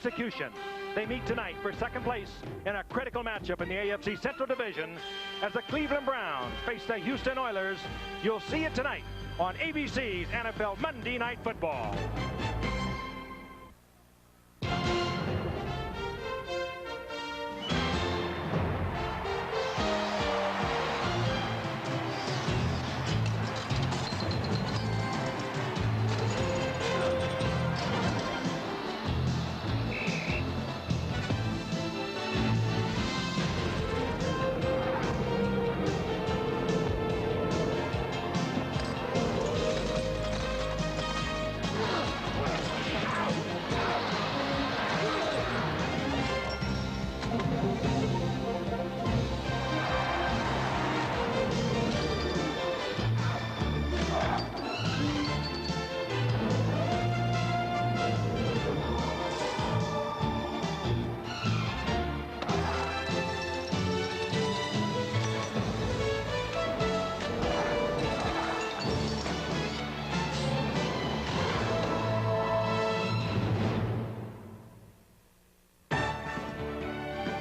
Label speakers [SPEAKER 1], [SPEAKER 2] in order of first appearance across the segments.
[SPEAKER 1] execution. They meet tonight for second place in a critical matchup in the AFC Central Division as the Cleveland Browns face the Houston Oilers. You'll see it tonight on ABC's NFL Monday Night Football.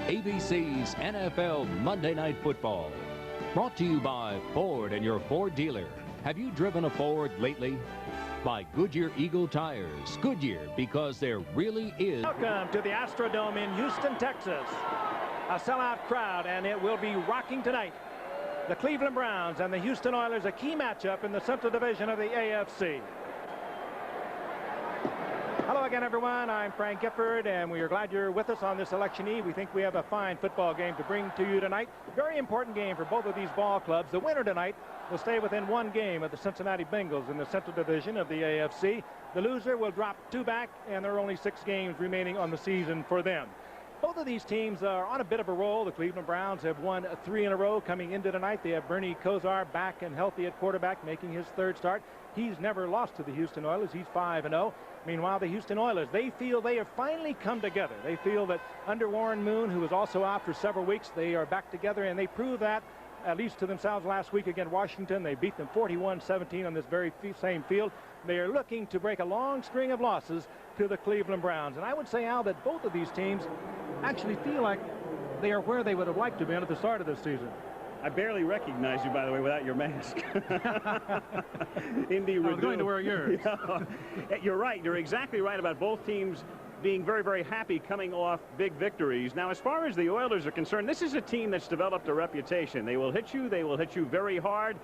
[SPEAKER 2] ABC's NFL Monday Night Football. Brought to you by Ford and your Ford dealer. Have you driven a Ford lately? By Goodyear Eagle Tires. Goodyear, because there really is.
[SPEAKER 1] Welcome to the Astrodome in Houston, Texas. A sellout crowd, and it will be rocking tonight. The Cleveland Browns and the Houston Oilers, a key matchup in the Central Division of the AFC. Hello again, everyone. I'm Frank Gifford, and we are glad you're with us on this election eve. We think we have a fine football game to bring to you tonight. Very important game for both of these ball clubs. The winner tonight will stay within one game of the Cincinnati Bengals in the Central Division of the AFC. The loser will drop 2 back, and there are only 6 games remaining on the season for them. Both of these teams are on a bit of a roll. The Cleveland Browns have won 3 in a row coming into tonight. They have Bernie Kosar back and healthy at quarterback, making his 3rd start. He's never lost to the Houston Oilers. He's 5-0. Meanwhile, the Houston Oilers, they feel they have finally come together. They feel that under Warren Moon, who was also out for several weeks, they are back together, and they proved that, at least to themselves last week against Washington. They beat them 41-17 on this very same field. They are looking to break a long string of losses to the Cleveland Browns. And I would say, Al, that both of these teams actually feel like they are where they would have liked to be at the start of this season.
[SPEAKER 3] I barely recognize you, by the way, without your mask. Indy,
[SPEAKER 1] I was going to wear yours.
[SPEAKER 3] Yeah. You're right. You're exactly right about both teams being very, very happy coming off big victories. Now, as far as the Oilers are concerned, this is a team that's developed a reputation. They will hit you. They will hit you very hard.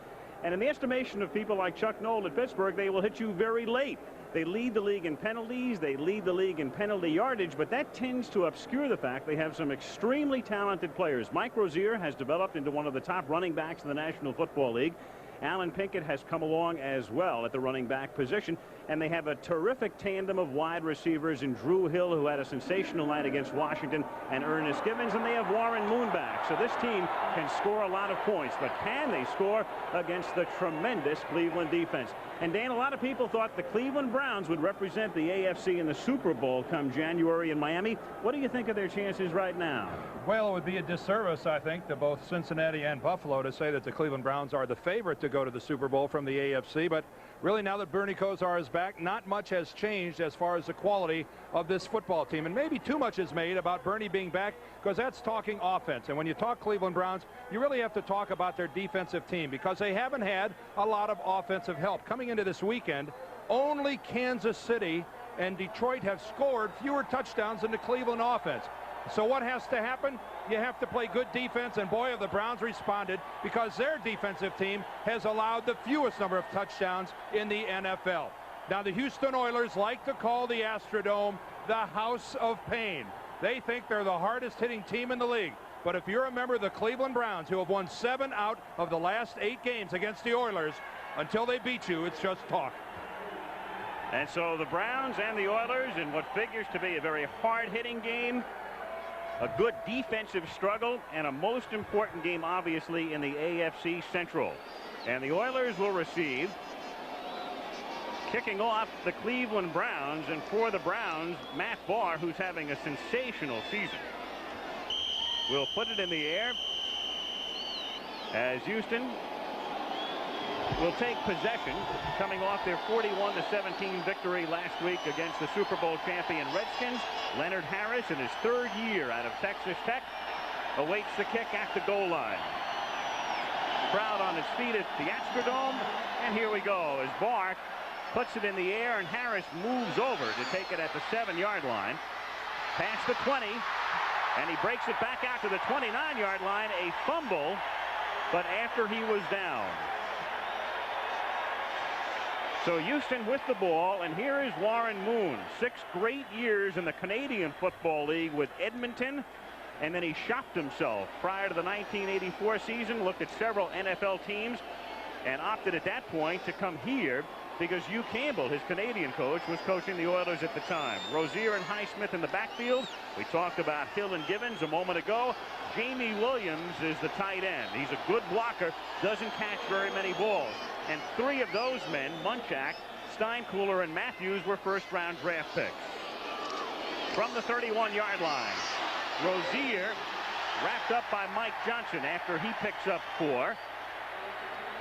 [SPEAKER 3] And in the estimation of people like Chuck Noll at Pittsburgh, they will hit you very late. They lead the league in penalties. They lead the league in penalty yardage, but that tends to obscure the fact they have some extremely talented players. Mike Rozier has developed into one of the top running backs in the National Football League. Alan Pinkett has come along as well at the running back position, and they have a terrific tandem of wide receivers in Drew Hill, who had a sensational night against Washington, and Ernest Givens, and they have Warren Moon back. So this team can score a lot of points, but can they score against the tremendous Cleveland defense? And Dan, a lot of people thought the Cleveland Browns would represent the AFC in the Super Bowl come January in Miami. What do you think of their chances right now?
[SPEAKER 4] Well, it would be a disservice, I think, to both Cincinnati and Buffalo to say that the Cleveland Browns are the favorite to go to the Super Bowl from the AFC. But really, now that Bernie Kosar is back, not much has changed as far as the quality of this football team. And maybe too much is made about Bernie being back, because that's talking offense. And when you talk Cleveland Browns, you really have to talk about their defensive team, because they haven't had a lot of offensive help. Coming into this weekend, only Kansas City and Detroit have scored fewer touchdowns than the Cleveland offense. So what has to happen? You have to play good defense, and boy, have the Browns responded, because their defensive team has allowed the fewest number of touchdowns in the NFL. Now, the Houston Oilers like to call the Astrodome the House of Pain. They think they're the hardest-hitting team in the league. But if you remember the Cleveland Browns, who have won 7 out of the last 8 games against the Oilers, until they beat you, it's just talk.
[SPEAKER 3] And so the Browns and the Oilers in what figures to be a very hard-hitting game, a good defensive struggle, and a most important game, obviously, in the AFC Central. And the Oilers will receive, kicking off, the Cleveland Browns. And for the Browns, Matt Barr, who's having a sensational season. We'll put it in the air as Houston will take possession, coming off their 41-17 victory last week against the Super Bowl champion Redskins. Leonard Harris, in his 3rd year out of Texas Tech, awaits the kick at the goal line. Crowd on its feet at the Astrodome, and here we go as Barr puts it in the air, and Harris moves over to take it at the 7-yard line. Past the 20, and he breaks it back out to the 29-yard line. A fumble, but after he was down. So Houston with the ball, and here is Warren Moon. 6 great years in the Canadian Football League with Edmonton, and then he shopped himself prior to the 1984 season, looked at several NFL teams, and opted at that point to come here because Hugh Campbell, his Canadian coach, was coaching the Oilers at the time. Rozier and Highsmith in the backfield. We talked about Hill and Givens a moment ago. Jamie Williams is the tight end. He's a good blocker, doesn't catch very many balls. And 3 of those men, Munchak, Steinkuhler, and Matthews, were first-round draft picks. From the 31-yard line, Rozier wrapped up by Mike Johnson after he picks up 4.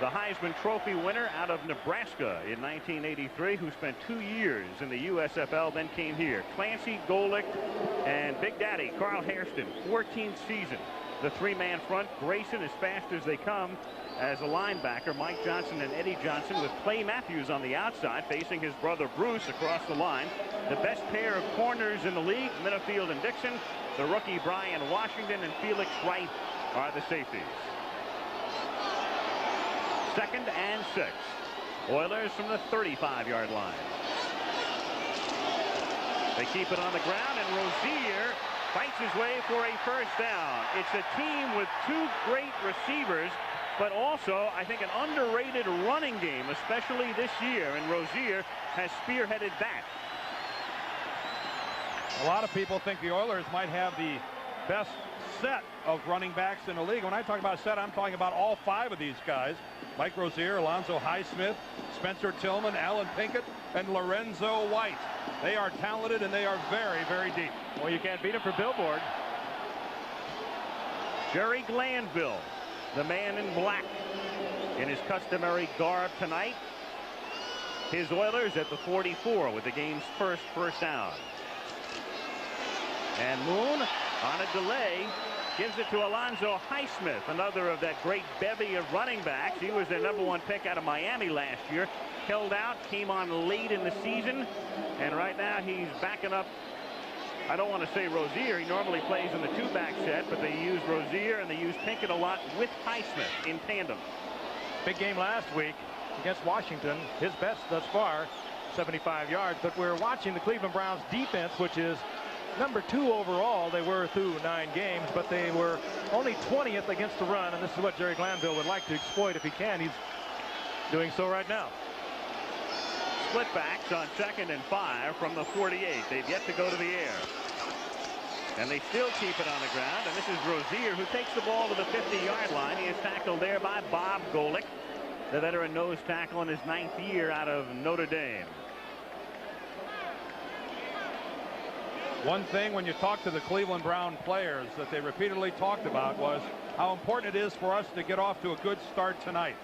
[SPEAKER 3] The Heisman Trophy winner out of Nebraska in 1983, who spent 2 years in the USFL, then came here. Clancy, Golick, and Big Daddy Carl Hairston, 14th season. The 3-man front, Grayson as fast as they come as a linebacker. Mike Johnson and Eddie Johnson with Clay Matthews on the outside, facing his brother Bruce across the line. The best pair of corners in the league, Minifield and Dixon. The rookie Brian Washington and Felix Wright are the safeties. 2nd and 6. Oilers from the 35-yard line. They keep it on the ground, and Rozier fights his way for a first down. It's a team with 2 great receivers, but also, I think, an underrated running game, especially this year, and Rozier has spearheaded that.
[SPEAKER 4] A lot of people think the Oilers might have the best set of running backs in the league. When I talk about set, I'm talking about all 5 of these guys. Mike Rozier, Alonzo Highsmith, Spencer Tillman, Alan Pinkett, and Lorenzo White. They are talented, and they are very, very deep.
[SPEAKER 1] Well, you can't beat them for Billboard.
[SPEAKER 3] Jerry Glanville, the man in black, in his customary garb tonight. His Oilers at the 44 with the game's first down. And Moon, on a delay, gives it to Alonzo Highsmith, another of that great bevy of running backs. He was their #1 pick out of Miami last year. Held out, came on late in the season, and right now he's backing up. I don't want to say Rozier. He normally plays in the 2-back set, but they use Rozier and they use Pinkett a lot with Highsmith in tandem.
[SPEAKER 1] Big game last week against Washington. His best thus far, 75 yards. But we're watching the Cleveland Browns defense, which is number 2 overall. They were through 9 games, but they were only 20th against the run, and this is what Jerry Glanville would like to exploit if he can. He's doing so right now.
[SPEAKER 3] Split backs on 2nd and 5 from the 48. They've yet to go to the air. And they still keep it on the ground, and this is Rozier, who takes the ball to the 50-yard line. He is tackled there by Bob Golick, the veteran nose tackle in his 9th year out of Notre Dame.
[SPEAKER 4] One thing when you talk to the Cleveland Brown players that they repeatedly talked about was how important it is for us to get off to a good start tonight.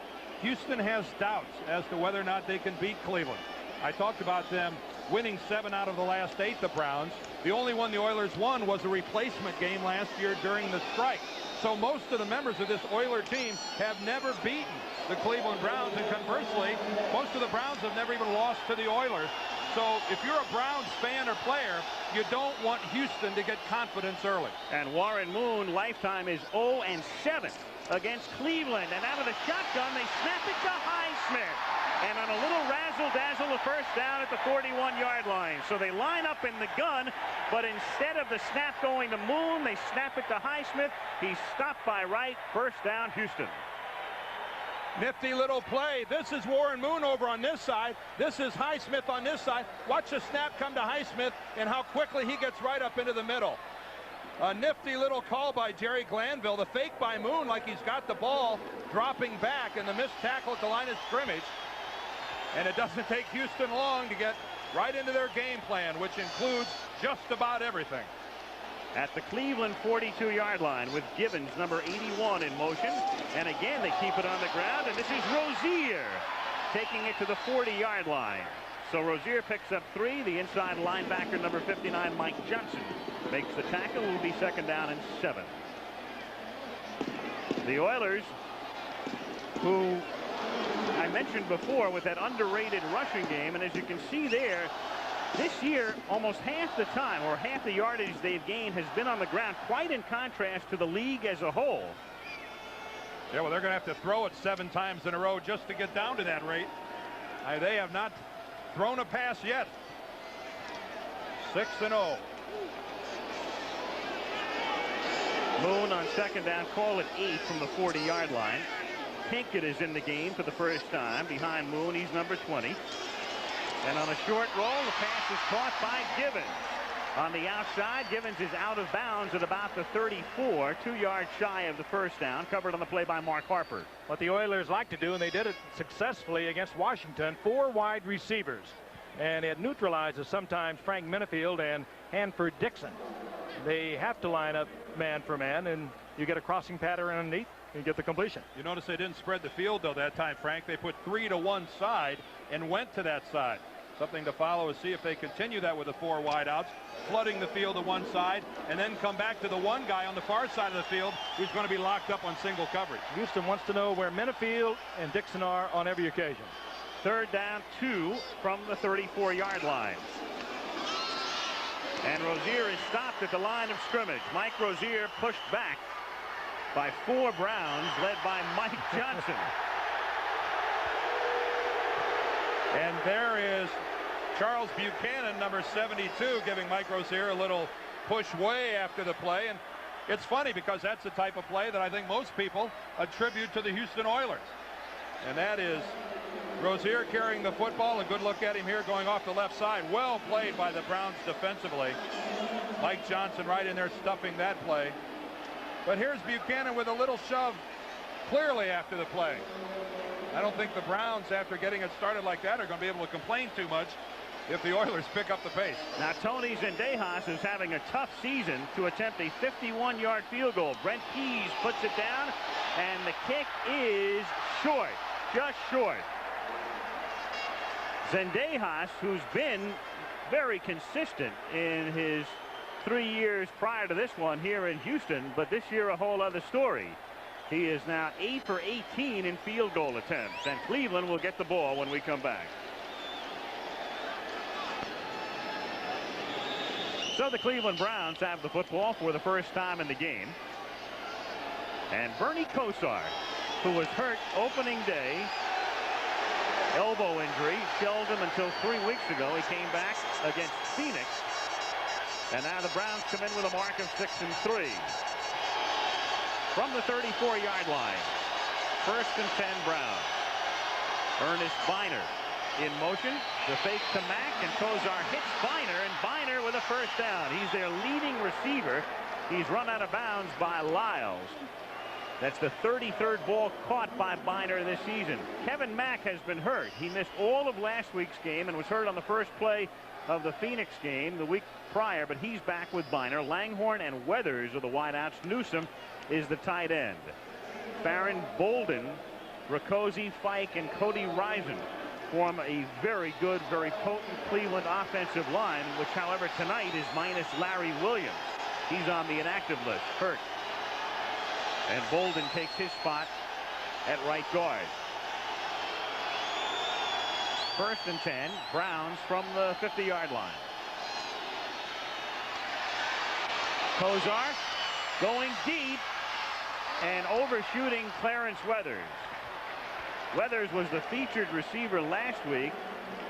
[SPEAKER 4] Houston has doubts as to whether or not they can beat Cleveland. I talked about them winning 7 out of the last 8, the Browns. The only one the Oilers won was a replacement game last year during the strike. So most of the members of this Oiler team have never beaten the Cleveland Browns, and conversely, most of the Browns have never even lost to the Oilers. So if you're a Browns fan or player, you don't want Houston to get confidence early.
[SPEAKER 3] And Warren Moon, lifetime, is 0-7 against Cleveland. And out of the shotgun, they snap it to Highsmith. And on a little razzle-dazzle, the first down at the 41-yard line. So they line up in the gun, but instead of the snap going to Moon, they snap it to Highsmith. He's stopped by Wright. First down, Houston.
[SPEAKER 4] Nifty little play. This is Warren Moon over on this side. This is Highsmith on this side. Watch the snap come to Highsmith and how quickly he gets right up into the middle. A nifty little call by Jerry Glanville. The fake by Moon, like he's got the ball dropping back, and the missed tackle at the line of scrimmage. And it doesn't take Houston long to get right into their game plan, which includes just about everything.
[SPEAKER 3] at the Cleveland 42-yard line with Givens, number 81, in motion. And again, they keep it on the ground, and this is Rozier taking it to the 40-yard line. So Rozier picks up 3. The inside linebacker, number 59, Mike Johnson, makes the tackle. Will be 2nd down and 7. The Oilers, who I mentioned before with that underrated rushing game, and as you can see there, this year almost half the time, or half the yardage they've gained, has been on the ground, quite in contrast to the league as a whole.
[SPEAKER 4] Yeah, well, they're going to have to throw it 7 times in a row just to get down to that rate. They have not thrown a pass yet. 6-0.
[SPEAKER 3] Moon on 2nd down, call it 8 from the 40-yard line. Pinkett is in the game for the first time. Behind Moon, he's number 20. And on a short roll, the pass is caught by Givens. On the outside, Givens is out of bounds at about the 34, 2 yards shy of the first down. Covered on the play by Mark Harper.
[SPEAKER 1] What the Oilers like to do, and they did it successfully against Washington, 4 wide receivers. And it neutralizes sometimes Frank Minifield and Hanford Dixon. They have to line up man for man, and you get a crossing pattern underneath and get the completion.
[SPEAKER 4] You notice they didn't spread the field, though, that time, Frank. They put 3 to one side and went to that side. Something to follow is see if they continue that with the 4 wideouts, flooding the field to one side, and then come back to the one guy on the far side of the field who's going to be locked up on single coverage.
[SPEAKER 1] Houston wants to know where Minifield and Dixon are on every occasion.
[SPEAKER 3] 3rd down, 2 from the 34-yard line. And Rozier is stopped at the line of scrimmage. Mike Rozier pushed back by 4 Browns, led by Mike Johnson.
[SPEAKER 4] And there is Charles Buchanan, number 72, giving Mike Rozier a little push way after the play. And it's funny because that's the type of play that I think most people attribute to the Houston Oilers. And that is Rozier carrying the football. A good look at him here going off the left side. Well played by the Browns defensively. Mike Johnson right in there stuffing that play. But here's Buchanan with a little shove clearly after the play. I don't think the Browns, after getting it started like that, are going to be able to complain too much if the Oilers pick up the pace.
[SPEAKER 3] Now Tony Zendejas is having a tough season to attempt a 51-yard field goal. Brent Keys puts it down, and the kick is short, just short. Zendejas, who's been very consistent in his 3 years prior to this one here in Houston, but this year a whole other story. He is now 8 for 18 in field goal attempts, and Cleveland will get the ball when we come back. So the Cleveland Browns have the football for the first time in the game. And Bernie Kosar, who was hurt opening day, elbow injury, shelled him until 3 weeks ago. He came back against Phoenix. And now the Browns come in with a mark of 6-3. From the 34-yard line, 1st and 10 Browns. Ernest Biner in motion. The fake to Mack, and Kosar hits Biner, and Biner with a first down. He's their leading receiver. He's run out of bounds by Lyles. That's the 33rd ball caught by Biner this season. Kevin Mack has been hurt. He missed all of last week's game and was hurt on the first play of the Phoenix game the week prior, but he's back with Biner. Langhorne and Weathers are the wideouts. Newsom is the tight end. Farron, Bolden, Rakosi, Fike, and Cody Risen form a very good, very potent Cleveland offensive line, which, however, tonight is minus Larry Williams. He's on the inactive list, hurt. And Bolden takes his spot at right guard. 1st and 10, Browns from the 50-yard line. Kosar going deep and overshooting Clarence Weathers. Weathers was the featured receiver last week.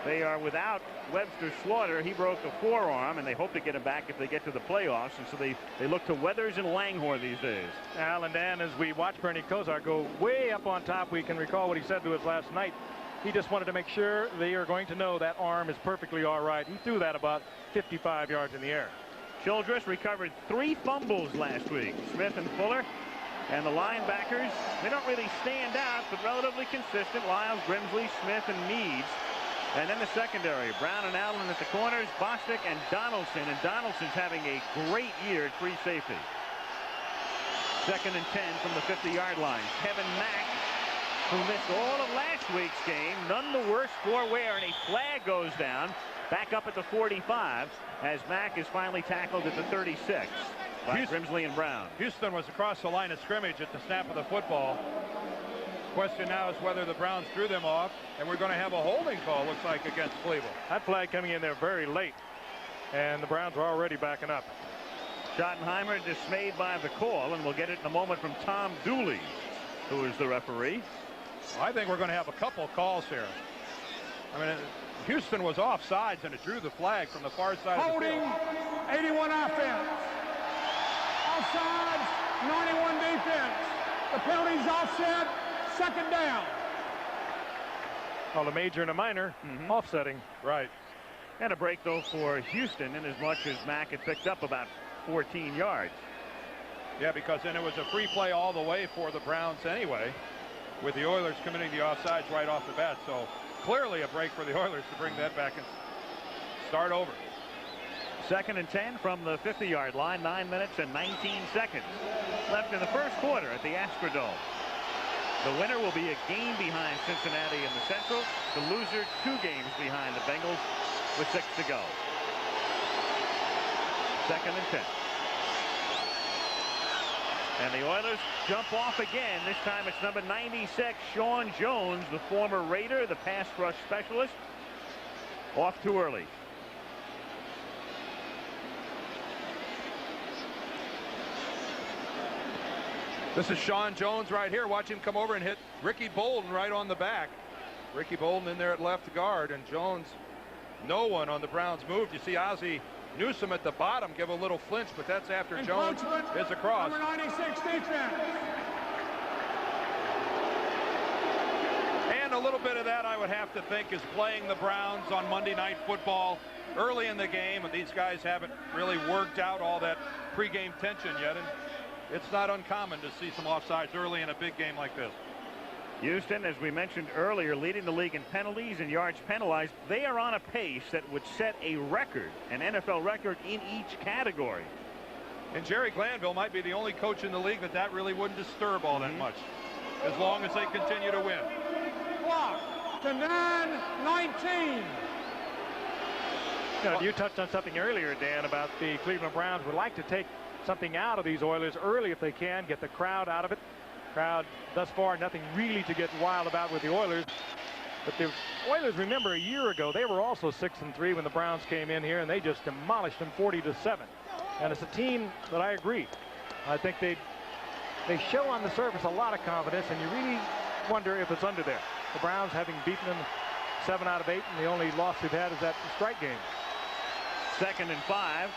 [SPEAKER 3] They are without Webster Slaughter. He broke a forearm, and they hope to get him back if they get to the playoffs. And so they look to Weathers and Langhorne these days.
[SPEAKER 1] Al and Dan, as we watch Bernie Kosar go way up on top, we can recall what he said to us last night. He just wanted to make sure they are going to know that arm is perfectly all right. He threw that about 55 yards in the air.
[SPEAKER 3] Childress recovered 3 fumbles last week. Smith and Fuller. And the linebackers, they don't really stand out, but relatively consistent. Lyles, Grimsley, Smith, and Meads. And then the secondary, Brown and Allen at the corners, Bostic and Donaldson. And Donaldson's having a great year at free safety. 2nd and 10 from the 50-yard line. Kevin Mack, who missed all of last week's game, none the worse for wear, and a flag goes down back up at the 45 as Mack is finally tackled at the 36 by Grimsley and Brown.
[SPEAKER 4] Houston was across the line of scrimmage at the snap of the football. Question now is whether the Browns threw them off, and we're going to have a holding call, looks like, against Cleveland.
[SPEAKER 1] That flag coming in there very late, and the Browns are already backing up.
[SPEAKER 3] Schottenheimer dismayed by the call, and we'll get it in a moment from Tom Dooley, who is the referee.
[SPEAKER 4] I think we're going to have a couple calls here. I mean, Houston was offsides, and it drew the flag from the far side of the field.
[SPEAKER 5] Holding, 81 offense. Offsides, 91 defense. The penalty's offset, 2nd down.
[SPEAKER 1] Well, a major and a minor offsetting.
[SPEAKER 4] Right.
[SPEAKER 3] And a break, though, for Houston, in as much as Mack had picked up about 14 yards.
[SPEAKER 4] Yeah, because then it was a free play all the way for the Browns anyway, with the Oilers committing the offsides right off the bat. So clearly a break for the Oilers to bring that back and start over.
[SPEAKER 3] 2nd and 10 from the 50-yard line. 9 minutes and 19 seconds left in the first quarter at the Astrodome. The winner will be a game behind Cincinnati in the Central. The loser 2 games behind the Bengals with 6 to go. 2nd and 10. And the Oilers jump off again. This time it's number 96, Sean Jones, the former Raider, the pass rush specialist. Off too early.
[SPEAKER 4] This is Sean Jones right here. Watch him come over and hit Ricky Bolden right on the back. Ricky Bolden in there at left guard, and Jones, no one on the Browns moved. You see Ozzie Newsome at the bottom give a little flinch, but that's after Jones is across.
[SPEAKER 5] Number 96 defense.
[SPEAKER 4] And a little bit of that, I would have to think, is playing the Browns on Monday Night Football early in the game, and these guys haven't really worked out all that pregame tension yet, and it's not uncommon to see some offsides early in a big game like this.
[SPEAKER 3] Houston, as we mentioned earlier, leading the league in penalties and yards penalized. They are on a pace that would set a record, an NFL record in each category.
[SPEAKER 4] And Jerry Glanville might be the only coach in the league that really wouldn't disturb all that much, as long as they continue to win.
[SPEAKER 5] Clock to 9:19.
[SPEAKER 1] You touched on something earlier, Dan, about the Cleveland Browns would like to take something out of these Oilers early if they can, get the crowd out of it. Crowd thus far, nothing really to get wild about with the Oilers. But the Oilers, remember, a year ago, they were also 6-3 when the Browns came in here, and they just demolished them 40-7. And it's a team that I agree. I think they show on the surface a lot of confidence, and you really wonder if it's under there. The Browns having beaten them 7 out of 8, and the only loss they've had is that strike game.
[SPEAKER 3] 2nd and 5.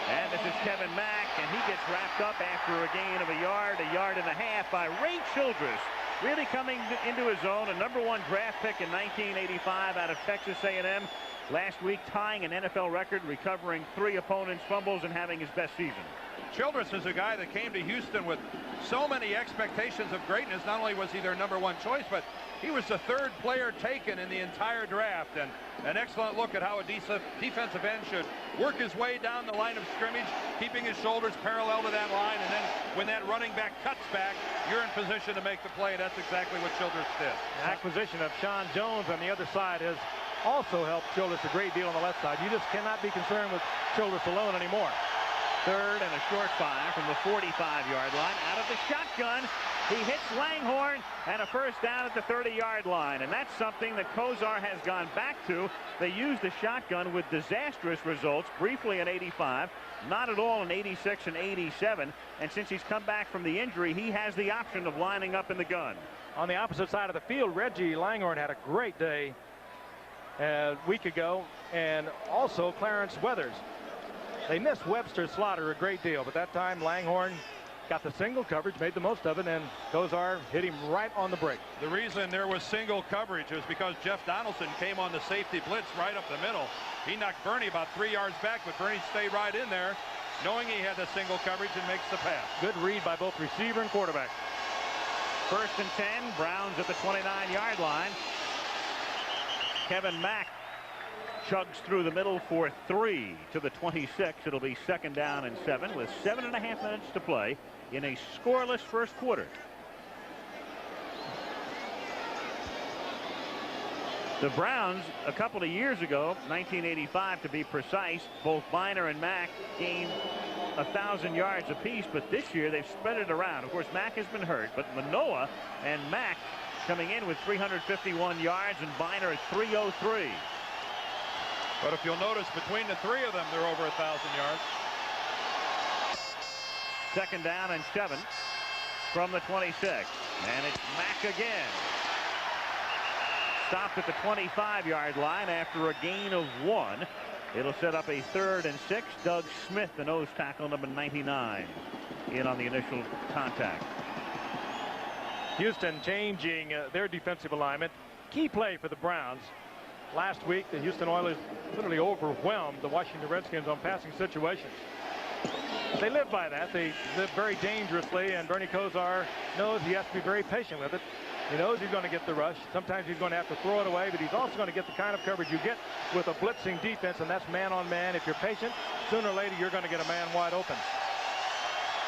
[SPEAKER 3] And this is Kevin Mack, and he gets wrapped up after a gain of a yard and a half by Ray Childress. Really coming into his own, a #1 draft pick in 1985 out of Texas A&M. Last week tying an NFL record, recovering 3 opponents' fumbles and having his best season.
[SPEAKER 4] Childress is a guy that came to Houston with so many expectations of greatness. Not only was he their #1 choice, but he was the 3rd player taken in the entire draft, and an excellent look at how a defensive end should work his way down the line of scrimmage, keeping his shoulders parallel to that line, and then when that running back cuts back, you're in position to make the play. That's exactly what Childress did.
[SPEAKER 1] The acquisition of Sean Jones on the other side has also helped Childress a great deal on the left side. You just cannot be concerned with Childress alone anymore.
[SPEAKER 3] 3rd and a short 5 from the 45-yard line. Out of the shotgun, he hits Langhorne, and a first down at the 30-yard line. And that's something that Kozar has gone back to. They used the shotgun with disastrous results, briefly in 85, not at all in 86 and 87. And since he's come back from the injury, he has the option of lining up in the gun.
[SPEAKER 1] On the opposite side of the field, Reggie Langhorne had a great day a week ago, and also Clarence Weathers. They missed Webster Slaughter a great deal, but that time Langhorne got the single coverage, made the most of it, and Kozar hit him right on the break.
[SPEAKER 4] The reason there was single coverage is because Jeff Donaldson came on the safety blitz right up the middle. He knocked Bernie about 3 yards back, but Bernie stayed right in there, knowing he had the single coverage, and makes the pass.
[SPEAKER 1] Good read by both receiver and quarterback.
[SPEAKER 3] 1st and 10, Browns at the 29-yard line. Kevin Mack chugs through the middle for 3 to the 26. It'll be 2nd down and 7 with 7.5 minutes to play in a scoreless first quarter. The Browns, a couple of years ago, 1985 to be precise, both Biner and Mack gained 1,000 yards apiece, but this year they've spread it around. Of course, Mack has been hurt, but Manoah and Mack coming in with 351 yards and Biner at 303.
[SPEAKER 4] But if you'll notice, between the three of them, they're over 1,000 yards.
[SPEAKER 3] 2nd down and 7 from the 26. And it's Mack again. Stopped at the 25-yard line after a gain of 1. It'll set up a 3rd and 6. Doug Smith, the nose tackle, number 99, in on the initial contact.
[SPEAKER 1] Houston changing their defensive alignment. Key play for the Browns. Last week, the Houston Oilers literally overwhelmed the Washington Redskins on passing situations. They live by that. They live very dangerously, and Bernie Kosar knows he has to be very patient with it. He knows he's going to get the rush. Sometimes he's going to have to throw it away, but he's also going to get the kind of coverage you get with a blitzing defense, and that's man on man. If you're patient, sooner or later you're going to get a man wide open.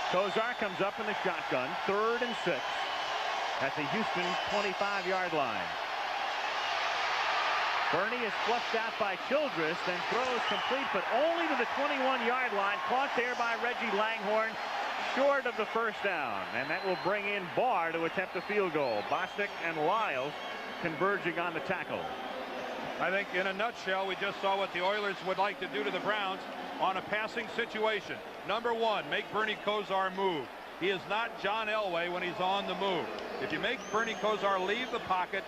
[SPEAKER 3] Kosar comes up in the shotgun, 3rd and 6 at the Houston 25-yard line. Bernie is flushed out by Childress, then throws complete, but only to the 21-yard line, caught there by Reggie Langhorne, short of the first down, and that will bring in Barr to attempt a field goal. Bostic and Lyles converging on the tackle.
[SPEAKER 4] I think in a nutshell, we just saw what the Oilers would like to do to the Browns on a passing situation. Number 1, make Bernie Kosar move. He is not John Elway when he's on the move. If you make Bernie Kosar leave the pocket,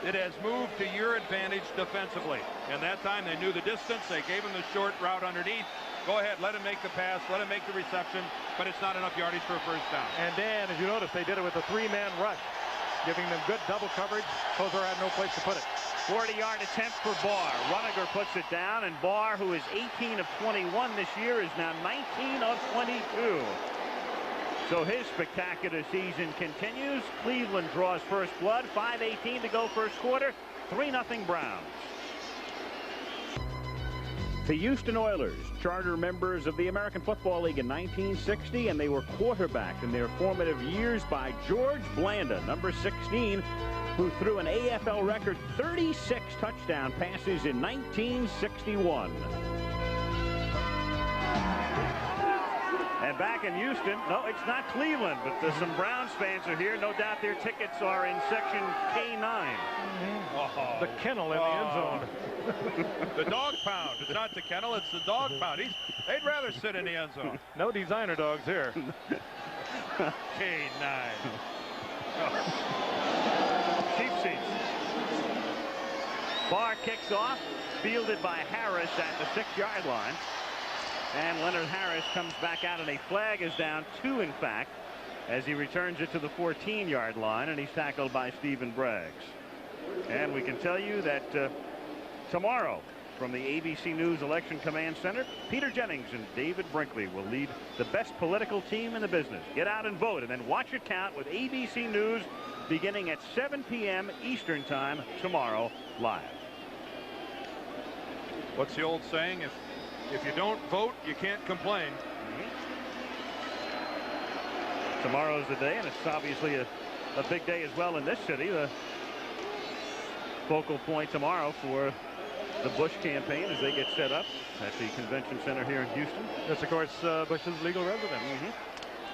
[SPEAKER 4] it has moved to your advantage defensively. And that time they knew the distance. They gave him the short route underneath. Go ahead, let him make the pass, let him make the reception, but it's not enough yardage for a first down.
[SPEAKER 1] And Dan, as you notice, they did it with a 3-man rush, giving them good double coverage. Kosar had no place to put it.
[SPEAKER 3] 40-yard attempt for Barr. Runniger puts it down, and Barr, who is 18 of 21 this year, is now 19 of 22. So his spectacular season continues. Cleveland draws first blood. 5:18 to go first quarter. 3-0 Browns. The Houston Oilers, charter members of the American Football League in 1960, and they were quarterbacked in their formative years by George Blanda, number 16, who threw an AFL record 36 touchdown passes in 1961. And back in Houston, no, it's not Cleveland, but some Browns fans are here. No doubt their tickets are in section K9.
[SPEAKER 1] The kennel in the end zone.
[SPEAKER 4] The dog pound. It's not the kennel, it's the dog pound. They'd rather sit in the end zone.
[SPEAKER 1] No designer dogs here.
[SPEAKER 4] K9.
[SPEAKER 3] Cheap seats. Barr kicks off, fielded by Harris at the 6-yard line. And Leonard Harris comes back out, and a flag is down, 2 in fact, as he returns it to the 14-yard line, and he's tackled by Stephen Braggs. And we can tell you that tomorrow, from the ABC News Election Command Center, Peter Jennings and David Brinkley will lead the best political team in the business. Get out and vote, and then watch it count with ABC News beginning at 7 p.m. Eastern Time tomorrow, live.
[SPEAKER 4] What's the old saying? If you don't vote, you can't complain.
[SPEAKER 3] Tomorrow's the day, and it's obviously a big day as well in this city. The focal point tomorrow for the Bush campaign as they get set up at the convention center here in Houston.
[SPEAKER 1] That's, of course, Bush's legal residence.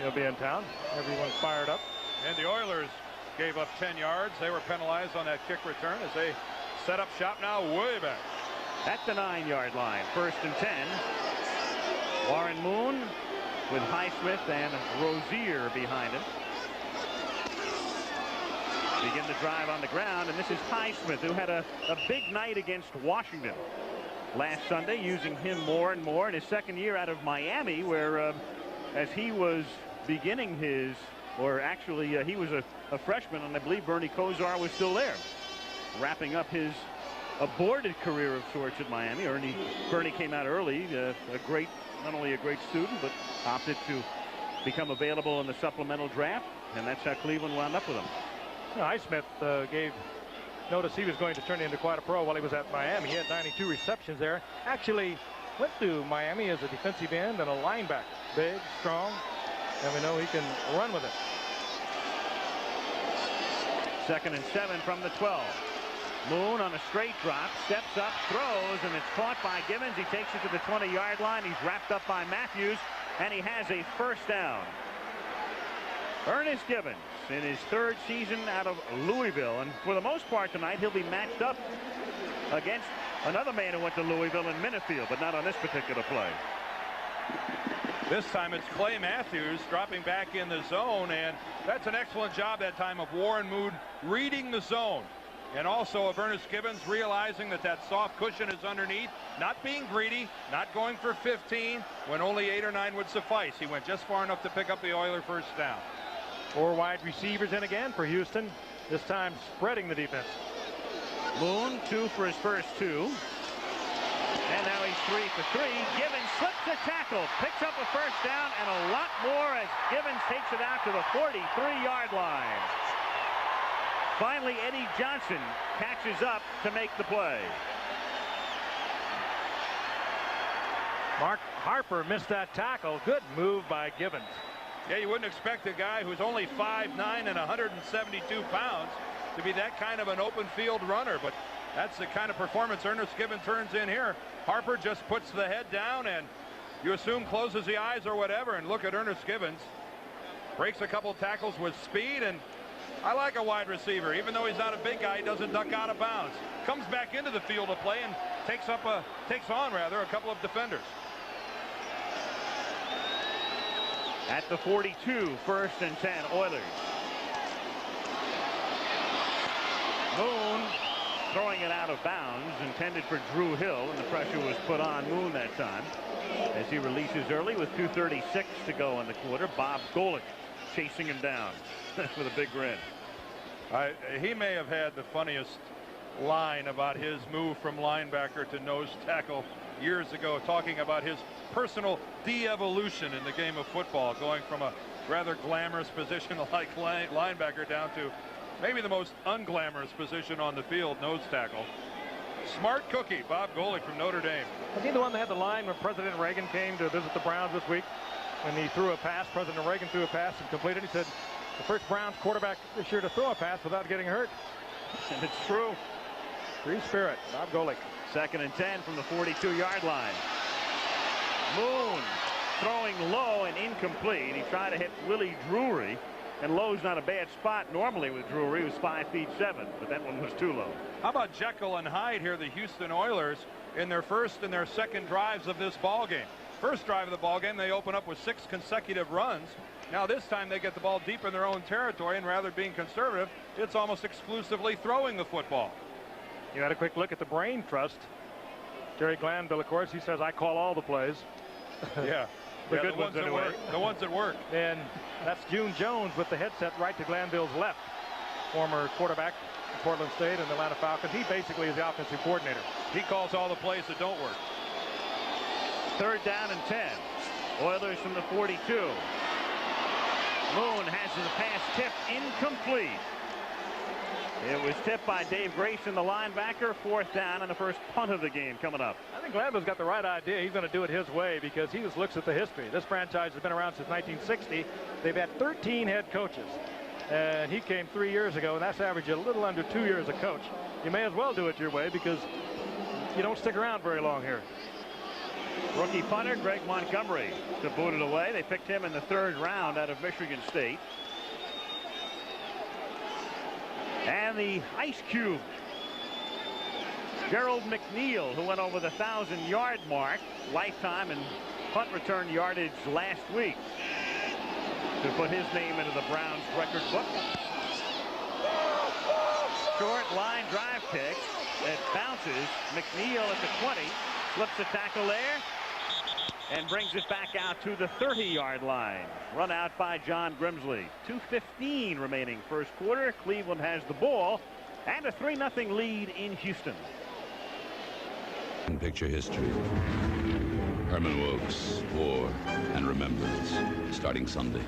[SPEAKER 1] He'll be in town. Everyone's fired up.
[SPEAKER 4] And the Oilers gave up 10 yards. They were penalized on that kick return as they set up shop now way back.
[SPEAKER 3] At the 9-yard line, 1st and 10. Warren Moon with Highsmith and Rozier behind him. Begin the drive on the ground, and this is Highsmith, who had a big night against Washington last Sunday, using him more and more in his second year out of Miami, where as he was beginning his, or actually he was a freshman, and I believe Bernie Kosar was still there, wrapping up his aborted career of sorts at Miami. Bernie came out early, not only a great student, but opted to become available in the supplemental draft, and that's how Cleveland wound up with him.
[SPEAKER 1] Highsmith gave noticed he was going to turn into quite a pro while he was at Miami. He had 92 receptions there. Actually went to Miami as a defensive end and a linebacker. Big, strong, and we know he can run with it.
[SPEAKER 3] 2nd and 7 from the 12. Moon on a straight drop, steps up, throws, and it's caught by Givens. He takes it to the 20-yard line. He's wrapped up by Matthews, and he has a first down. Ernest Givens in his 3rd season out of Louisville, and for the most part tonight he'll be matched up against another man who went to Louisville in Minifield, but not on this particular play.
[SPEAKER 4] This time it's Clay Matthews dropping back in the zone, and that's an excellent job that time of Warren Moon reading the zone, and also of Ernest Givens realizing that that soft cushion is underneath, not being greedy, not going for 15 when only 8 or 9 would suffice. He went just far enough to pick up the Oiler first down.
[SPEAKER 1] 4 wide receivers in again for Houston, this time spreading the defense.
[SPEAKER 3] Moon 2 for his first 2. And now he's 3 for 3. Givens slips a tackle, picks up a first down, and a lot more as Givens takes it out to the 43-yard line. Finally, Eddie Johnson catches up to make the play.
[SPEAKER 1] Mark Harper missed that tackle. Good move by Givens.
[SPEAKER 4] Yeah, you wouldn't expect a guy who's only 5'9" and 172 pounds to be that kind of an open field runner, but that's the kind of performance Ernest Givens turns in here. Harper just puts the head down and you assume closes the eyes or whatever, and look at Ernest Givens. Breaks a couple tackles with speed, and I like a wide receiver. Even though he's not a big guy, he doesn't duck out of bounds. Comes back into the field of play and takes on a couple of defenders.
[SPEAKER 3] At the 42, 1st and 10, Oilers. Moon throwing it out of bounds, intended for Drew Hill, and the pressure was put on Moon that time as he releases early with 2:36 to go in the quarter. Bob Golick chasing him down with a big grin.
[SPEAKER 4] He may have had the funniest line about his move from linebacker to nose tackle years ago, talking about his personal de-evolution in the game of football, going from a rather glamorous position like linebacker down to maybe the most unglamorous position on the field, nose tackle. Smart cookie, Bob Golick from Notre Dame.
[SPEAKER 1] Was he the one that had the line when President Reagan came to visit the Browns this week? When he threw a pass, President Reagan threw a pass and completed. He said, the first Browns quarterback this year to throw a pass without getting hurt.
[SPEAKER 3] And it's true.
[SPEAKER 1] Free spirit, Bob Golick.
[SPEAKER 3] 2nd and 10 from the 42-yard line. Moon throwing low and incomplete. He tried to hit Willie Drury, and low's not a bad spot normally with Drury, who's 5'7", but that one was too low.
[SPEAKER 4] How about Jekyll and Hyde here, the Houston Oilers, in their first and their second drives of this ball game? First drive of the ball game, they open up with 6 consecutive runs. Now this time they get the ball deep in their own territory, and rather being conservative, it's almost exclusively throwing the football.
[SPEAKER 1] You had a quick look at the brain trust. Jerry Glanville, of course, he says, I call all the plays.
[SPEAKER 4] Yeah.
[SPEAKER 1] The good ones anyway.
[SPEAKER 4] The ones that work.
[SPEAKER 1] And that's June Jones with the headset right to Glanville's left. Former quarterback of Portland State and the Atlanta Falcons. He basically is the offensive coordinator.
[SPEAKER 4] He calls all the plays that don't work.
[SPEAKER 3] 3rd down and 10. Oilers from the 42. Moon has his pass tipped incomplete. It was tipped by Dave Grayson, the linebacker. 4th down and the first punt of the game coming up.
[SPEAKER 1] I think Glanville's got the right idea. He's going to do it his way because he just looks at the history. This franchise has been around since 1960. They've had 13 head coaches. And he came 3 years ago, and that's average a little under 2 years a coach. You may as well do it your way because you don't stick around very long here.
[SPEAKER 3] Rookie punter Greg Montgomery to boot it away. They picked him in the 3rd round out of Michigan State. And the Ice Cube, Gerald McNeil, who went over the 1,000-yard mark, lifetime and punt return yardage last week, to put his name into the Browns record book. Short line drive kick that bounces. McNeil at the 20, slips a tackle there, and brings it back out to the 30-yard line. Run out by John Grimsley. 2:15 remaining first quarter. Cleveland has the ball and a 3-0 lead in Houston.
[SPEAKER 6] In picture history, Herman Wilkes, War and Remembrance, starting Sunday.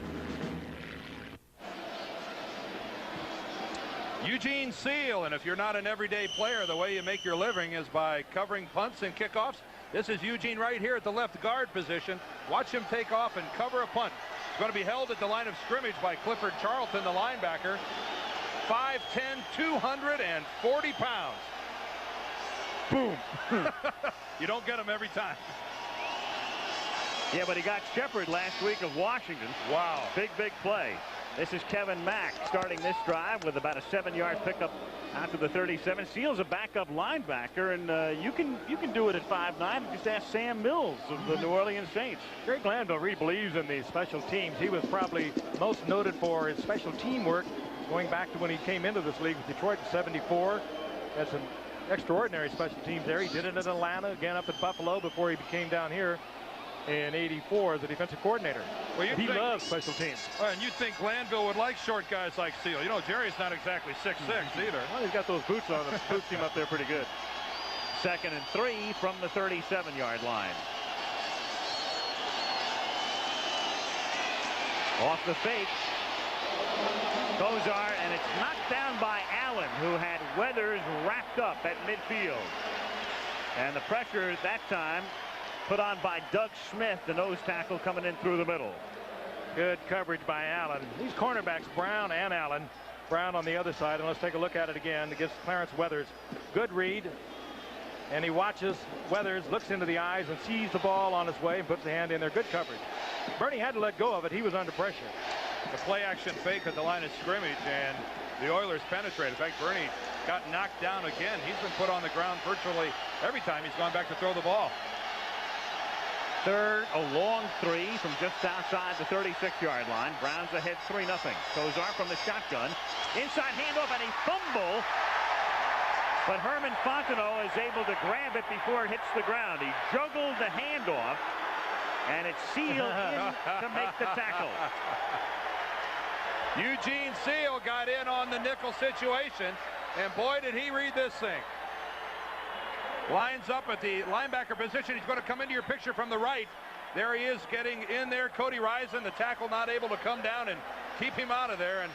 [SPEAKER 4] Eugene Seal, and if you're not an everyday player, the way you make your living is by covering punts and kickoffs. This is Eugene right here at the left guard position. Watch him take off and cover a punt. It's going to be held at the line of scrimmage by Clifford Charlton, the linebacker. 5'10", 240 pounds. Boom. You don't get him every time.
[SPEAKER 3] Yeah, but he got Shepard last week of Washington.
[SPEAKER 4] Wow.
[SPEAKER 3] Big play. This is Kevin Mack starting this drive with about a 7-yard pickup out to the 37. Seal's a backup linebacker, and you can do it at 5'9". Just ask Sam Mills of the New Orleans Saints.
[SPEAKER 1] Greg Glanville really believes in the special teams. He was probably most noted for his special team work going back to when he came into this league with Detroit in '74. Had some extraordinary special teams there. He did it in Atlanta, again up at Buffalo before he came down here in '84 as a defensive coordinator.
[SPEAKER 4] Well,
[SPEAKER 1] he loves special teams.
[SPEAKER 4] And you'd think Glanville would like short guys like Seal. You know, Jerry's not exactly 6'6" either.
[SPEAKER 3] Well, he's got those boots on. The boots him up there pretty good. 2nd and 3 from the 37-yard line. Off the fake. Kozar, and it's knocked down by Allen, who had Weathers wrapped up at midfield. And the pressure at that time put on by Doug Smith, the nose tackle coming in through the middle.
[SPEAKER 1] Good coverage by Allen. These cornerbacks, Brown and Allen. Brown on the other side, and let's take a look at it again against Clarence Weathers. Good read, and he watches Weathers, looks into the eyes, and sees the ball on his way and puts the hand in there. Good coverage. Bernie had to let go of it. He was under pressure.
[SPEAKER 4] The play action fake at the line of scrimmage, and the Oilers penetrated. In fact, Bernie got knocked down again. He's been put on the ground virtually every time he's gone back to throw the ball.
[SPEAKER 3] 3rd, a long 3 from just outside the 36-yard line. Browns ahead 3-0. Kozar from the shotgun. Inside handoff, and a fumble. But Herman Fontenot is able to grab it before it hits the ground. He juggled the handoff, and it's Seal in to make the tackle.
[SPEAKER 4] Eugene Seal got in on the nickel situation, and boy, did he read this thing. Lines up at the linebacker position. He's going to come into your picture from the right. There he is getting in there. Cody Rison, the tackle, not able to come down and keep him out of there. And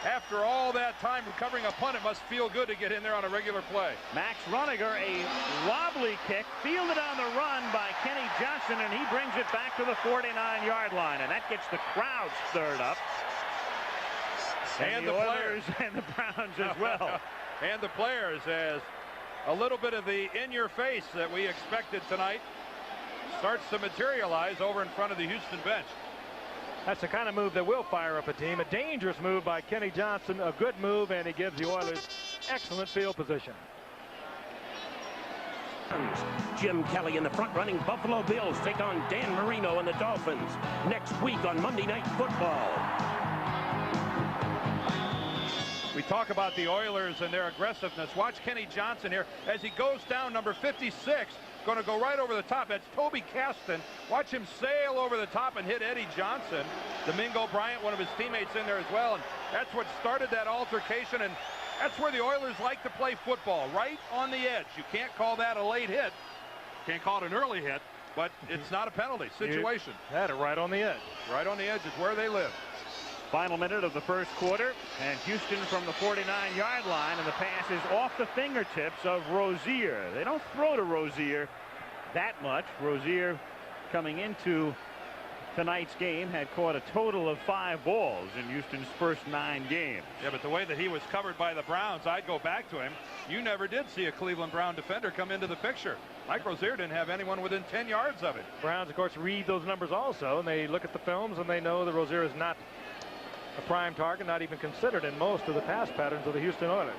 [SPEAKER 4] after all that time recovering a punt, it must feel good to get in there on a regular play.
[SPEAKER 3] Max Roniger, a wobbly kick, fielded on the run by Kenny Johnson, and he brings it back to the 49-yard line. And that gets the crowd stirred up.
[SPEAKER 4] And the
[SPEAKER 3] Oilers and the Browns as well.
[SPEAKER 4] And the players, as a little bit of the in-your-face that we expected tonight starts to materialize over in front of the Houston bench.
[SPEAKER 1] That's the kind of move that will fire up a team. A dangerous move by Kenny Johnson, a good move, and he gives the Oilers excellent field position.
[SPEAKER 7] Jim Kelly and the front-running Buffalo Bills take on Dan Marino and the Dolphins next week on Monday Night Football.
[SPEAKER 4] We talk about the Oilers and their aggressiveness. Watch Kenny Johnson here as he goes down, number 56, going to go right over the top. That's Toby Caston. Watch him sail over the top and hit Eddie Johnson. Domingo Bryant, one of his teammates, in there as well. And that's what started that altercation. And that's where the Oilers like to play football, right on the edge. You can't call that a late hit. Can't call it an early hit, but it's not a penalty situation.
[SPEAKER 1] You had it right on the edge.
[SPEAKER 4] Right on the edge is where they live.
[SPEAKER 3] Final minute of the first quarter, and Houston from the 49-yard line, and the pass is off the fingertips of Rozier. They don't throw to Rozier that much. Rozier, coming into tonight's game, had caught a total of 5 balls in Houston's first 9 games.
[SPEAKER 4] Yeah, but the way that he was covered by the Browns, I'd go back to him. You never did see a Cleveland Brown defender come into the picture. Mike Rozier didn't have anyone within 10 yards of it.
[SPEAKER 1] Browns, of course, read those numbers also, and they look at the films, and they know that Rozier is not a prime target, not even considered in most of the pass patterns of the Houston Oilers.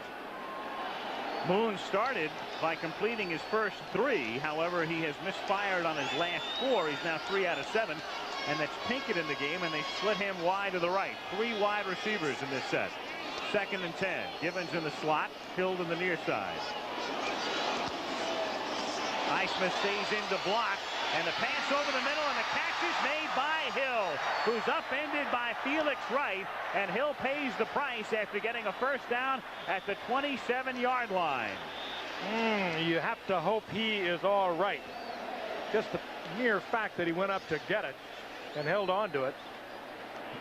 [SPEAKER 3] Moon started by completing his first 3. However, he has misfired on his last 4. He's now 3 out of 7. And that's Pinkett in the game, and they split him wide to the right. 3 wide receivers in this set. 2nd and 10. Givens in the slot. Hill in the near side. Highsmith stays in to block. And the pass over the middle, and the catch is made by Hill, who's upended by Felix Wright, and Hill pays the price after getting a first down at the 27-yard line.
[SPEAKER 1] You have to hope he is all right. Just the mere fact that he went up to get it and held on to it.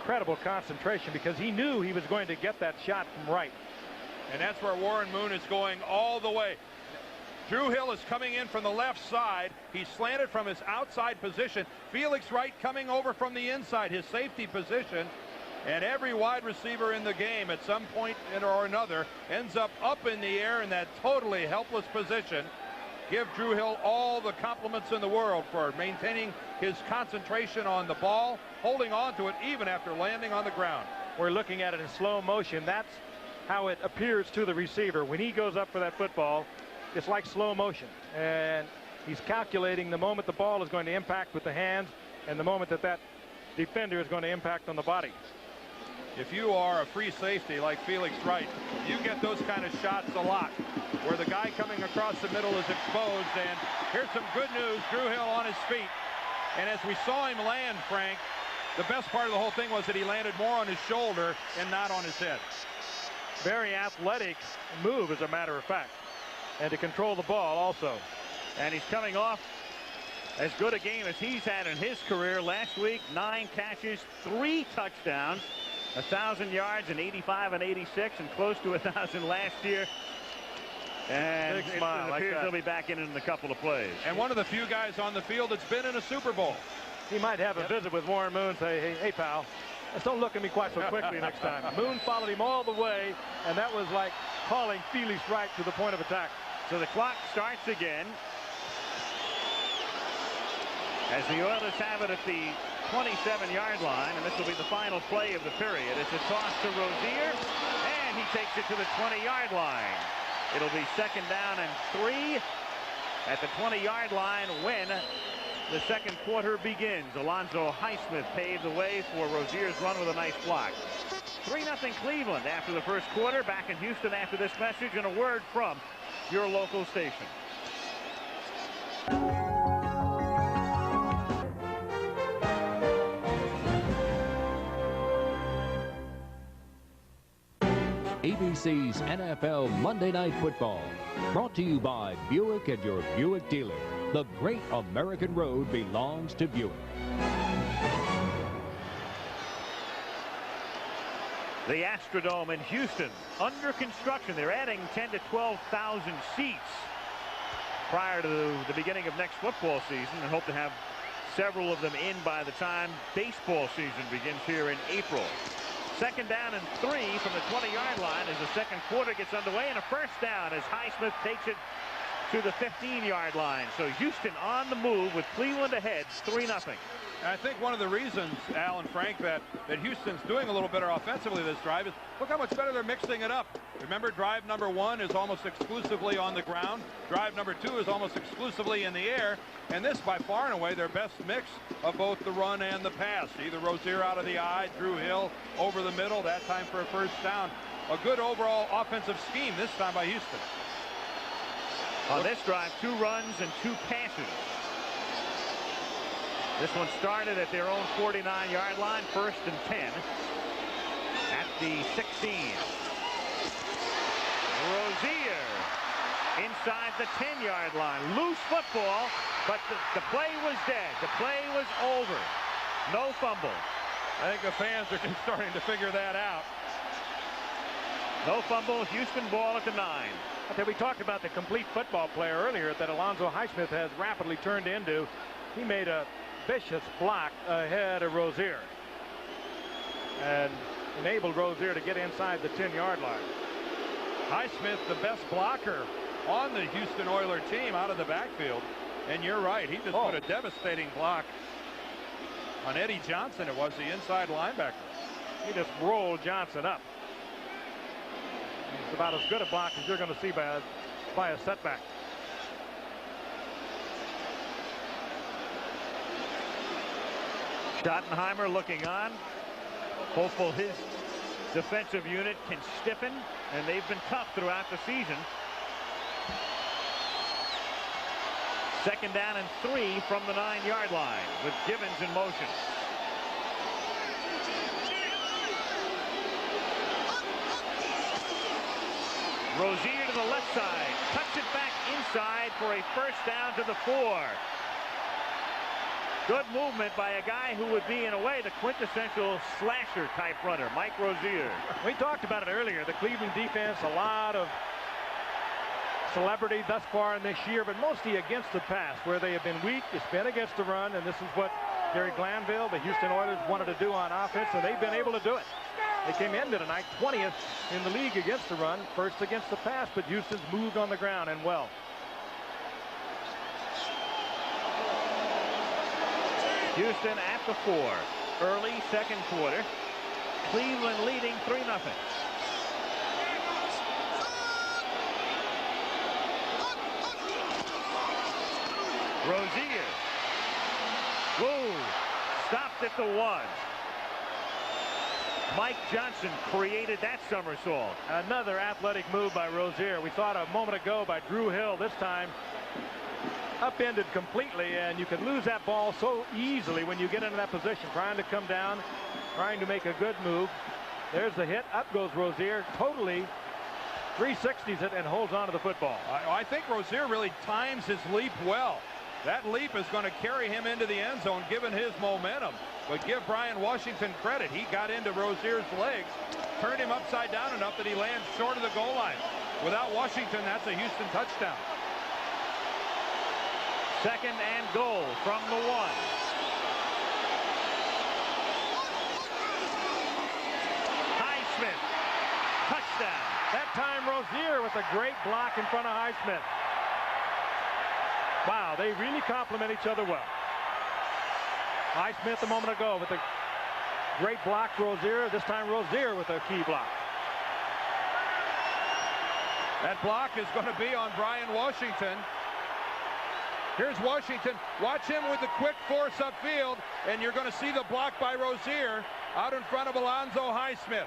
[SPEAKER 1] Incredible concentration, because he knew he was going to get that shot from Wright.
[SPEAKER 4] And that's where Warren Moon is going all the way. Drew Hill is coming in from the left side. He's slanted from his outside position. Felix Wright coming over from the inside, his safety position. And every wide receiver in the game at some point or another ends up in the air in that totally helpless position. Give Drew Hill all the compliments in the world for maintaining his concentration on the ball, holding on to it even after landing on the ground.
[SPEAKER 1] We're looking at it in slow motion. That's how it appears to the receiver. When he goes up for that football, it's like slow motion. And he's calculating the moment the ball is going to impact with the hands and the moment that defender is going to impact on the body.
[SPEAKER 4] If you are a free safety like Felix Wright, you get those kind of shots a lot, where the guy coming across the middle is exposed. And here's some good news. Drew Hill on his feet. And as we saw him land, Frank, the best part of the whole thing was that he landed more on his shoulder and not on his head.
[SPEAKER 1] Very athletic move, as a matter of fact. And to control the ball also.
[SPEAKER 3] And he's coming off as good a game as he's had in his career. Last week, 9 catches, 3 touchdowns. 1,000 yards in 85 and 86, and close to 1,000 last year. And
[SPEAKER 1] big smile.
[SPEAKER 3] It appears he'll be back in a couple of plays.
[SPEAKER 4] And one of the few guys on the field that's been in a Super Bowl.
[SPEAKER 1] He might have a visit with Warren Moon. Say, hey, pal, just don't look at me quite so quickly next time. Moon followed him all the way, and that was like calling Felix Wright to the point of attack.
[SPEAKER 3] So the clock starts again, as the Oilers have it at the 27-yard line, and this will be the final play of the period. It's a toss to Rozier, and he takes it to the 20-yard line. It'll be 2nd down and 3 at the 20-yard line when the second quarter begins. Alonzo Highsmith paved the way for Rozier's run with a nice block. 3-0 Cleveland after the first quarter. Back in Houston after this message and a word from your local station.
[SPEAKER 2] ABC's NFL Monday Night Football, brought to you by Buick and your Buick dealer. The great American road belongs to Buick.
[SPEAKER 3] The Astrodome in Houston under construction. They're adding 10 to 12,000 seats prior to the beginning of next football season, and hope to have several of them in by the time baseball season begins here in April. 2nd down and 3 from the 20-yard line as the second quarter gets underway, and a first down as Highsmith takes it to the 15-yard line. So Houston on the move with Cleveland ahead 3-0.
[SPEAKER 4] I think one of the reasons, Al and Frank, that Houston's doing a little better offensively this drive is look how much better they're mixing it up. Remember, drive number 1 is almost exclusively on the ground. Drive number 2 is almost exclusively in the air. And this, by far and away, their best mix of both the run and the pass. Either Rozier out of the eye, Drew Hill over the middle, that time for a first down. A good overall offensive scheme this time by Houston.
[SPEAKER 3] On this drive, 2 runs and 2 passes. This one started at their own 49-yard line, 1st and 10 at the 16. Rozier inside the 10-yard line. Loose football, but the play was dead. The play was over. No fumble.
[SPEAKER 4] I think the fans are starting to figure that out.
[SPEAKER 3] No fumble. Houston ball at the 9.
[SPEAKER 1] Okay, we talked about the complete football player earlier that Alonzo Highsmith has rapidly turned into. He made a vicious block ahead of Rozier and enabled Rozier to get inside the 10-yard line.
[SPEAKER 4] Highsmith, the best blocker on the Houston Oilers team out of the backfield. And you're right, he just put a devastating block on Eddie Johnson. It was the inside linebacker.
[SPEAKER 1] He just rolled Johnson up. It's about as good a block as you're going to see by a setback.
[SPEAKER 3] Schottenheimer looking on, hopeful his defensive unit can stiffen, and they've been tough throughout the season. 2nd down and 3 from the 9-yard line with Gibbons in motion. Rozier to the left side, cuts it back inside for a first down to the 4. Good movement by a guy who would be, in a way, the quintessential slasher-type runner, Mike Rozier.
[SPEAKER 1] We talked about it earlier. The Cleveland defense, a lot of celebrity thus far in this year, but mostly against the pass. Where they have been weak, it's been against the run, and this is what Gary Glanville, the Houston Oilers, wanted to do on offense, and they've been able to do it. They came into tonight 20th in the league against the run, first against the pass, but Houston's moved on the ground and well.
[SPEAKER 3] Houston at the 4. Early second quarter. Cleveland leading 3-0. Rozier. Whoa. Stopped at the 1. Mike Johnson created that somersault.
[SPEAKER 1] Another athletic move by Rozier. We saw it a moment ago by Drew Hill. This time upended completely, and you can lose that ball so easily when you get into that position, trying to come down, trying to make a good move. There's the hit. Up goes Rozier. Totally 360s it and holds on to the football.
[SPEAKER 4] I think Rozier really times his leap well. That leap is going to carry him into the end zone, given his momentum. But give Brian Washington credit. He got into Rozier's legs, turned him upside down enough that he lands short of the goal line. Without Washington, that's a Houston touchdown.
[SPEAKER 3] Second and goal from the 1. Highsmith. Touchdown.
[SPEAKER 1] That time Rozier with a great block in front of Highsmith. Wow, they really complement each other well. Highsmith a moment ago with a great block. Rozier, this time Rozier with a key block.
[SPEAKER 4] That block is going to be on Brian Washington. Here's Washington. Watch him with the quick force upfield, and you're going to see the block by Rozier out in front of Alonzo Highsmith.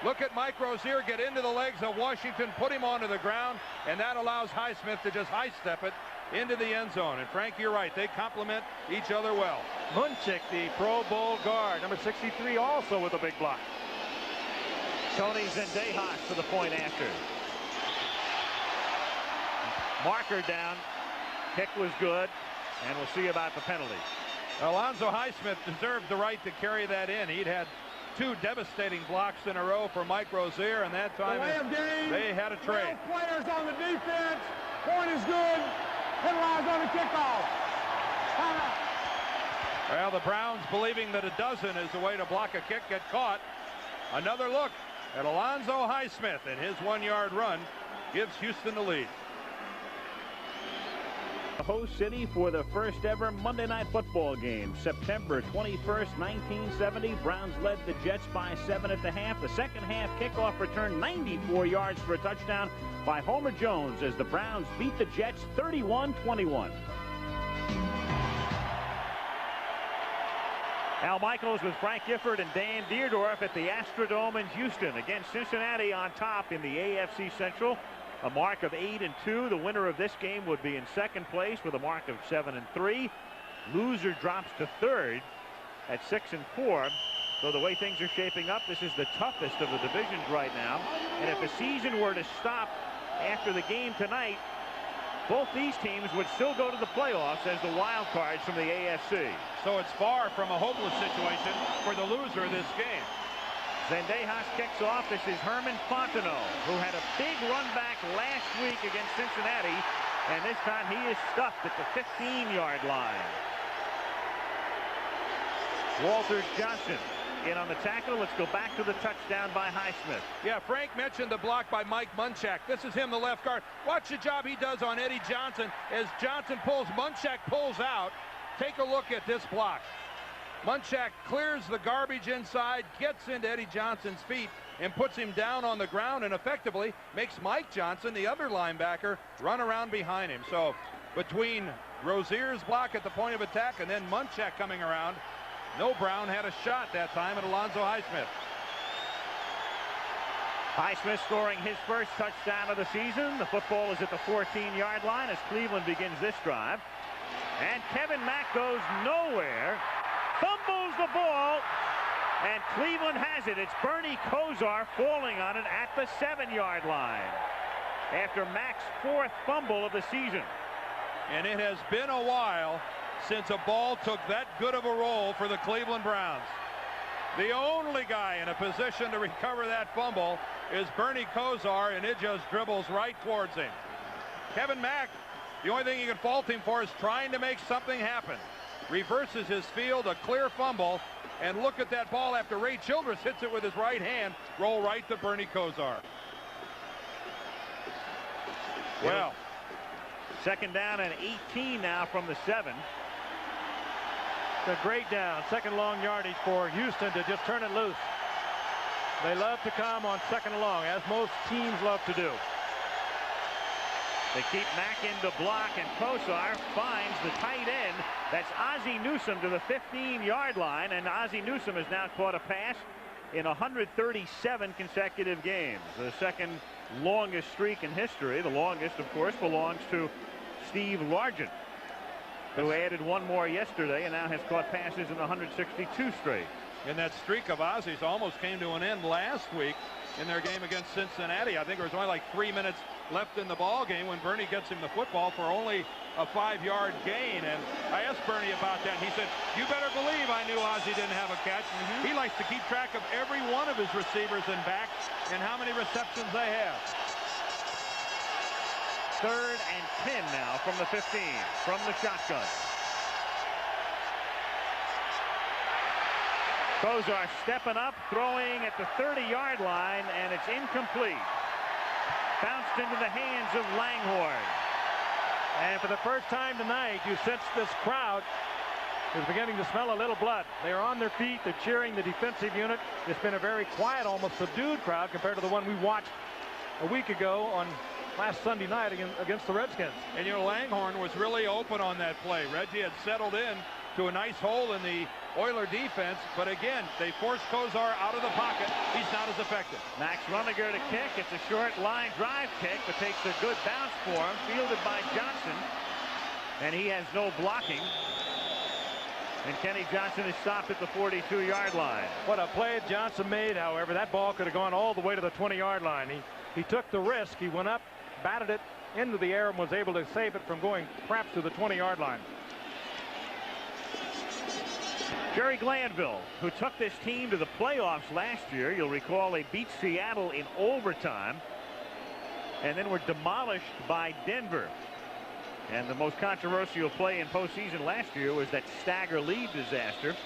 [SPEAKER 4] Look at Mike Rozier get into the legs of Washington, put him onto the ground, and that allows Highsmith to just high-step it into the end zone. And Frank, you're right. They complement each other well.
[SPEAKER 1] Munchik, the Pro Bowl guard, number 63, also with a big block.
[SPEAKER 3] Tony Zendejas for the point after. Marker down. Kick was good, and we'll see about the penalty.
[SPEAKER 4] Alonzo Highsmith deserved the right to carry that in. He'd had 2 devastating blocks in a row for Mike Rozier, and that time they had a trade.
[SPEAKER 5] Players on the defense. Point is good. Penalized on the kickoff.
[SPEAKER 4] Well, the Browns, believing that a dozen is the way to block a kick, get caught. Another look at Alonzo Highsmith, and his 1-yard run gives Houston the lead.
[SPEAKER 3] Host city for the first ever Monday Night Football game. September 21st, 1970. Browns led the Jets by 7 at the half. The second half kickoff return 94 yards for a touchdown by Homer Jones as the Browns beat the Jets 31-21. Al Michaels with Frank Gifford and Dan Deerdorf at the Astrodome in Houston against Cincinnati on top in the AFC Central. A mark of 8-2. The winner of this game would be in second place with a mark of 7-3. Loser drops to third at 6-4. So the way things are shaping up, this is the toughest of the divisions right now. And if the season were to stop after the game tonight, both these teams would still go to the playoffs as the wild cards from the AFC.
[SPEAKER 4] So it's far from a hopeless situation for the loser of this game.
[SPEAKER 3] Zendejas kicks off. This is Herman Fontenot, who had a big run back last week against Cincinnati, and this time he is stuffed at the 15-yard line. Walter Johnson in on the tackle. Let's go back to the touchdown by Highsmith.
[SPEAKER 4] Yeah, Frank mentioned the block by Mike Munchak. This is him, the left guard. Watch the job he does on Eddie Johnson as Johnson pulls, Munchak pulls out. Take a look at this block. Munchak clears the garbage inside, gets into Eddie Johnson's feet, and puts him down on the ground, and effectively makes Mike Johnson, the other linebacker, run around behind him. So between Rozier's block at the point of attack and then Munchak coming around, no Brown had a shot that time at Alonzo Highsmith.
[SPEAKER 3] Highsmith scoring his first touchdown of the season. The football is at the 14-yard line as Cleveland begins this drive. And Kevin Mack goes nowhere. Fumbles the ball, and Cleveland has it. It's Bernie Kosar falling on it at the 7-yard line after Mack's 4th fumble of the season.
[SPEAKER 4] And it has been a while since a ball took that good of a roll for the Cleveland Browns. The only guy in a position to recover that fumble is Bernie Kosar, and it just dribbles right towards him. Kevin Mack, the only thing you can fault him for is trying to make something happen. Reverses his field, a clear fumble, and look at that ball after Ray Childress hits it with his right hand, roll right to Bernie Kosar. Well,
[SPEAKER 3] second down and 18 now from the 7.
[SPEAKER 1] It's a great down, second long yardage for Houston to just turn it loose. They love to come on second and long, as most teams love to do.
[SPEAKER 3] They keep Mack into block, and Kosar finds the tight end. That's Ozzie Newsome to the 15-yard line, and Ozzie Newsome has now caught a pass in 137 consecutive games. The second longest streak in history. The longest, of course, belongs to Steve Largent, who added one more yesterday and now has caught passes in 162 straight.
[SPEAKER 4] And that streak of Ozzie's almost came to an end last week in their game against Cincinnati. I think there was only like 3 minutes left in the ball game when Bernie gets him the football for only a 5-yard gain. And I asked Bernie about that. He said, you better believe I knew Ozzie didn't have a catch. He likes to keep track of every one of his receivers and backs and how many receptions they have.
[SPEAKER 3] Third and 10 now from the 15, from the shotgun. Kosar stepping up, throwing at the 30-yard line, and it's incomplete. Bounced into the hands of Langhorne.
[SPEAKER 1] And for the first time tonight, you sense this crowd is beginning to smell a little blood. They are on their feet. They're cheering the defensive unit. It's been a very quiet, almost subdued crowd compared to the one we watched a week ago on last Sunday night against the Redskins.
[SPEAKER 4] And you know, Langhorne was really open on that play. Reggie had settled in to a nice hole in the Oiler defense, but again, they forced Kosar out of the pocket. He's not as effective.
[SPEAKER 3] Max Runniger to kick. It's a short line drive kick, but takes a good bounce for him. Fielded by Johnson, and he has no blocking. And Kenny Johnson is stopped at the 42-yard line.
[SPEAKER 1] What a play Johnson made, however. That ball could have gone all the way to the 20-yard line. He took the risk. He went up, batted it into the air, and was able to save it from going perhaps to the 20-yard line.
[SPEAKER 3] Jerry Glanville, who took this team to the playoffs last year. You'll recall they beat Seattle in overtime and then were demolished by Denver. And the most controversial play in postseason last year was that stagger lead disaster.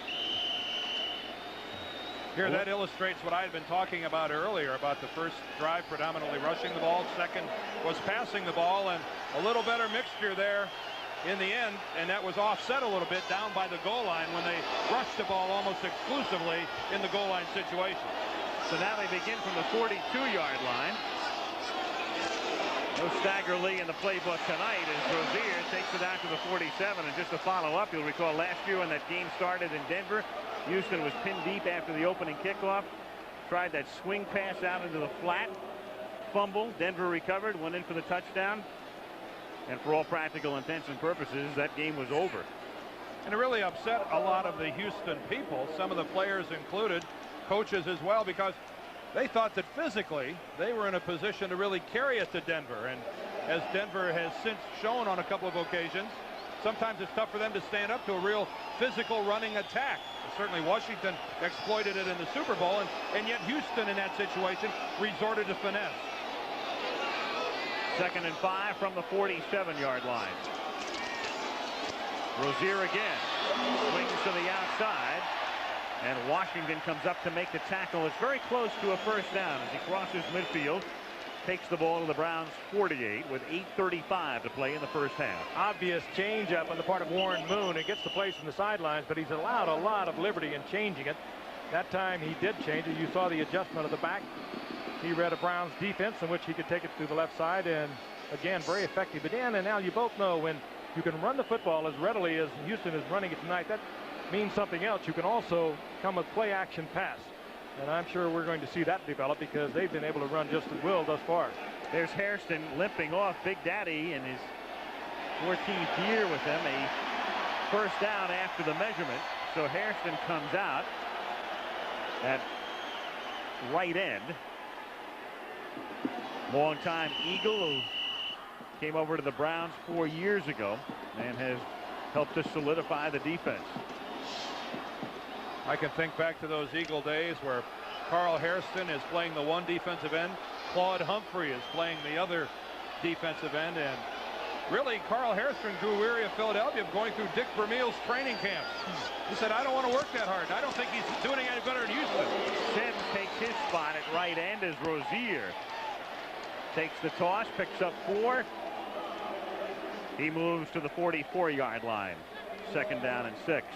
[SPEAKER 4] Here, that illustrates what I had been talking about earlier about the first drive predominantly rushing the ball. Second was passing the ball, and a little better mixture there in the end, and that was offset a little bit down by the goal line when they rushed the ball almost exclusively in the goal line situation.
[SPEAKER 3] So now they begin from the 42-yard line. No Stagger Lee in the playbook tonight as Rozier takes it out to the 47. And just to follow up, you'll recall last year when that game started in Denver, Houston was pinned deep after the opening kickoff. Tried that swing pass out into the flat. Fumble. Denver recovered, went in for the touchdown. And for all practical intents and purposes, that game was over.
[SPEAKER 4] And it really upset a lot of the Houston people, some of the players included, coaches as well, because they thought that physically they were in a position to really carry it to Denver. And as Denver has since shown on a couple of occasions, sometimes it's tough for them to stand up to a real physical running attack. Certainly Washington exploited it in the Super Bowl, and yet Houston in that situation resorted to finesse.
[SPEAKER 3] 2nd and 5 from the 47-yard line. Rozier again swings to the outside, and Washington comes up to make the tackle. It's very close to a first down as he crosses midfield, takes the ball to the Browns 48 with 8:35 to play in the first half.
[SPEAKER 1] Obvious changeup on the part of Warren Moon. It gets the place from the sidelines, but he's allowed a lot of liberty in changing it. That time he did change it. You saw the adjustment of the back. He read a Browns defense in which he could take it to the left side, and again, very effective. But Dan and Al, you both know when you can run the football as readily as Houston is running it tonight, that means something else. You can also come with play action pass, and I'm sure we're going to see that develop because they've been able to run just at will thus far.
[SPEAKER 3] There's Hairston limping off. Big Daddy in his 14th year with them, a first down after the measurement. So Hairston comes out at right end. Longtime Eagle who came over to the Browns 4 years ago and has help to solidify the defense.
[SPEAKER 4] I can think back to those Eagle days where Carl Hairston is playing the one defensive end. Claude Humphrey is playing the other defensive end. And really, Carl Hairston grew weary of Philadelphia of going through Dick Vermeil's training camp. He said, I don't want to work that hard. I don't think he's doing any better than Houston.
[SPEAKER 3] Sims takes his spot at right end as Rozier takes the toss, picks up 4. He moves to the 44-yard line. 2nd down and 6.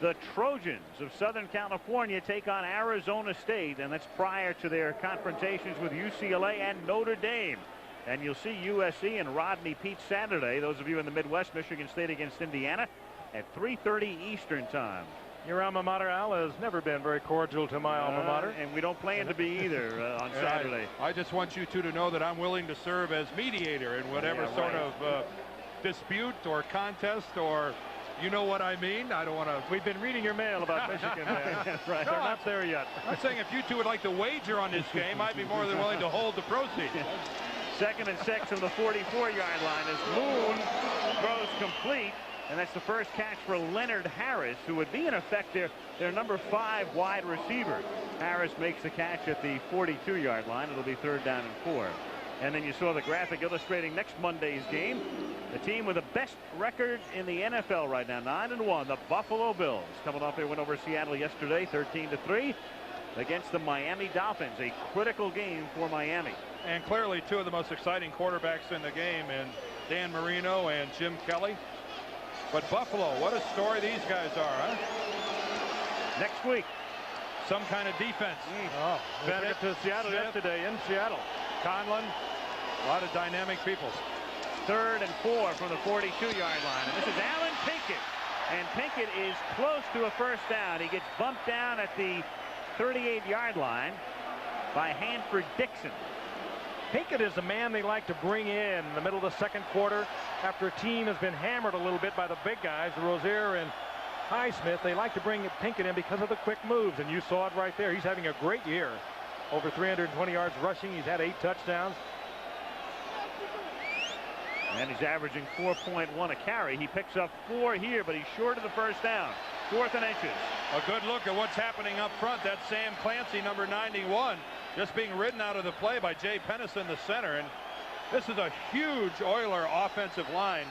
[SPEAKER 3] The Trojans of Southern California take on Arizona State, and that's prior to their confrontations with UCLA and Notre Dame. And you'll see USC and Rodney Peete Saturday, those of you in the Midwest, Michigan State against Indiana, at 3:30 Eastern time.
[SPEAKER 1] Your alma mater, Al, has never been very cordial to my alma mater.
[SPEAKER 3] And we don't plan to be either on Saturday.
[SPEAKER 4] I just want you two to know that I'm willing to serve as mediator in whatever sort of dispute or contest, or you know what I mean. I don't want to.
[SPEAKER 1] We've been reading your mail about Michigan. Right.
[SPEAKER 4] No,
[SPEAKER 1] They're not there yet.
[SPEAKER 4] I'm saying if you two would like to wager on this game, I'd be more than willing to hold the proceeds.
[SPEAKER 3] 2nd and 6 from the 44-yard line as Moon throws complete. And that's the first catch for Leonard Harris, who would be in effect their number 5 wide receiver. Harris makes the catch at the 42-yard line. It'll be 3rd down and 4. And then you saw the graphic illustrating next Monday's game. The team with the best record in the NFL right now, 9-1, the Buffalo Bills, coming off their win over Seattle yesterday, 13-3, against the Miami Dolphins. A critical game for Miami.
[SPEAKER 4] And clearly 2 of the most exciting quarterbacks in the game, and Dan Marino and Jim Kelly. But Buffalo, what a story these guys are, huh?
[SPEAKER 3] Next week,
[SPEAKER 4] some kind of defense.
[SPEAKER 1] Bennett to Seattle yesterday in Seattle.
[SPEAKER 4] Conlon, a lot of dynamic people.
[SPEAKER 3] 3rd and 4 from the 42-yard line. And this is Alan Pinkett. And Pinkett is close to a first down. He gets bumped down at the 38-yard line by Hanford Dixon.
[SPEAKER 1] Pinkett is the man they like to bring in the middle of the 2nd quarter after a team has been hammered a little bit by the big guys, Rozier and Highsmith. They like to bring Pinkett in because of the quick moves, and you saw it right there. He's having a great year. Over 320 yards rushing. He's had 8 touchdowns.
[SPEAKER 3] And he's averaging 4.1 a carry. He picks up 4 here, but he's short of the first down. 4th and inches.
[SPEAKER 4] A good look at what's happening up front. That's Sam Clancy, number 91, just being ridden out of the play by Jay Pennison, the center. And this is a huge Oiler offensive line.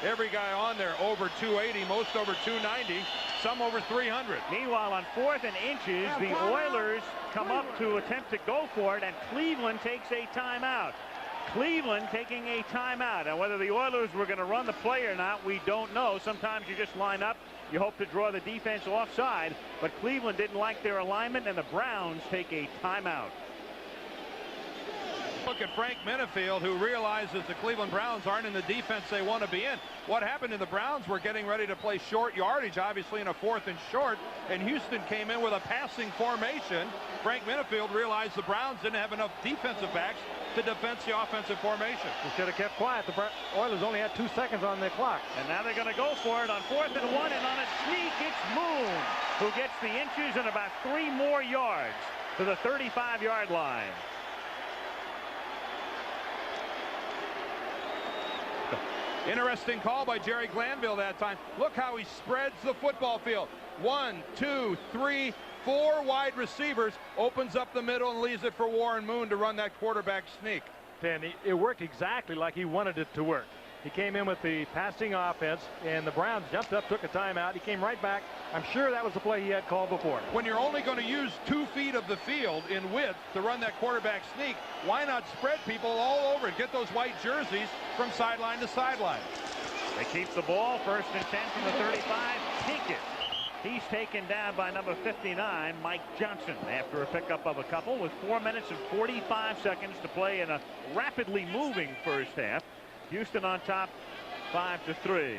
[SPEAKER 4] Every guy on there over 280, most over 290, some over 300.
[SPEAKER 3] Meanwhile, on 4th and inches, the Oilers come up to attempt to go for it, and Cleveland takes a timeout. Cleveland taking a timeout. And whether the Oilers were going to run the play or not, we don't know. Sometimes you just line up. You hope to draw the defense offside. But Cleveland didn't like their alignment, and the Browns take a timeout.
[SPEAKER 4] Look at Frank Minifield, who realizes the Cleveland Browns aren't in the defense they want to be in. What happened to the Browns were getting ready to play short yardage, obviously in a 4th and short, and Houston came in with a passing formation. Frank Minifield realized the Browns didn't have enough defensive backs to defend the offensive formation.
[SPEAKER 1] He should have kept quiet. The Oilers only had 2 seconds on the clock.
[SPEAKER 3] And now they're going to go for it on 4th and 1, and on a sneak, it's Moon who gets the inches and about 3 more yards to the 35-yard line.
[SPEAKER 4] Interesting call by Jerry Glanville that time. Look how he spreads the football field. 1, 2, 3, 4 wide receivers, opens up the middle and leaves it for Warren Moon to run that quarterback sneak.
[SPEAKER 1] And it worked exactly like he wanted it to work. He came in with the passing offense, and the Browns jumped up, took a timeout. He came right back. I'm sure that was the play he had called before.
[SPEAKER 4] When you're only going to use 2 feet of the field in width to run that quarterback sneak, why not spread people all over it? Get those white jerseys from sideline to sideline.
[SPEAKER 3] They keep the ball. 1st and 10 from the 35. Pinkett. He's taken down by number 59, Mike Johnson, after a pickup of a couple with 4 minutes and 45 seconds to play in a rapidly moving first half. Houston on top 5-3.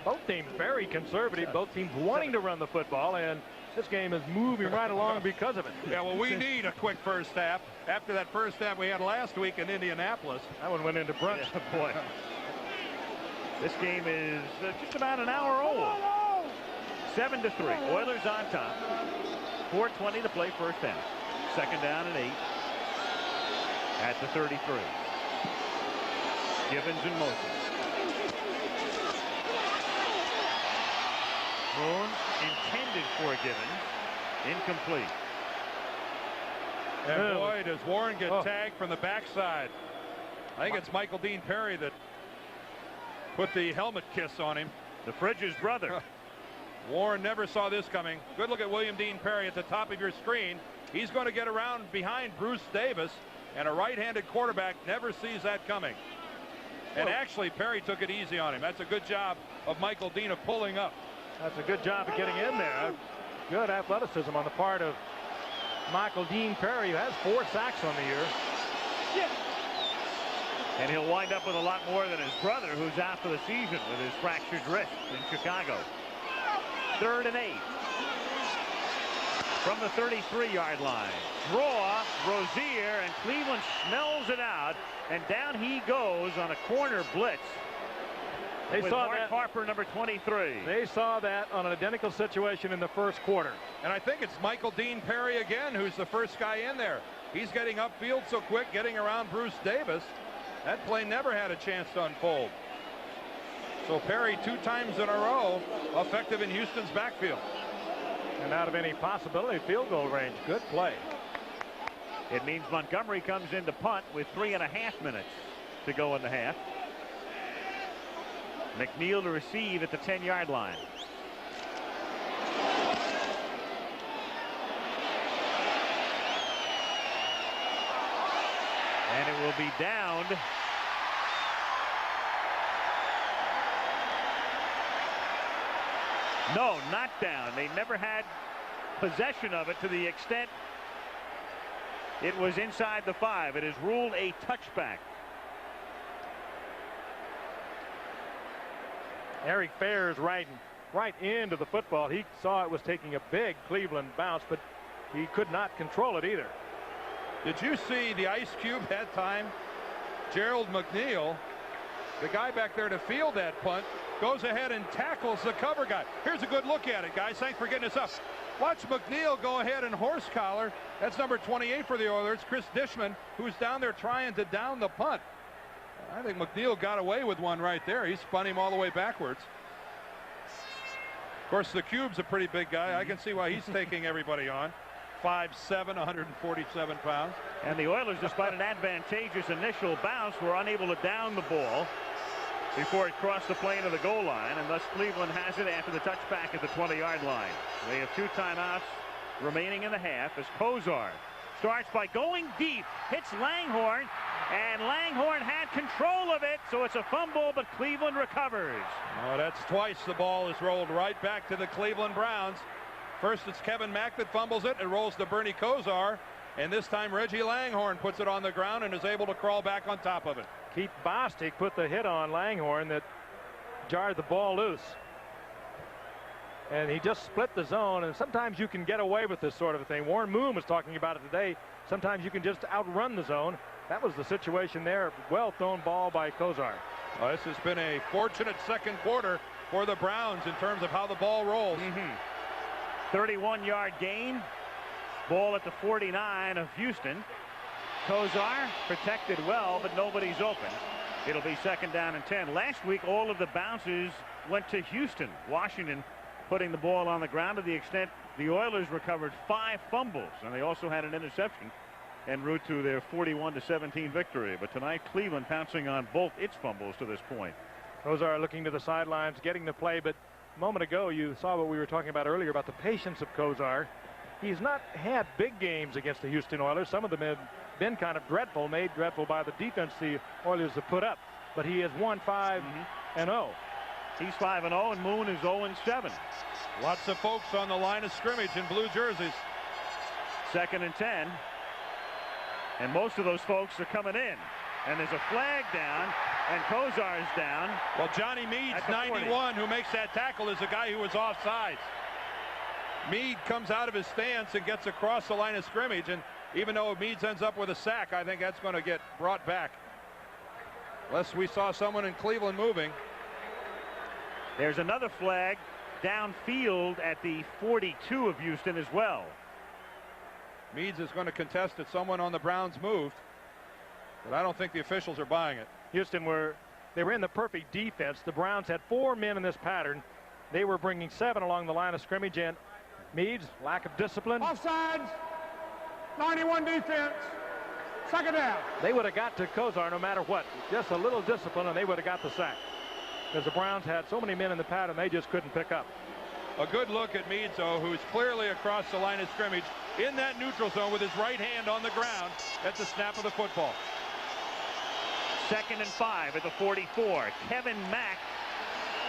[SPEAKER 1] Both teams very conservative. Both teams wanting to run the football, and this game is moving right along because of it.
[SPEAKER 4] Yeah, well, we need a quick first half. After that first half we had last week in Indianapolis.
[SPEAKER 1] That one went into brunch.
[SPEAKER 3] Yeah, boy. This game is just about an hour old. 7-3. Oilers on top. 4:20 to play first half. 2nd down and 8 at the 33. Givens in motion. Moon intended for Givens. Incomplete.
[SPEAKER 4] And boy, does Warren get tagged from the backside. I think it's Michael Dean Perry that put the helmet kiss on him.
[SPEAKER 3] The Fridge's brother.
[SPEAKER 4] Warren never saw this coming. Good look at William Dean Perry at the top of your screen. He's going to get around behind Bruce Davis, and a right-handed quarterback never sees that coming. And actually, Perry took it easy on him. That's a good job of Michael Dean of pulling up.
[SPEAKER 1] That's a good job of getting in there. Good athleticism on the part of Michael Dean Perry, who has 4 sacks on the year.
[SPEAKER 3] And he'll wind up with a lot more than his brother, who's out for the season with his fractured wrist in Chicago. 3rd and 8. From the 33-yard line. Draw, Rozier, and Cleveland smells it out. And down he goes on a corner blitz.
[SPEAKER 1] They saw
[SPEAKER 3] Mark
[SPEAKER 1] that.
[SPEAKER 3] Harper, number 23.
[SPEAKER 1] They saw that on an identical situation in the first quarter.
[SPEAKER 4] And I think it's Michael Dean Perry again who's the first guy in there. He's getting upfield so quick, getting around Bruce Davis. That play never had a chance to unfold. So Perry 2 times in a row effective in Houston's backfield.
[SPEAKER 1] And out of any possibility, field goal range. Good play.
[SPEAKER 3] It means Montgomery comes in to punt with 3.5 minutes to go in the half. McNeil to receive at the 10-yard line. And it will be downed. No, not down. They never had possession of it to the extent it was inside the 5. It is ruled a touchback.
[SPEAKER 1] Eric Fair's right into the football. He saw it was taking a big Cleveland bounce, but he could not control it either.
[SPEAKER 4] Did you see the ice cube that time? Gerald McNeil, the guy back there to field that punt, goes ahead and tackles the cover guy. Here's a good look at it, guys. Thanks for getting us up. Watch McNeil go ahead and horse collar. That's number 28 for the Oilers, Chris Dishman, who's down there trying to down the punt. I think McNeil got away with one right there. He spun him all the way backwards. Of course, the cube's a pretty big guy. I can see why he's taking everybody on. 5'7", 147 pounds.
[SPEAKER 3] And the Oilers, despite an advantageous initial bounce, were unable to down the ball before it crossed the plane of the goal line, and thus Cleveland has it after the touchback at the 20-yard line. They have 2 timeouts remaining in the half as Kozar starts by going deep, hits Langhorne, and Langhorne had control of it, so it's a fumble, but Cleveland recovers.
[SPEAKER 4] Oh, that's twice the ball is rolled right back to the Cleveland Browns. First it's Kevin Mack that fumbles it. It rolls to Bernie Kozar, and this time Reggie Langhorne puts it on the ground and is able to crawl back on top of it.
[SPEAKER 1] Keith Bostic put the hit on Langhorne that jarred the ball loose. And he just split the zone, and sometimes you can get away with this sort of a thing. Warren Moon was talking about it today. Sometimes you can just outrun the zone. That was the situation there. Well thrown ball by Kozar.
[SPEAKER 4] Oh, this has been a fortunate second quarter for the Browns in terms of how the ball rolls.
[SPEAKER 3] 31-yard gain. Ball at the 49 of Houston. Kozar protected well, but nobody's open. It'll be 2nd down and 10. Last week, all of the bounces went to Houston. Washington putting the ball on the ground to the extent the Oilers recovered 5 fumbles, and they also had an interception en route to their 41-17 victory. But tonight, Cleveland pouncing on both its fumbles to this point.
[SPEAKER 1] Kozar looking to the sidelines, getting the play, but a moment ago you saw what we were talking about earlier about the patience of Kozar. He's not had big games against the Houston Oilers. Some of them have been kind of dreadful, made dreadful by the defense the Oilers have put up. But he has won 5-0.
[SPEAKER 3] He's 5-0, and Moon is 0-7.
[SPEAKER 4] Lots of folks on the line of scrimmage in blue jerseys.
[SPEAKER 3] 2nd and 10. And most of those folks are coming in. And there's a flag down, and Kozar's down.
[SPEAKER 4] Well, Johnny Meade's 91, who makes that tackle, is a guy who was offsides. Meade comes out of his stance and gets across the line of scrimmage, and even though Meade ends up with a sack, I think that's going to get brought back. Unless we saw someone in Cleveland moving.
[SPEAKER 3] There's another flag downfield at the 42 of Houston as well.
[SPEAKER 4] Meads is going to contest that someone on the Browns moved, but I don't think the officials are buying it.
[SPEAKER 1] Houston they were in the perfect defense. The Browns had 4 men in this pattern. They were bringing 7 along the line of scrimmage, and Meade's lack of discipline.
[SPEAKER 5] Offsides. 91 defense. Second down.
[SPEAKER 1] They would have got to Kozar no matter what. Just a little discipline, and they would have got the sack. Because the Browns had so many men in the pattern, they just couldn't pick up.
[SPEAKER 4] A good look at Meade, though, who's clearly across the line of scrimmage in that neutral zone with his right hand on the ground at the snap of the football.
[SPEAKER 3] 2nd and 5 at the 44. Kevin Mack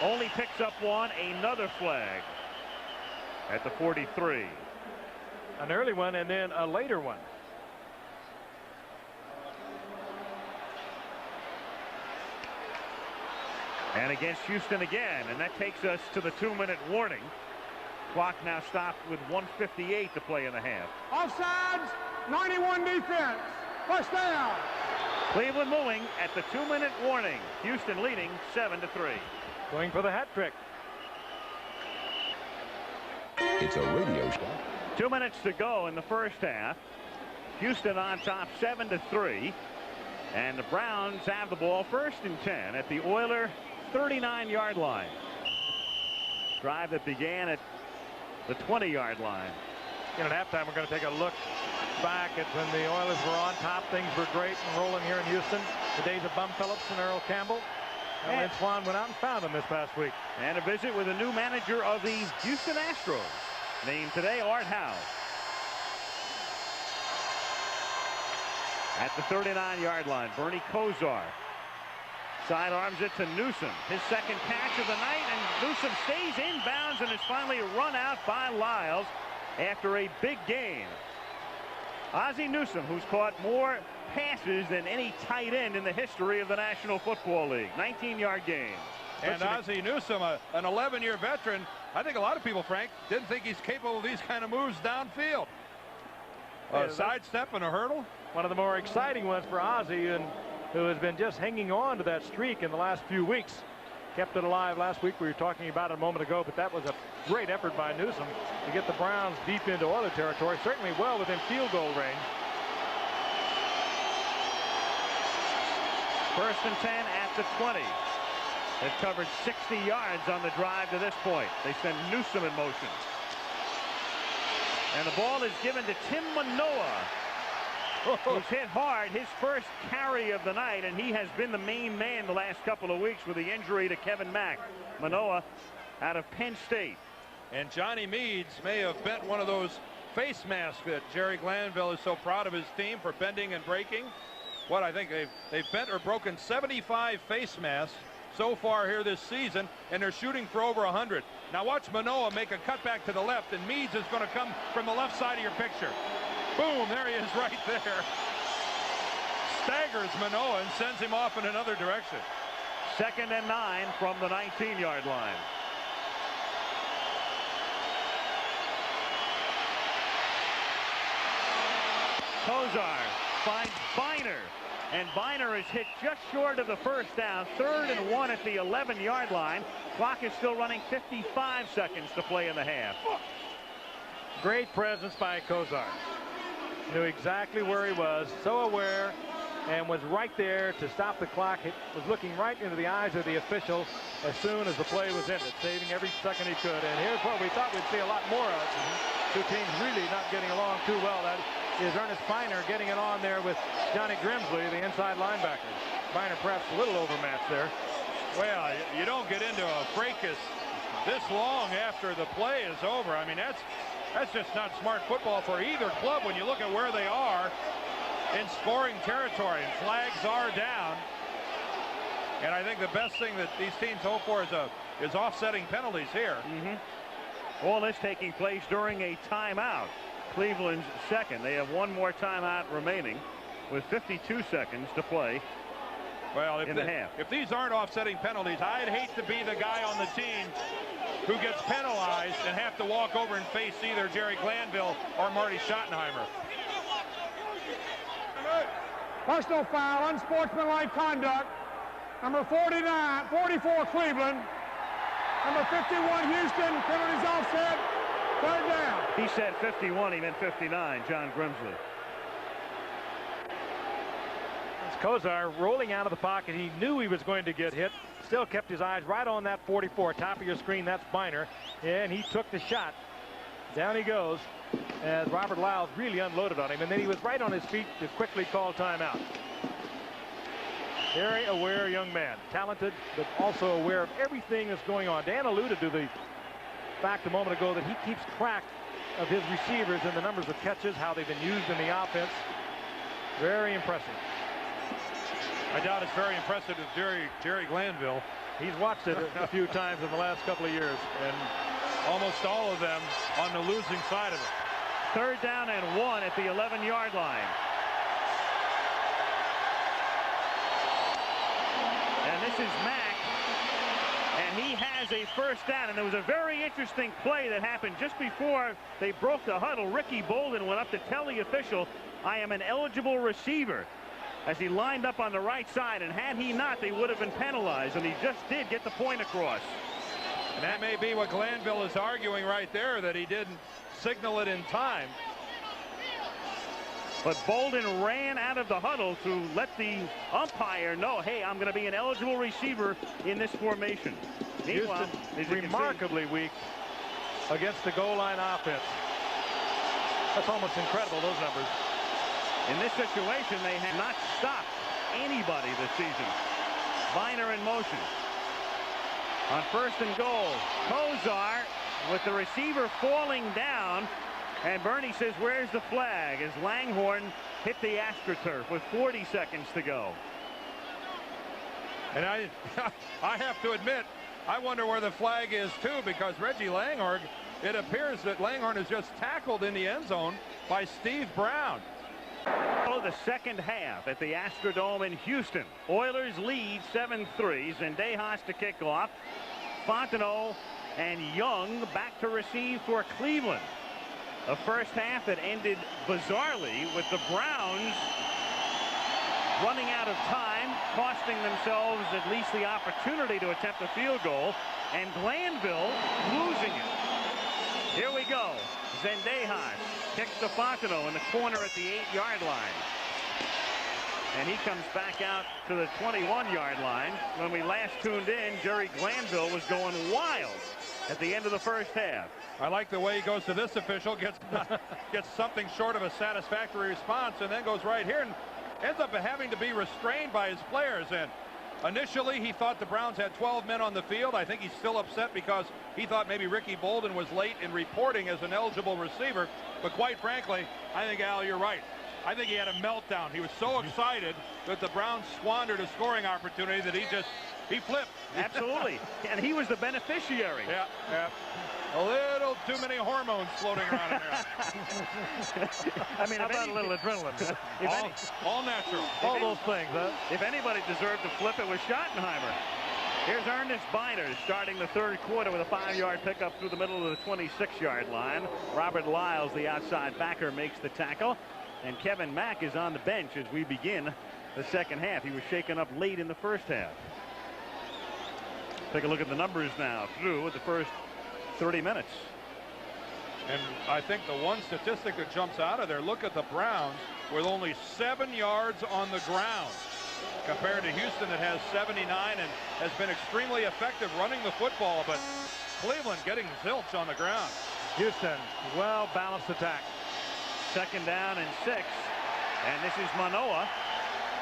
[SPEAKER 3] only picks up one. Another flag at the 43.
[SPEAKER 1] An early one and then a later one.
[SPEAKER 3] And against Houston again, and that takes us to the 2-minute warning. Clock now stopped with 1:58 to play in the half.
[SPEAKER 5] Offsides. 91 defense. First down.
[SPEAKER 3] Cleveland moving at the 2-minute warning. Houston leading 7-3.
[SPEAKER 1] Going for the hat trick.
[SPEAKER 6] It's a radio show.
[SPEAKER 3] 2 minutes to go in the first half. Houston on top 7-3. And the Browns have the ball 1st and 10 at the Oiler 39-yard line. Drive that began at the 20-yard line.
[SPEAKER 1] At halftime, we're going to take a look back at when the Oilers were on top. Things were great and rolling here in Houston. The days of Bum Phillips and Earl Campbell. And Lynn Swan went out and found him this past week.
[SPEAKER 3] And a visit with a new manager of the Houston Astros. Named today Art Howe. At the 39-yard line, Bernie Kosar sidearms it to Newsom. His 2nd catch of the night, and Newsom stays inbounds and is finally run out by Lyles after a big gain. Ozzie Newsom, who's caught more passes than any tight end in the history of the National Football League. 19-yard gain.
[SPEAKER 4] And Ozzie Newsom, an 11-year veteran, I think a lot of people, Frank, didn't think he's capable of these kind of moves downfield. A sidestep and a hurdle.
[SPEAKER 1] One of the more exciting ones for Ozzie, and who has been just hanging on to that streak in the last few weeks. Kept it alive last week. We were talking about it a moment ago, but that was a great effort by Newsom to get the Browns deep into Oiler territory, certainly well within field goal range.
[SPEAKER 3] 1st and 10 at the 20. They've covered 60 yards on the drive to this point. They send Newsom in motion. And the ball is given to Tim Manoah, who's hit hard, his first carry of the night, and he has been the main man the last couple of weeks with the injury to Kevin Mack. Manoah out of Penn State.
[SPEAKER 4] And Johnny Meads may have bent one of those face masks that Jerry Glanville is so proud of his team for bending and breaking. What I think they've bent or broken 75 face masks so far here this season, and they're shooting for over 100. Now watch Manoah make a cutback to the left, and Meads is going to come from the left side of your picture. Boom, there he is right there. Staggers Manoah and sends him off in another direction.
[SPEAKER 3] 2nd and 9 from the 19-yard line. Kozar finds Biner, and Biner is hit just short of the first down. 3rd and 1 at the 11-yard line. Clock is still running. 55 seconds to play in the half.
[SPEAKER 1] Great presence by Kozar. Knew exactly where he was, so aware, and was right there to stop the clock. It was looking right into the eyes of the official as soon as the play was ended, saving every second he could. And here's what we thought we'd see a lot more of. Two teams really not getting along too well. That is Ernest Biner getting it on there with Johnny Grimsley, the inside linebacker. Biner perhaps a little overmatched there.
[SPEAKER 4] Well, you don't get into a fracas this long after the play is over. I mean, that's just not smart football for either club when you look at where they are in scoring territory, and flags are down. And I think the best thing that these teams hope for is offsetting penalties here.
[SPEAKER 3] All this taking place during a timeout. Cleveland's second. They have one more timeout remaining with 52 seconds to play.
[SPEAKER 4] Well,
[SPEAKER 3] in the half.
[SPEAKER 4] If these aren't offsetting penalties, I'd hate to be the guy on the team who gets penalized and have to walk over and face either Jerry Glanville or Marty Schottenheimer.
[SPEAKER 5] Personal foul, unsportsmanlike conduct. Number 44 Cleveland. Number 51 Houston. Penalties offset. 3rd down.
[SPEAKER 3] He said 51. He meant 59. John Grimsley.
[SPEAKER 1] It's Kozar rolling out of the pocket. He knew he was going to get hit. still kept his eyes right on that 44. Top of your screen, that's Biner. And he took the shot. Down he goes as Robert Lyles really unloaded on him. And then he was right on his feet to quickly call timeout. Very aware young man. Talented, but also aware of everything that's going on. Dan alluded to the fact a moment ago that he keeps track of his receivers and the numbers of catches, how they've been used in the offense. Very impressive.
[SPEAKER 4] I doubt it's very impressive to Jerry Glanville.
[SPEAKER 1] He's watched it a few times in the last couple of years.
[SPEAKER 4] And almost all of them on the losing side of it.
[SPEAKER 3] 3rd down and 1 at the 11-yard line. And this is Mack. And he has a 1st down. And there was a very interesting play that happened just before they broke the huddle. Ricky Bolden went up to tell the official, I am an eligible receiver, as he lined up on the right side. And had he not, they would have been penalized. And he just did get the point across.
[SPEAKER 4] And that may be what Glanville is arguing right there, that he didn't signal it in time.
[SPEAKER 3] But Bolden ran out of the huddle to let the umpire know, hey, I'm going to be an eligible receiver in this formation. Meanwhile,
[SPEAKER 1] Houston remarkably weak against the goal line offense. That's almost incredible, those numbers.
[SPEAKER 3] In this situation, they have not stopped anybody this season. Biner in motion. On 1st and goal, Kozar with the receiver falling down, and Bernie says, where's the flag, as Langhorne hit the AstroTurf with 40 seconds to go.
[SPEAKER 4] And I have to admit, I wonder where the flag is too, because Reggie Langhorne, it appears that Langhorne is just tackled in the end zone by Steve Brown.
[SPEAKER 3] The second half at the Astrodome in Houston. Oilers lead 7-3. Zendejas to kick off. Fontenot and Young back to receive for Cleveland. A first half that ended bizarrely with the Browns running out of time, costing themselves at least the opportunity to attempt a field goal, and Glanville losing it. Here we go. Zendejas kicks to Fontenot in the corner at the 8-yard line. And he comes back out to the 21-yard line. When we last tuned in, Jerry Glanville was going wild at the end of the first half.
[SPEAKER 4] I like the way he goes to this official, gets something short of a satisfactory response, and then goes right here and ends up having to be restrained by his players. And initially, he thought the Browns had 12 men on the field. I think he's still upset because he thought maybe Ricky Bolden was late in reporting as an eligible receiver. But quite frankly, I think, Al, you're right. I think he had a meltdown. He was so excited that the Browns squandered a scoring opportunity that he flipped.
[SPEAKER 3] Absolutely. And he was the beneficiary.
[SPEAKER 4] Yeah. A little too many hormones floating around in there.
[SPEAKER 1] I mean, how about a little adrenaline?
[SPEAKER 4] All natural.
[SPEAKER 1] All those things, huh?
[SPEAKER 3] If anybody deserved to flip, it was Schottenheimer. Here's Ernest Biner starting the 3rd quarter with a 5-yard pickup through the middle of the 26-yard line. Robert Lyles, the outside backer, makes the tackle. And Kevin Mack is on the bench as we begin the second half. He was shaken up late in the first half. Take a look at the numbers now through the first 30 minutes.
[SPEAKER 4] And I think the one statistic that jumps out of there, look at the Browns with only 7 yards on the ground compared to Houston that has 79 and has been extremely effective running the football, but Cleveland getting zilch on the ground.
[SPEAKER 1] Houston, well-balanced attack.
[SPEAKER 3] 2nd down and 6. And this is Manoah.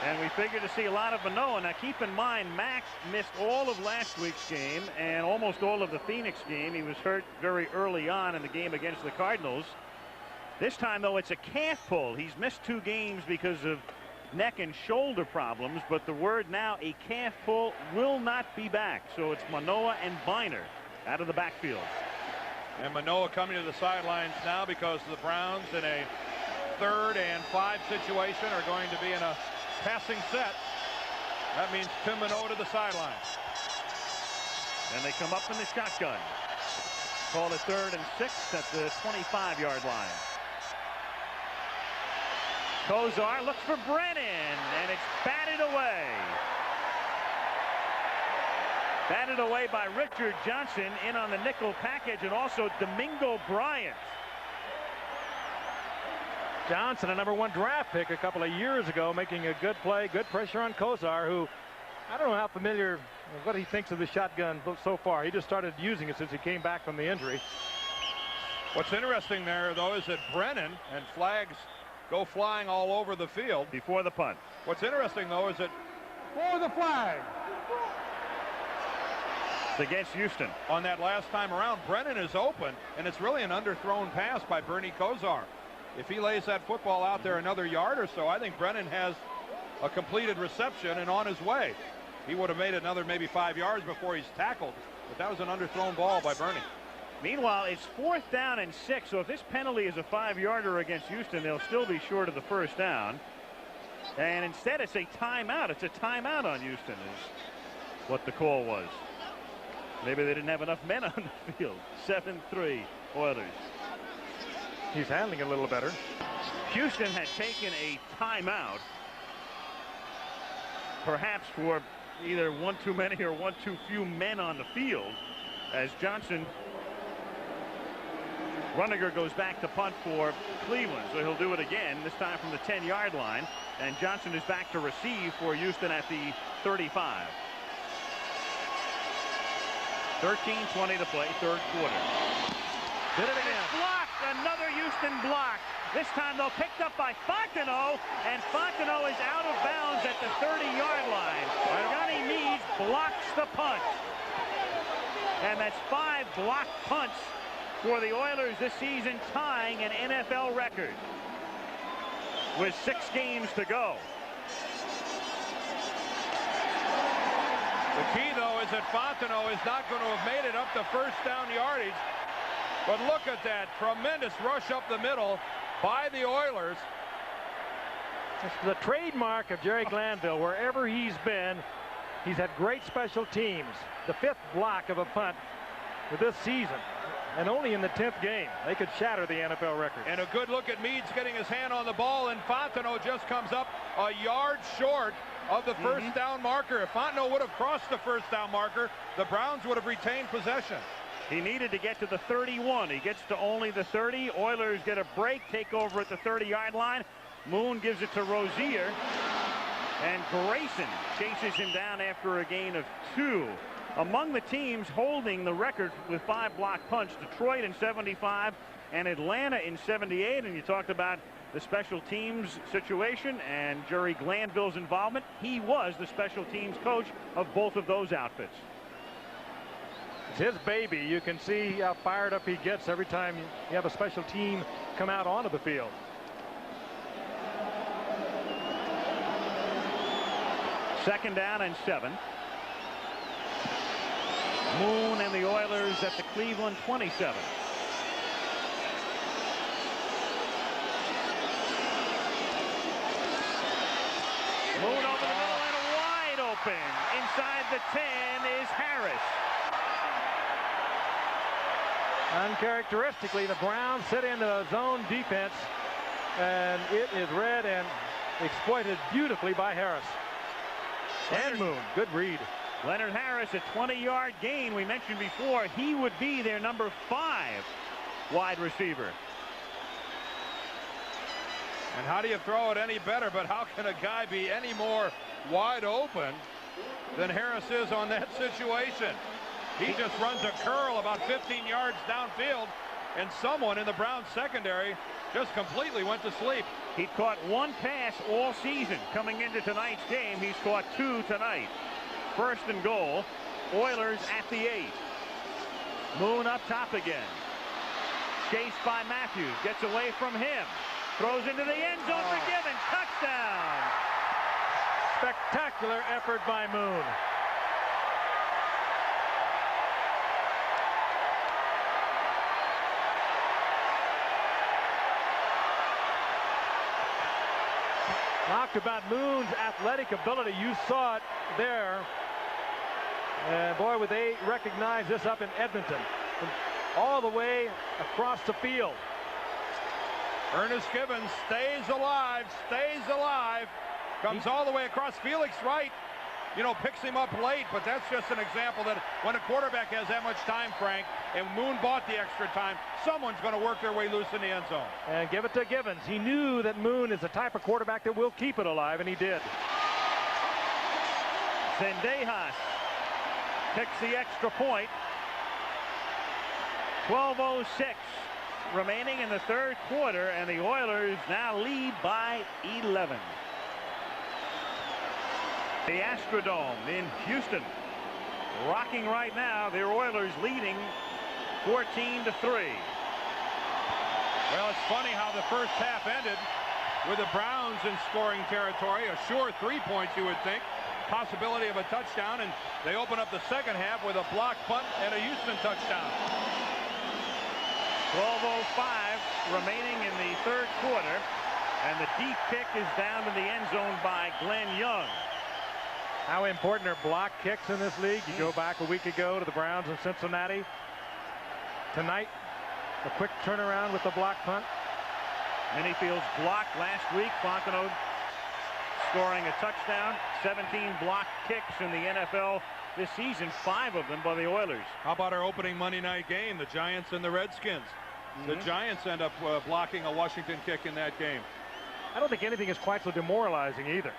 [SPEAKER 3] And we figure to see a lot of Manoah. Now keep in mind, Max missed all of last week's game and almost all of the Phoenix game. He was hurt very early on in the game against the Cardinals. This time, though, it's a calf pull. He's missed 2 games because of neck and shoulder problems. But the word now, a calf pull, will not be back. So it's Manoah and Biner out of the backfield.
[SPEAKER 4] And Manoah coming to the sidelines now because the Browns in a 3rd and 5 situation are going to be in a passing set. That means Tim Manoah to the sideline.
[SPEAKER 3] And they come up in the shotgun. Call it 3rd and 6 at the 25-yard line. Kozar looks for Brennan, and it's batted away. Batted away by Richard Johnson in on the nickel package, and also Domingo Bryant.
[SPEAKER 1] Johnson, a #1 draft pick a couple of years ago, making a good play, good pressure on Kozar, who I don't know how familiar, what he thinks of the shotgun so far. He just started using it since he came back from the injury.
[SPEAKER 4] What's interesting there, though, is that Brennan and flags go flying all over the field
[SPEAKER 3] before the punt.
[SPEAKER 4] What's interesting, though, is that
[SPEAKER 5] for the flag.
[SPEAKER 3] It's against Houston.
[SPEAKER 4] On that last time around, Brennan is open, and it's really an underthrown pass by Bernie Kosar. If he lays that football out there another yard or so, I think Brennan has a completed reception and on his way. He would have made another maybe 5 yards before he's tackled, but that was an underthrown ball by Bernie.
[SPEAKER 3] Meanwhile, it's 4th down and 6, so if this penalty is a 5-yarder against Houston, they'll still be short of the first down. And instead, it's a timeout. It's a timeout on Houston is what the call was. Maybe they didn't have enough men on the field. 7-3 Oilers.
[SPEAKER 1] He's handling it a little better.
[SPEAKER 3] Houston had taken a timeout, perhaps for either one too many or one too few men on the field, as Johnson Runniger goes back to punt for Cleveland, so he'll do it again, this time from the 10-yard line, and Johnson is back to receive for Houston at the 35. 13:20 to play, third quarter.
[SPEAKER 1] Did it again.
[SPEAKER 3] Blocked, another Houston block. This time, though, picked up by Fontenot, and Fontenot is out of bounds at the 30-yard line. Johnny Meade blocks the punt. And that's 5 blocked punts for the Oilers this season, tying an NFL record with 6 games to go.
[SPEAKER 4] The key, though, is that Fontenot is not going to have made it up the first down yardage. But look at that tremendous rush up the middle by the Oilers.
[SPEAKER 1] It's the trademark of Jerry Glanville. Wherever he's been, he's had great special teams. The 5th block of a punt for this season, and only in the 10th game. They could shatter the NFL record.
[SPEAKER 4] And a good look at Meads getting his hand on the ball, and Fontenot just comes up a yard short of the first down marker. If Fontenot would have crossed the first down marker, the Browns would have retained possession.
[SPEAKER 3] He needed to get to the 31. He gets to only the 30. Oilers get a break, take over at the 30-yard line. Moon gives it to Rozier, and Grayson chases him down after a gain of 2. Among the teams holding the record with 5 block punts, Detroit in 75 and Atlanta in 78. And you talked about the special teams situation and Jerry Glanville's involvement. He was the special teams coach of both of those outfits.
[SPEAKER 1] It's his baby. You can see how fired up he gets every time you have a special team come out onto the field.
[SPEAKER 3] Second down and 7. Moon and the Oilers at the Cleveland 27. Moon over the middle and wide open. Inside the 10 is Harris.
[SPEAKER 1] Uncharacteristically, the Browns sit into a zone defense, and it is read and exploited beautifully by Harris. And Moon, good read.
[SPEAKER 3] Leonard Harris, a 20-yard gain. We mentioned before he would be their number 5 wide receiver.
[SPEAKER 4] And how do you throw it any better? But how can a guy be any more wide open than Harris is on that situation? He just runs a curl about 15 yards downfield, and someone in the Browns secondary just completely went to sleep.
[SPEAKER 3] He caught 1 pass all season. Coming into tonight's game, he's caught 2 tonight. First and goal, Oilers at the 8. Moon up top again. Chased by Matthews, gets away from him. Throws into the end zone for Gibbons. Touchdown!
[SPEAKER 1] Spectacular effort by Moon. Talked about Moon's athletic ability. You saw it there. And boy, would they recognize this up in Edmonton. All the way across the field.
[SPEAKER 4] Ernest Gibbons stays alive, comes all the way across. Felix Wright, you know, picks him up late, but that's just an example that when a quarterback has that much time, Frank, and Moon bought the extra time, someone's going to work their way loose in the end zone.
[SPEAKER 1] And give it to Gibbons. He knew that Moon is the type of quarterback that will keep it alive, and he did.
[SPEAKER 3] Zendejas kicks the extra point. 12:06 remaining in the third quarter, and the Oilers now lead by 11. The Astrodome in Houston rocking right now. The Oilers leading 14-3.
[SPEAKER 4] Well, it's funny how the first half ended with the Browns in scoring territory. A sure 3 points, you would think. Possibility of a touchdown, and they open up the second half with a blocked punt and a Houston touchdown.
[SPEAKER 3] 12:05 remaining in the third quarter, and the deep kick is down to the end zone by Glenn Young.
[SPEAKER 1] How important are block kicks in this league? You go back a week ago to the Browns in Cincinnati. Tonight, a quick turnaround with the block punt.
[SPEAKER 3] Minifield's blocked last week. Fontenot scoring a touchdown. 17 blocked kicks in the NFL this season, 5 of them by the Oilers.
[SPEAKER 4] How about our opening Monday night game, the Giants and the Redskins? The Giants end up blocking a Washington kick in that game.
[SPEAKER 1] I don't think anything is quite so demoralizing either.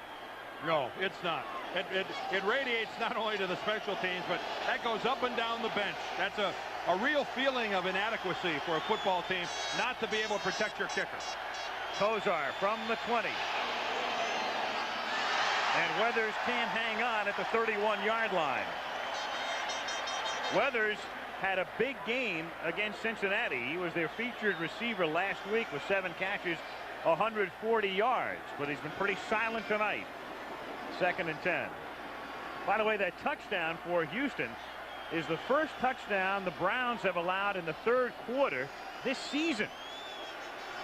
[SPEAKER 4] No, it's not. It radiates not only to the special teams, but that goes up and down the bench. That's a real feeling of inadequacy for a football team not to be able to protect your kicker.
[SPEAKER 3] Kozar from the 20. And Weathers can't hang on at the 31-yard line. Weathers had a big game against Cincinnati. He was their featured receiver last week with 7 catches, 140 yards. But he's been pretty silent tonight. 2nd and 10. By the way, that touchdown for Houston is the first touchdown the Browns have allowed in the third quarter this season.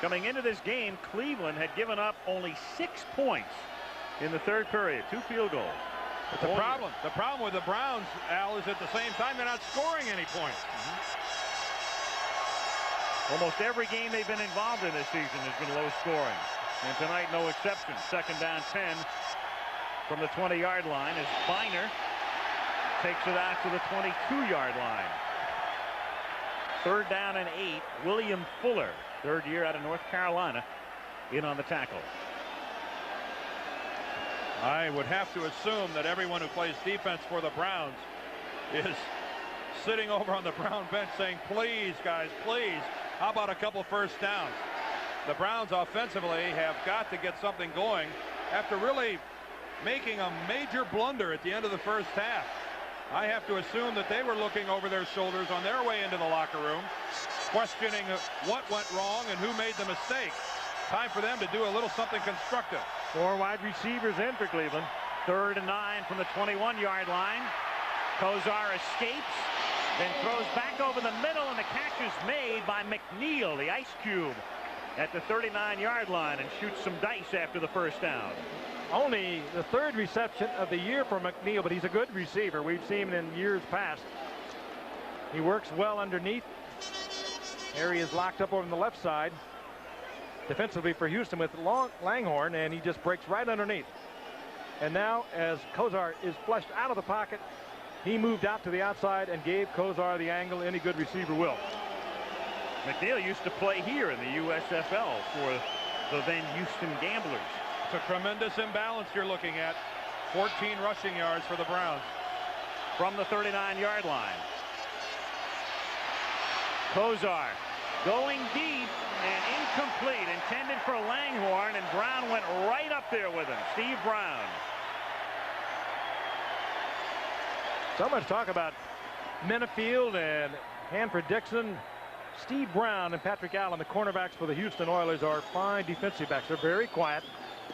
[SPEAKER 3] Coming into this game, Cleveland had given up only 6 points in the third period. 2 field goals.
[SPEAKER 4] But the problem with the Browns, Al, is at the same time they're not scoring any points.
[SPEAKER 3] Almost every game they've been involved in this season has been low scoring, and tonight no exception. 2nd down 10 from the 20-yard line as Biner takes it out to the 22-yard line. 3rd down and 8. William Fuller, 3rd year out of North Carolina, in on the tackle.
[SPEAKER 4] I would have to assume that everyone who plays defense for the Browns is sitting over on the Brown bench saying, please, guys, please, how about a couple first downs? The Browns offensively have got to get something going after really making a major blunder at the end of the first half. I have to assume that they were looking over their shoulders on their way into the locker room, questioning what went wrong and who made the mistake. Time for them to do a little something constructive.
[SPEAKER 1] 4 wide receivers in for Cleveland.
[SPEAKER 3] 3rd and 9 from the 21-yard line. Kozar escapes, then throws back over the middle, and the catch is made by McNeil, the Ice Cube, at the 39-yard line, and shoots some dice after the first down.
[SPEAKER 1] Only the 3rd reception of the year for McNeil, but he's a good receiver. We've seen him in years past. He works well underneath. Harry is locked up over on the left side defensively for Houston with Langhorne, and he just breaks right underneath. And now, as Kozar is flushed out of the pocket, he moved out to the outside and gave Kozar the angle any good receiver will.
[SPEAKER 3] McNeil used to play here in the USFL for the then Houston Gamblers.
[SPEAKER 4] It's a tremendous imbalance you're looking at. 14 rushing yards for the Browns.
[SPEAKER 3] From the 39-yard line. Kozar going deep and incomplete, intended for Langhorne, and Brown went right up there with him. Steve Brown.
[SPEAKER 1] So much talk about Minifield and Hanford Dixon. Steve Brown and Patrick Allen, the cornerbacks for the Houston Oilers, are fine defensive backs. They're very quiet.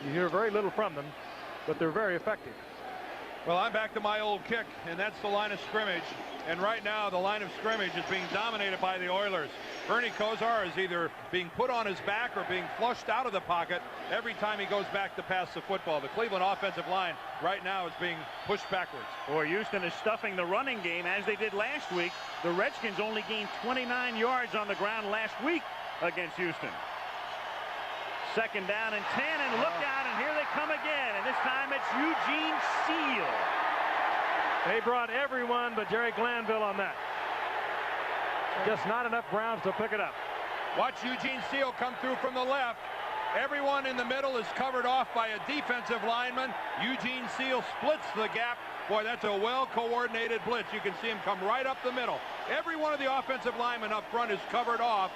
[SPEAKER 1] You hear very little from them, but they're very effective.
[SPEAKER 4] Well, I'm back to my old kick, and that's the line of scrimmage. And right now, the line of scrimmage is being dominated by the Oilers. Bernie Kozar is either being put on his back or being flushed out of the pocket every time he goes back to pass the football. The Cleveland offensive line right now is being pushed backwards.
[SPEAKER 3] Or Houston is stuffing the running game as they did last week. The Redskins only gained 29 yards on the ground last week against Houston. 2nd down and 10, and look out, and here they come again, and this time it's Eugene Seal.
[SPEAKER 1] They brought everyone but Jerry Glanville on that. Just not enough Browns to pick it up.
[SPEAKER 4] Watch Eugene Seal come through from the left. Everyone in the middle is covered off by a defensive lineman. Eugene Seal splits the gap Boy, that's a well-coordinated blitz. You can see him come right up the middle. Every one of the offensive linemen up front is covered off.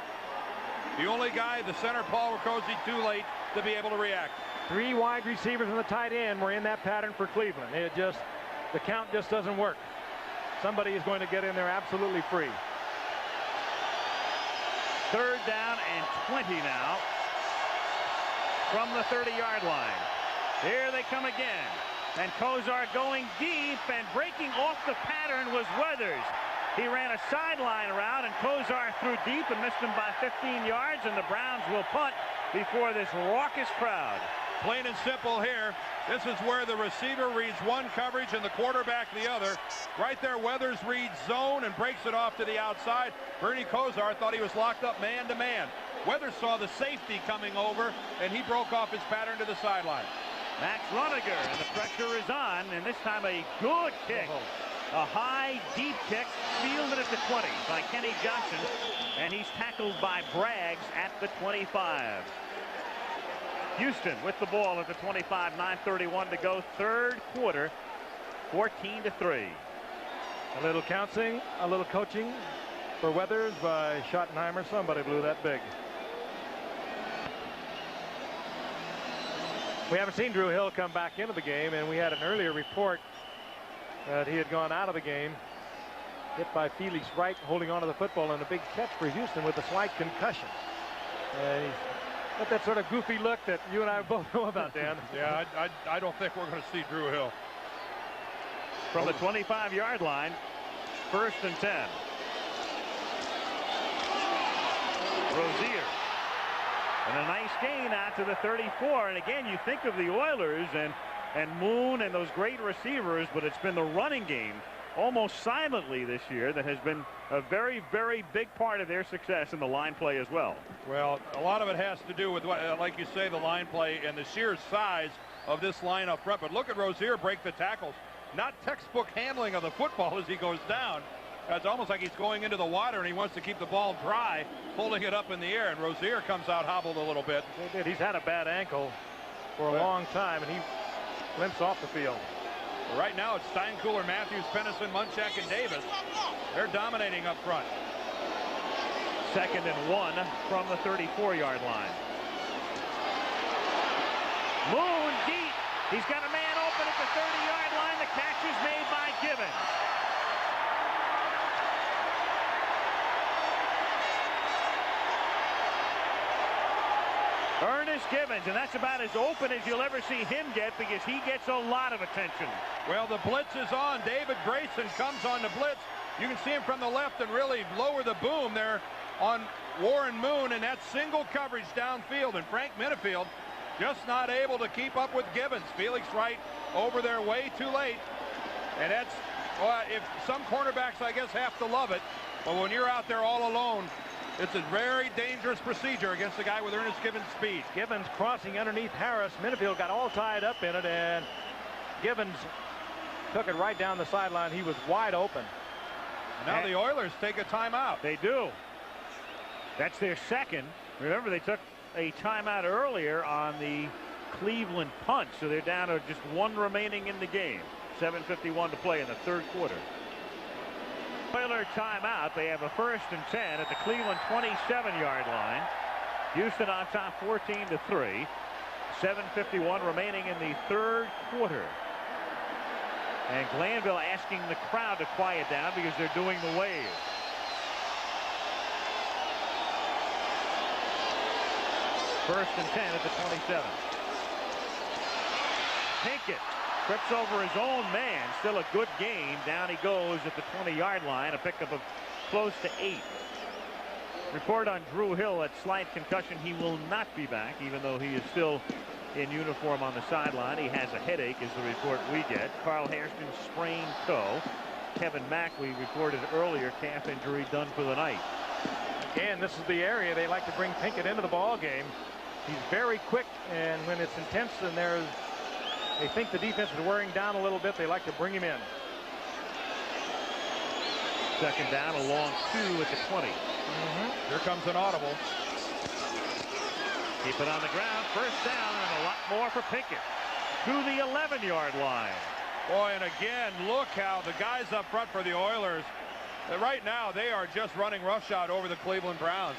[SPEAKER 4] The only guy, the center, Paul Ricosi, too late to be able to react.
[SPEAKER 1] 3 wide receivers and the tight end were in that pattern for Cleveland. The count just doesn't work. Somebody is going to get in there absolutely free.
[SPEAKER 3] 3rd down and 20 now from the 30-yard line. Here they come again. And Kozar going deep, and breaking off the pattern was Weathers. He ran a sideline route, and Kozar threw deep and missed him by 15 yards, and the Browns will punt before this raucous crowd.
[SPEAKER 4] Plain and simple here. This is where the receiver reads one coverage and the quarterback the other. Right there, Weathers reads zone and breaks it off to the outside. Bernie Kozar thought he was locked up man-to-man. Weathers saw the safety coming over, and he broke off his pattern to the sideline.
[SPEAKER 3] Max Runiger, and the pressure is on, and this time a good kick. A high, deep kick, fielded at the 20 by Kenny Johnson, and he's tackled by Braggs at the 25. Houston with the ball at the 25, 9:31 to go, 3rd quarter, 14-3.
[SPEAKER 1] A little counting, a little coaching for Weathers by Schottenheimer. Somebody blew that big. We haven't seen Drew Hill come back into the game, and we had an earlier report that he had gone out of the game, hit by Felix Wright, holding on to the football, and a big catch for Houston with a slight concussion. He's got that sort of goofy look that you and I both know about, Dan.
[SPEAKER 4] Yeah, I don't think we're going to see Drew Hill.
[SPEAKER 3] From the 25-yard line, 1st and 10. Rozier. And a nice gain out to the 34. And again, you think of the Oilers and Moon and those great receivers, but it's been the running game almost silently this year that has been a very, very big part of their success in the line play as well.
[SPEAKER 4] Well, a lot of it has to do with, like you say, the line play and the sheer size of this line up front. But look at Rozier break the tackles. Not textbook handling of the football as he goes down. It's almost like he's going into the water and he wants to keep the ball dry, pulling it up in the air, and Rozier comes out hobbled a little bit.
[SPEAKER 1] He's had a bad ankle for a long time, and he limps off the field.
[SPEAKER 4] Right now it's Steinkuhler, Matthews, Pennison, Munchak, and Davis. They're dominating up front.
[SPEAKER 3] 2nd and 1 from the 34-yard line. Moon deep. He's got a man open at the 30-yard line. The catch is made by Gibbons. Ernest Gibbons, and that's about as open as you'll ever see him get, because he gets a lot of attention.
[SPEAKER 4] Well, the blitz is on. David Grayson comes on the blitz. You can see him from the left and really lower the boom there on Warren Moon, and that's single coverage downfield, and Frank Minifield just not able to keep up with Gibbons. Felix Wright over there way too late, and that's, well, if some cornerbacks I guess have to love it, but when you're out there all alone, it's a very dangerous procedure against a guy with Ernest Gibbons' speed.
[SPEAKER 1] Gibbons crossing underneath Harris. Minifield got all tied up in it, and Gibbons took it right down the sideline. He was wide open.
[SPEAKER 4] Now the Oilers take a timeout.
[SPEAKER 3] They do. That's their 2nd. Remember, they took a timeout earlier on the Cleveland punt, so they're down to just 1 remaining in the game. 7:51 to play in the 3rd quarter. Oiler timeout. They have a 1st and 10 at the Cleveland 27-yard line. Houston on top 14-3. 7:51 remaining in the 3rd quarter. And Glanville asking the crowd to quiet down because they're doing the wave. First and 10 at the 27. Pinkett trips over his own man. Still a good game. Down he goes at the 20-yard line. A pickup of close to 8. Report on Drew Hill at slight concussion. He will not be back, even though he is still in uniform on the sideline. He has a headache, is the report we get. Carl Hairston sprained toe. Kevin Mack, we reported earlier, calf injury, done for the night.
[SPEAKER 1] Again, this is the area they like to bring Pinkett into the ball game. He's very quick, and when it's intense and they think the defense is wearing down a little bit, they like to bring him in.
[SPEAKER 3] 2nd down, a long 2 at the 20.
[SPEAKER 4] Here comes an audible.
[SPEAKER 3] Keep it on the ground. 1st down, and a lot more for Pinkett. To the 11-yard line.
[SPEAKER 4] Boy, and again, look how the guys up front for the Oilers, right now they are just running roughshod over the Cleveland Browns.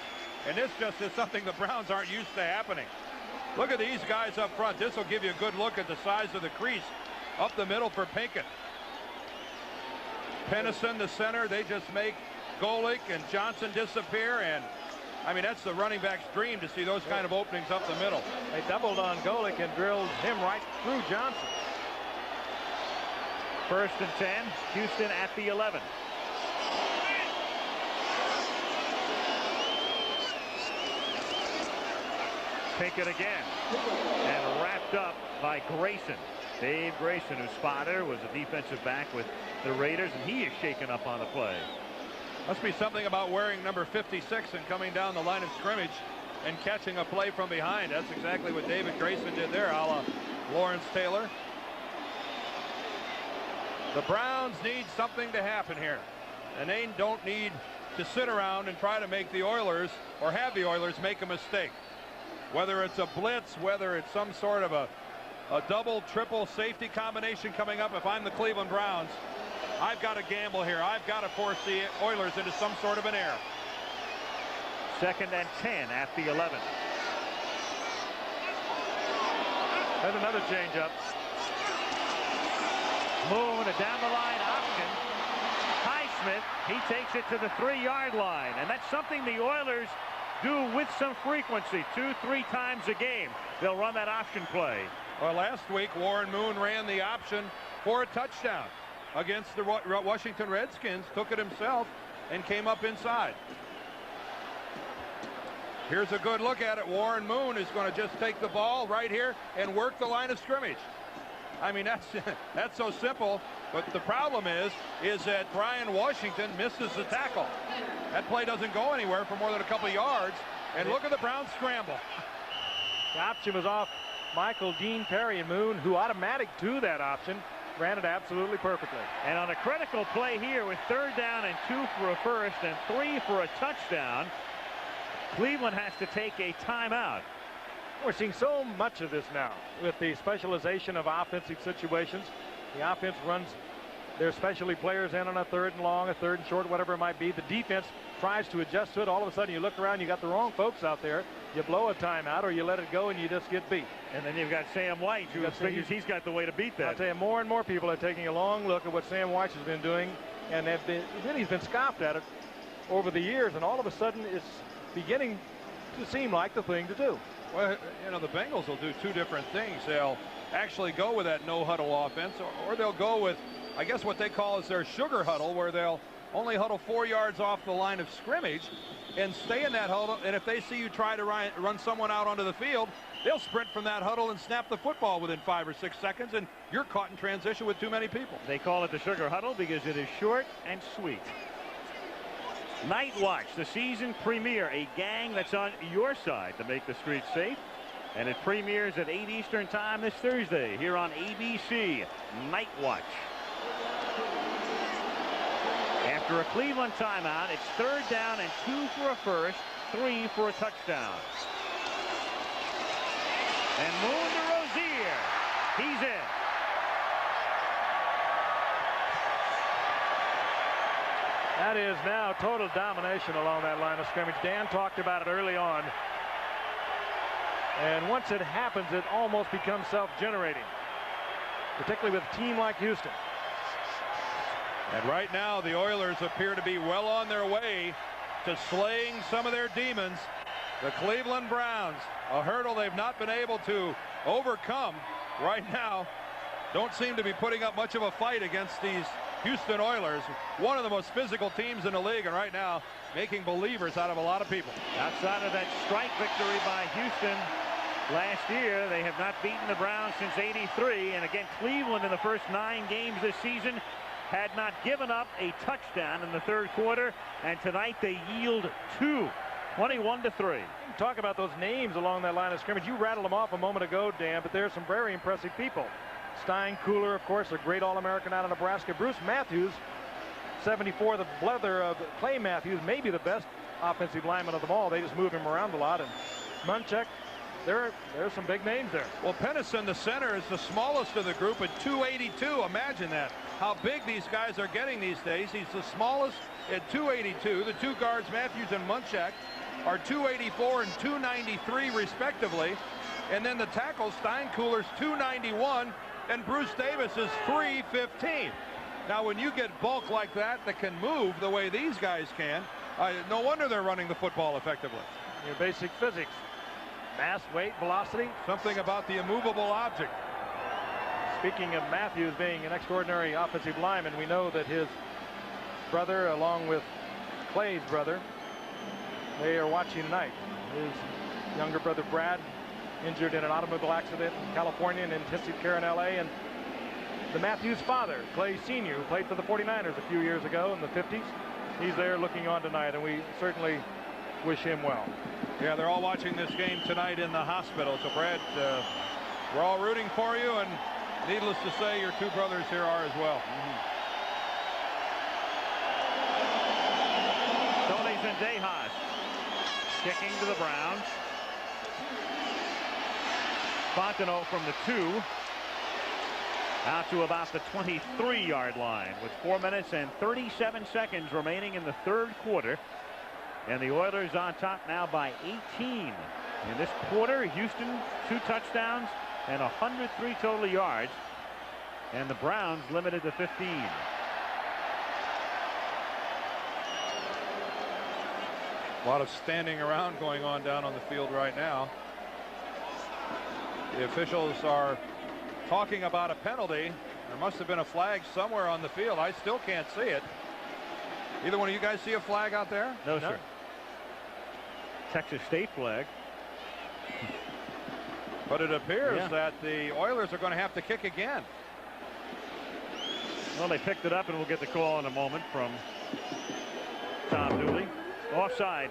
[SPEAKER 4] And this just is something the Browns aren't used to happening. Look at these guys up front. This will give you a good look at the size of the crease up the middle for Pinkett. Pennison, the center, they just make Golick and Johnson disappear. And I mean, that's the running back's dream to see those kind of openings up the middle.
[SPEAKER 1] They doubled on Golick and drilled him right through Johnson.
[SPEAKER 3] 1st and 10, Houston at the 11. Pinkett again, and wrapped up by Grayson. Dave Grayson, whose father was a defensive back with the Raiders, and he is shaken up on the play.
[SPEAKER 4] Must be something about wearing number 56 and coming down the line of scrimmage and catching a play from behind. That's exactly what David Grayson did there, a la Lawrence Taylor. The Browns need something to happen here, and they don't need to sit around and try to make the Oilers or have the Oilers make a mistake. Whether it's a blitz, whether it's some sort of a double, triple safety combination coming up, if I'm the Cleveland Browns, I've got to gamble here. I've got to force the Oilers into some sort of an error.
[SPEAKER 3] 2nd and 10 at the 11.
[SPEAKER 1] There's another changeup.
[SPEAKER 3] Moon, a down the line option. Highsmith, he takes it to the 3-yard line, and that's something the Oilers do with some frequency. 2-3 times a game they'll run that option play.
[SPEAKER 4] Well, last week Warren Moon ran the option for a touchdown against the Washington Redskins, took it himself and came up inside. Here's a good look at it. Warren Moon is going to just take the ball right here and work the line of scrimmage. I mean, that's so simple, but the problem is that Brian Washington misses the tackle. That play doesn't go anywhere for more than a couple yards, and look at the Browns scramble.
[SPEAKER 1] The option was off Michael Dean Perry, and Moon, who automatic to that option, ran it absolutely perfectly.
[SPEAKER 3] And on a critical play here with 3rd down and 2 for a first and 3 for a touchdown, Cleveland has to take a timeout.
[SPEAKER 1] We're seeing so much of this now with the specialization of offensive situations. The offense runs their specialty players in on a 3rd and long, a 3rd and short, whatever it might be. The defense tries to adjust to it. All of a sudden you look around, you got the wrong folks out there. You blow a timeout or you let it go and you just get beat.
[SPEAKER 3] And then you've got Sam White, who figures he's got the way to beat that.
[SPEAKER 1] I'll tell you, more and more people are taking a long look at what Sam White has been doing, and he's been scoffed at it over the years, and all of a sudden it's beginning to seem like the thing to do.
[SPEAKER 4] Well, you know, the Bengals will do 2 different things. They'll actually go with that no huddle offense, or they'll go with, I guess, what they call is their sugar huddle, where they'll only huddle 4 yards off the line of scrimmage and stay in that huddle. And if they see you try to run someone out onto the field, they'll sprint from that huddle and snap the football within 5 or 6 seconds, and you're caught in transition with too many people.
[SPEAKER 3] They call it the sugar huddle because it is short and sweet. Night Watch, the season premiere, a gang that's on your side to make the streets safe. And it premieres at 8 Eastern time this Thursday here on ABC. Night Watch. After a Cleveland timeout, it's 3rd down and 2 for a first, 3 for a touchdown. And Moon to Rozier. He's in.
[SPEAKER 1] That is now total domination along that line of scrimmage. Dan talked about it early on. And once it happens, it almost becomes self-generating, particularly with a team like Houston.
[SPEAKER 4] And right now, the Oilers appear to be well on their way to slaying some of their demons. The Cleveland Browns, a hurdle they've not been able to overcome right now, don't seem to be putting up much of a fight against these Houston Oilers, one of the most physical teams in the league, and right now making believers out of a lot of people.
[SPEAKER 3] Outside of that strike victory by Houston last year, they have not beaten the Browns since '83. And again, Cleveland in the first 9 games this season had not given up a touchdown in the 3rd quarter, and tonight they yield 2, 21-3.
[SPEAKER 1] Talk about those names along that line of scrimmage. You rattled them off a moment ago, Dan, but there's some very impressive people. Stein Cooler, of course, a great All-American out of Nebraska. Bruce Matthews, 74, the brother of Clay Matthews, maybe the best offensive lineman of them all. They just move him around a lot. And Munchak, there's some big names there.
[SPEAKER 4] Well, Pennison, the center, is the smallest of the group at 282. Imagine that. How big these guys are getting these days. He's the smallest at 282. The two guards, Matthews and Munchak, are 284 and 293 respectively. And then the tackle, Steinkühler's 291, and Bruce Davis is 315. Now, when you get bulk like that can move the way these guys can, no wonder they're running the football effectively.
[SPEAKER 1] Your basic physics. Mass, weight, velocity.
[SPEAKER 4] Something about the immovable object.
[SPEAKER 1] Speaking of Matthews being an extraordinary offensive lineman, we know that his brother, along with Clay's brother, they are watching tonight. His younger brother Brad, injured in an automobile accident in California and intensive care in LA, and the Matthews father, Clay Sr., who played for the 49ers a few years ago in the 50s, he's there looking on tonight, and we certainly wish him well.
[SPEAKER 4] Yeah, they're all watching this game tonight in the hospital. So, Brad, we're all rooting for you, and needless to say, your two brothers here are as well.
[SPEAKER 3] Tony Zendejas kicking to the Browns. Fontenot from the 2 out to about the 23-yard line with 4 minutes and 37 seconds remaining in the third quarter. And the Oilers on top now by 18 in this quarter. Houston 2 touchdowns and 103 total yards, and the Browns limited to 15.
[SPEAKER 4] A lot of standing around going on down on the field right now. The officials are talking about a penalty. There must have been a flag somewhere on the field. I still can't see it. Either one of you guys see a flag out there?
[SPEAKER 3] No, sir. Texas State flag.
[SPEAKER 4] But it appears that the Oilers are going to have to kick again.
[SPEAKER 3] Well, they picked it up, and we'll get the call in a moment from Tom Dooley. Offside.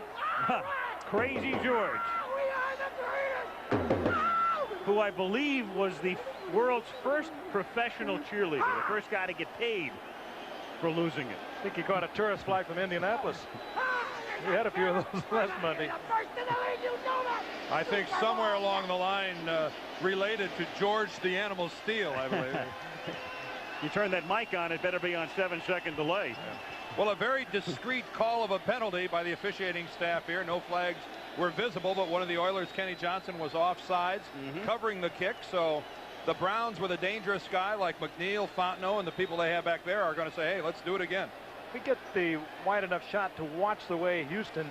[SPEAKER 3] Crazy George, who I believe was the world's first professional cheerleader, the first guy to get paid for losing it.
[SPEAKER 1] I think he caught a tourist flight from Indianapolis. We had a few of those last Monday.
[SPEAKER 4] I think somewhere along the line related to George the Animal Steel, I believe.
[SPEAKER 3] You turn that mic on, it better be on 7-second delay.
[SPEAKER 4] Yeah. Well, a very discreet call of a penalty by the officiating staff here. No flags were visible, but one of the Oilers, Kenny Johnson, was offsides, covering the kick. So the Browns, with a dangerous guy like McNeil, Fontenot, and the people they have back there, are going to say, hey, let's do it again.
[SPEAKER 1] We get the wide enough shot to watch the way Houston,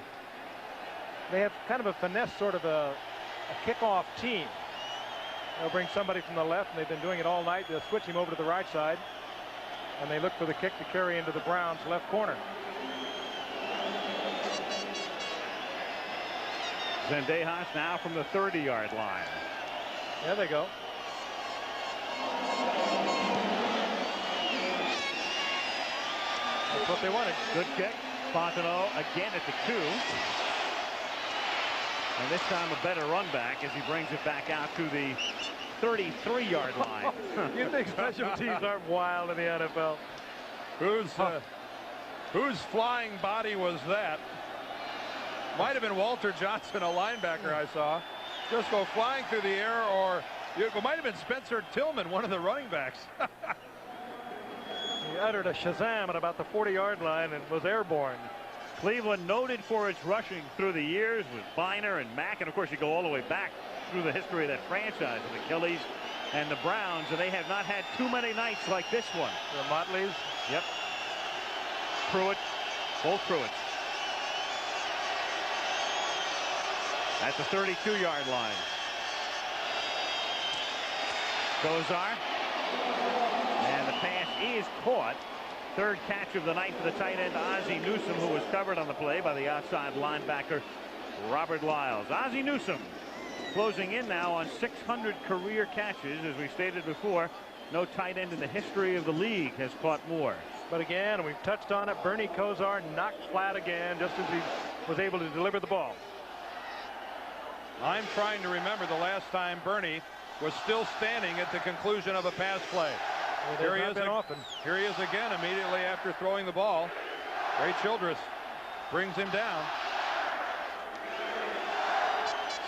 [SPEAKER 1] they have kind of a finesse sort of a kickoff team. They'll bring somebody from the left, and they've been doing it all night. They'll switch him over to the right side, and they look for the kick to carry into the Browns' left corner.
[SPEAKER 3] Zendejas now from the 30-yard line.
[SPEAKER 1] There they go. That's what they wanted.
[SPEAKER 3] Good kick. Fontenot again at the 2. And this time a better run back as he brings it back out to the 33-yard line.
[SPEAKER 1] You think special teams aren't wild in the NFL?
[SPEAKER 4] Whose flying body was that? Might have been Walter Johnson, a linebacker I saw. Just go flying through the air, or it might have been Spencer Tillman, one of the running backs.
[SPEAKER 1] He uttered a Shazam at about the 40-yard line and was airborne.
[SPEAKER 3] Cleveland noted for its rushing through the years with Biner and Mack, and of course you go all the way back through the history of that franchise with Achilles and the Browns, and they have not had too many nights like this one.
[SPEAKER 1] The Motleys.
[SPEAKER 3] Yep. Pruitt, both Pruitts. At the 32-yard line. Gozar. And the pass is caught. Third catch of the night for the tight end Ozzie Newsome, who was covered on the play by the outside linebacker Robert Lyles. Ozzie Newsome closing in now on 600 career catches. As we stated before, no tight end in the history of the league has caught more.
[SPEAKER 1] But again, we've touched on it, Bernie Kosar knocked flat again just as he was able to deliver the ball.
[SPEAKER 4] I'm trying to remember the last time Bernie was still standing at the conclusion of a pass play.
[SPEAKER 1] Here he is often.
[SPEAKER 4] Here he is again immediately after throwing the ball. Ray Childress brings him down.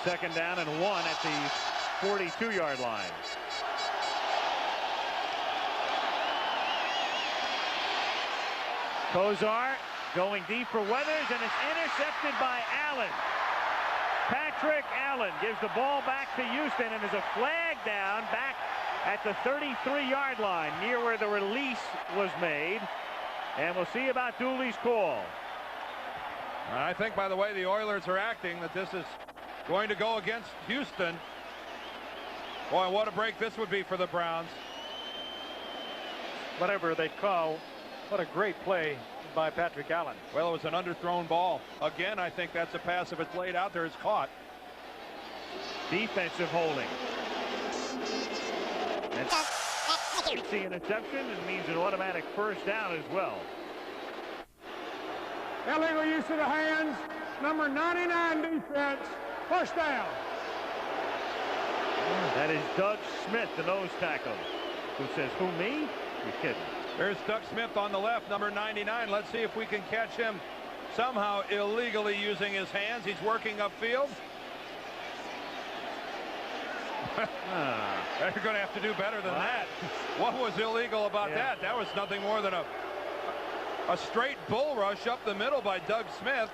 [SPEAKER 3] Second down and 1 at the 42-yard line. Kozar going deep for Weathers, and it's intercepted by Allen. Patrick Allen gives the ball back to Houston, and there's a flag down back at the 33-yard line near where the release was made. And we'll see about Dooley's call.
[SPEAKER 4] I think by the way the Oilers are acting that this is going to go against Houston. Boy, what a break this would be for the Browns.
[SPEAKER 1] Whatever they call, what a great play by Patrick Allen.
[SPEAKER 4] Well, it was an underthrown ball. Again, I think that's a pass. If it's laid out there, it's caught.
[SPEAKER 3] Defensive holding. And the interception, and means an automatic first down as well.
[SPEAKER 5] Illegal use of the hands. Number 99 defense. First down.
[SPEAKER 3] That is Doug Smith, the nose tackle, who says, "Who, me? You're kidding."
[SPEAKER 4] There's Doug Smith on the left, number 99. Let's see if we can catch him somehow illegally using his hands. He's working upfield. They're going to have to do better than that. What was illegal about that? That was nothing more than a straight bull rush up the middle by Doug Smith.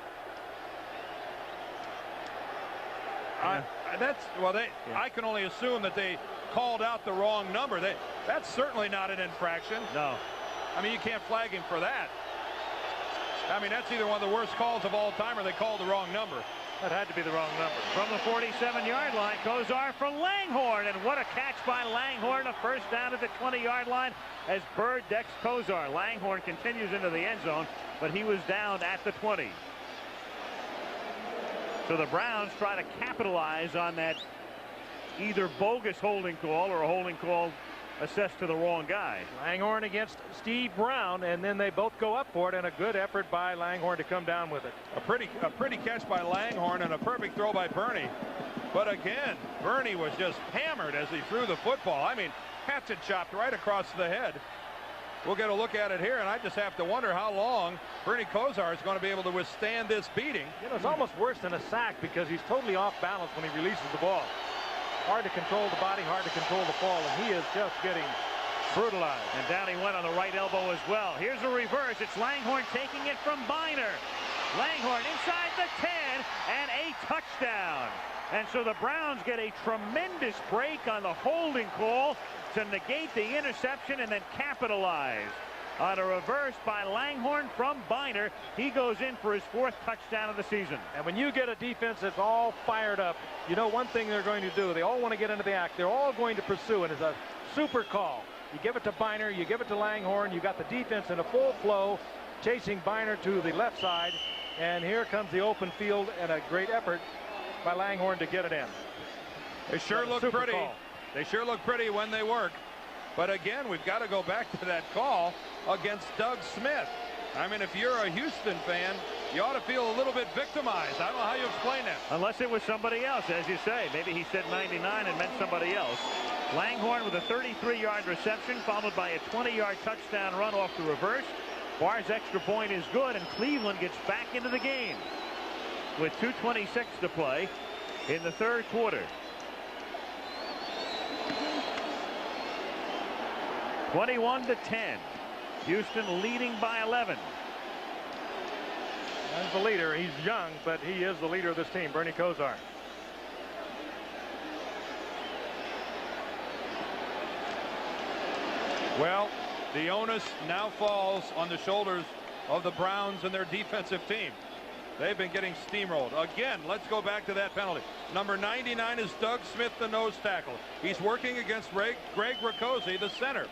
[SPEAKER 4] I can only assume that they called out the wrong number. That's certainly not an infraction.
[SPEAKER 3] No.
[SPEAKER 4] I mean, you can't flag him for that. I mean, that's either one of the worst calls of all time or they called the wrong number.
[SPEAKER 3] That had to be the wrong number. From the 47-yard line, Kozar for Langhorne, and what a catch by Langhorne. A first down at the 20-yard line as Bird decks Kozar. Langhorne continues into the end zone, but he was down at the 20. So the Browns try to capitalize on that either bogus holding call or a holding call assessed to the wrong guy.
[SPEAKER 1] Langhorne against Steve Brown, and then they both go up for it, and a good effort by Langhorne to come down with it.
[SPEAKER 4] A pretty catch by Langhorne and a perfect throw by Bernie. But again, Bernie was just hammered as he threw the football. I mean, hatchet chopped right across the head. We'll get a look at it here, and I just have to wonder how long Bernie Kozar is going to be able to withstand this beating.
[SPEAKER 1] You know, it's almost worse than a sack because he's totally off balance when he releases the ball. Hard to control the body, hard to control the fall, and he is just getting brutalized.
[SPEAKER 3] And down he went on the right elbow as well. Here's a reverse. It's Langhorne taking it from Biner. Langhorne inside the 10 and a touchdown. And so the Browns get a tremendous break on the holding call to negate the interception and then capitalize on a reverse by Langhorne from Biner. He goes in for his 4th touchdown of the season.
[SPEAKER 1] And when you get a defense that's all fired up, you know one thing they're going to do. They all want to get into the act. They're all going to pursue, and it's a super call. You give it to Biner, you give it to Langhorne, you got the defense in a full flow, chasing Biner to the left side, and here comes the open field and a great effort by Langhorne to get it in.
[SPEAKER 4] They sure look pretty. They sure look pretty when they work. But again, we've got to go back to that call against Doug Smith. I mean, if you're a Houston fan, you ought to feel a little bit victimized. I don't know how you explain that.
[SPEAKER 3] Unless it was somebody else, as you say. Maybe he said 99 and meant somebody else. Langhorne with a 33-yard reception, followed by a 20-yard touchdown run off the reverse. Barr's extra point is good, and Cleveland gets back into the game with 2:26 to play in the 3rd quarter. 21-10. Houston leading by 11.
[SPEAKER 1] As the leader, he's young, but he is the leader of this team, Bernie Kozar.
[SPEAKER 4] Well, the onus now falls on the shoulders of the Browns and their defensive team. They've been getting steamrolled. Again, let's go back to that penalty. Number 99 is Doug Smith, the nose tackle. He's working against Greg Riccozzi, the center.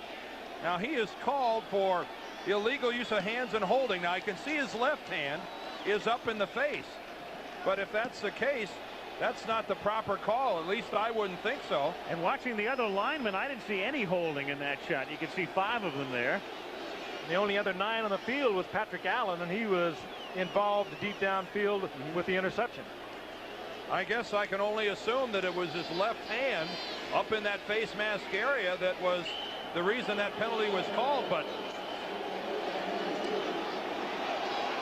[SPEAKER 4] Now, he is called for illegal use of hands and holding. Now, I can see his left hand is up in the face. But if that's the case, that's not the proper call. At least I wouldn't think so.
[SPEAKER 3] And watching the other linemen, I didn't see any holding in that shot. You can see 5 of them there.
[SPEAKER 1] The only other 9 on the field was Patrick Allen, and he was involved deep downfield with the interception.
[SPEAKER 4] I guess I can only assume that it was his left hand up in that face mask area that was the reason that penalty was called. But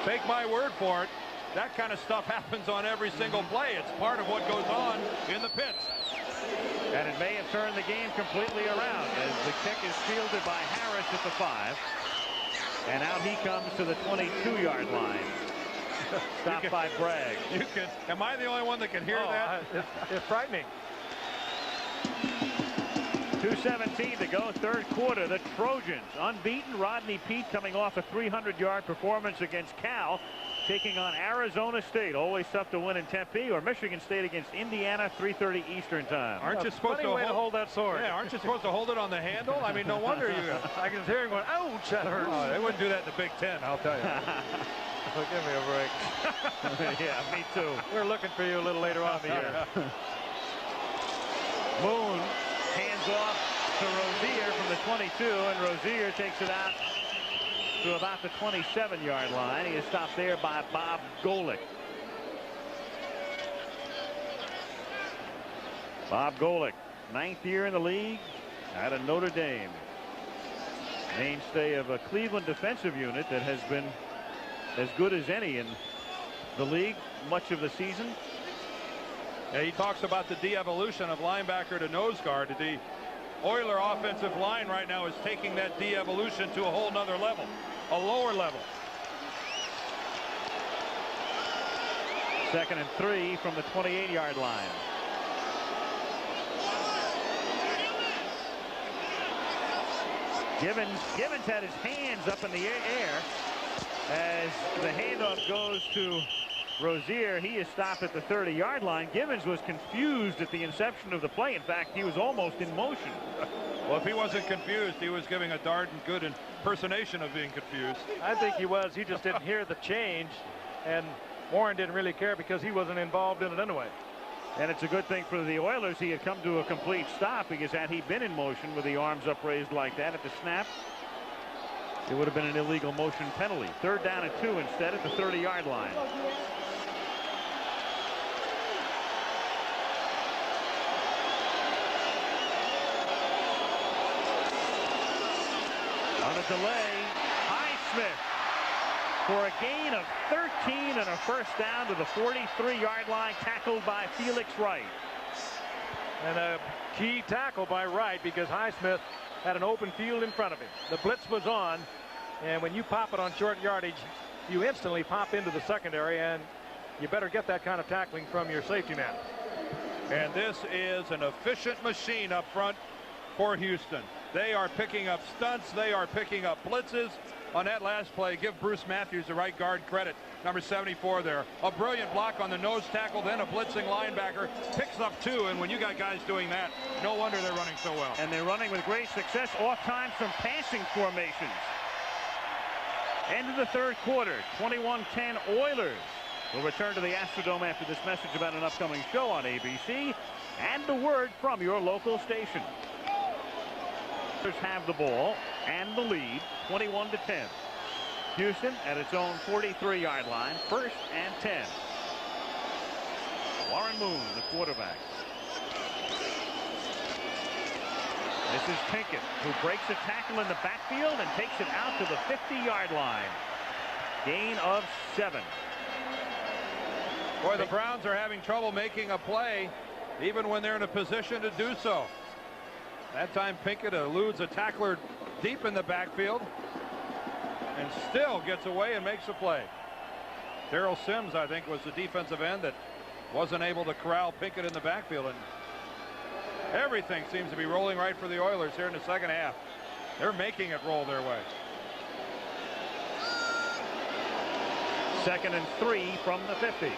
[SPEAKER 4] take my word for it, that kind of stuff happens on every single play. It's part of what goes on in the pits.
[SPEAKER 3] And it may have turned the game completely around as the kick is fielded by Harris at the 5. And out he comes to the 22-yard line. Stopped by Bragg.
[SPEAKER 4] Am I the only one that can hear that?
[SPEAKER 1] It's frightening.
[SPEAKER 3] 2:17 to go, third quarter. The Trojans unbeaten. Rodney Peete coming off a 300-yard performance against Cal, taking on Arizona State. Always tough to win in Tempe, or Michigan State against Indiana, 3:30 Eastern time.
[SPEAKER 4] Aren't you supposed to
[SPEAKER 1] hold that sword?
[SPEAKER 4] Yeah, aren't you supposed to hold it on the handle? I mean, no wonder you.
[SPEAKER 1] I can hear him going, ouch, that hurts.
[SPEAKER 4] Oh, they wouldn't do that in the Big Ten, I'll tell you.
[SPEAKER 1] Give me a break.
[SPEAKER 3] Yeah, me too.
[SPEAKER 1] We're looking for you a little later on in the year.
[SPEAKER 3] Moon hands off to Rozier from the 22, and Rozier takes it out to about the 27-yard line. He is stopped there by Bob Golick. Bob Golick, 9th year in the league out of Notre Dame. Mainstay of a Cleveland defensive unit that has been as good as any in the league much of the season.
[SPEAKER 4] Yeah, he talks about the de-evolution of linebacker to nose guard. The Oiler offensive line right now is taking that de-evolution to a whole nother level, a lower level.
[SPEAKER 3] 2nd and 3 from the 28-yard line. Givens had his hands up in the air as the handoff goes to Rozier. He is stopped at the 30-yard line. Givens was confused at the inception of the play. In fact, he was almost in motion.
[SPEAKER 4] Well, if he wasn't confused, he was giving a darn good impersonation of being confused.
[SPEAKER 1] I think he was. He just didn't hear the change, and Warren didn't really care because he wasn't involved in it anyway.
[SPEAKER 3] And it's a good thing for the Oilers he had come to a complete stop, because had he been in motion with the arms upraised like that at the snap, it would have been an illegal motion penalty. 3rd down and 2 instead at the 30-yard line. On a delay, Highsmith for a gain of 13 and a first down to the 43-yard line, tackled by Felix Wright.
[SPEAKER 1] And a key tackle by Wright, because Highsmith had an open field in front of him. The blitz was on, and when you pop it on short yardage, you instantly pop into the secondary, and you better get that kind of tackling from your safety man.
[SPEAKER 4] And this is an efficient machine up front for Houston. They are picking up stunts. They are picking up blitzes. On that last play, give Bruce Matthews, the right guard, credit. Number 74 there. A brilliant block on the nose tackle, then a blitzing linebacker. Picks up 2, and when you got guys doing that, no wonder they're running so well.
[SPEAKER 3] And they're running with great success, off times from passing formations. End of the third quarter, 21-10 Oilers. We'll return to the Astrodome after this message about an upcoming show on ABC and the word from your local station. Oilers have the ball and the lead, 21-10. Houston at its own 43-yard line, 1st and 10. Warren Moon, the quarterback. This is Pinkett, who breaks a tackle in the backfield and takes it out to the 50-yard line. Gain of 7.
[SPEAKER 4] Boy, the Browns are having trouble making a play, even when they're in a position to do so. That time Pinkett eludes a tackler deep in the backfield and still gets away and makes a play. Darrell Sims, I think, was the defensive end that wasn't able to corral Pinkett in the backfield, and everything seems to be rolling right for the Oilers here in the second half. They're making it roll their way.
[SPEAKER 3] 2nd and 3 from the 50.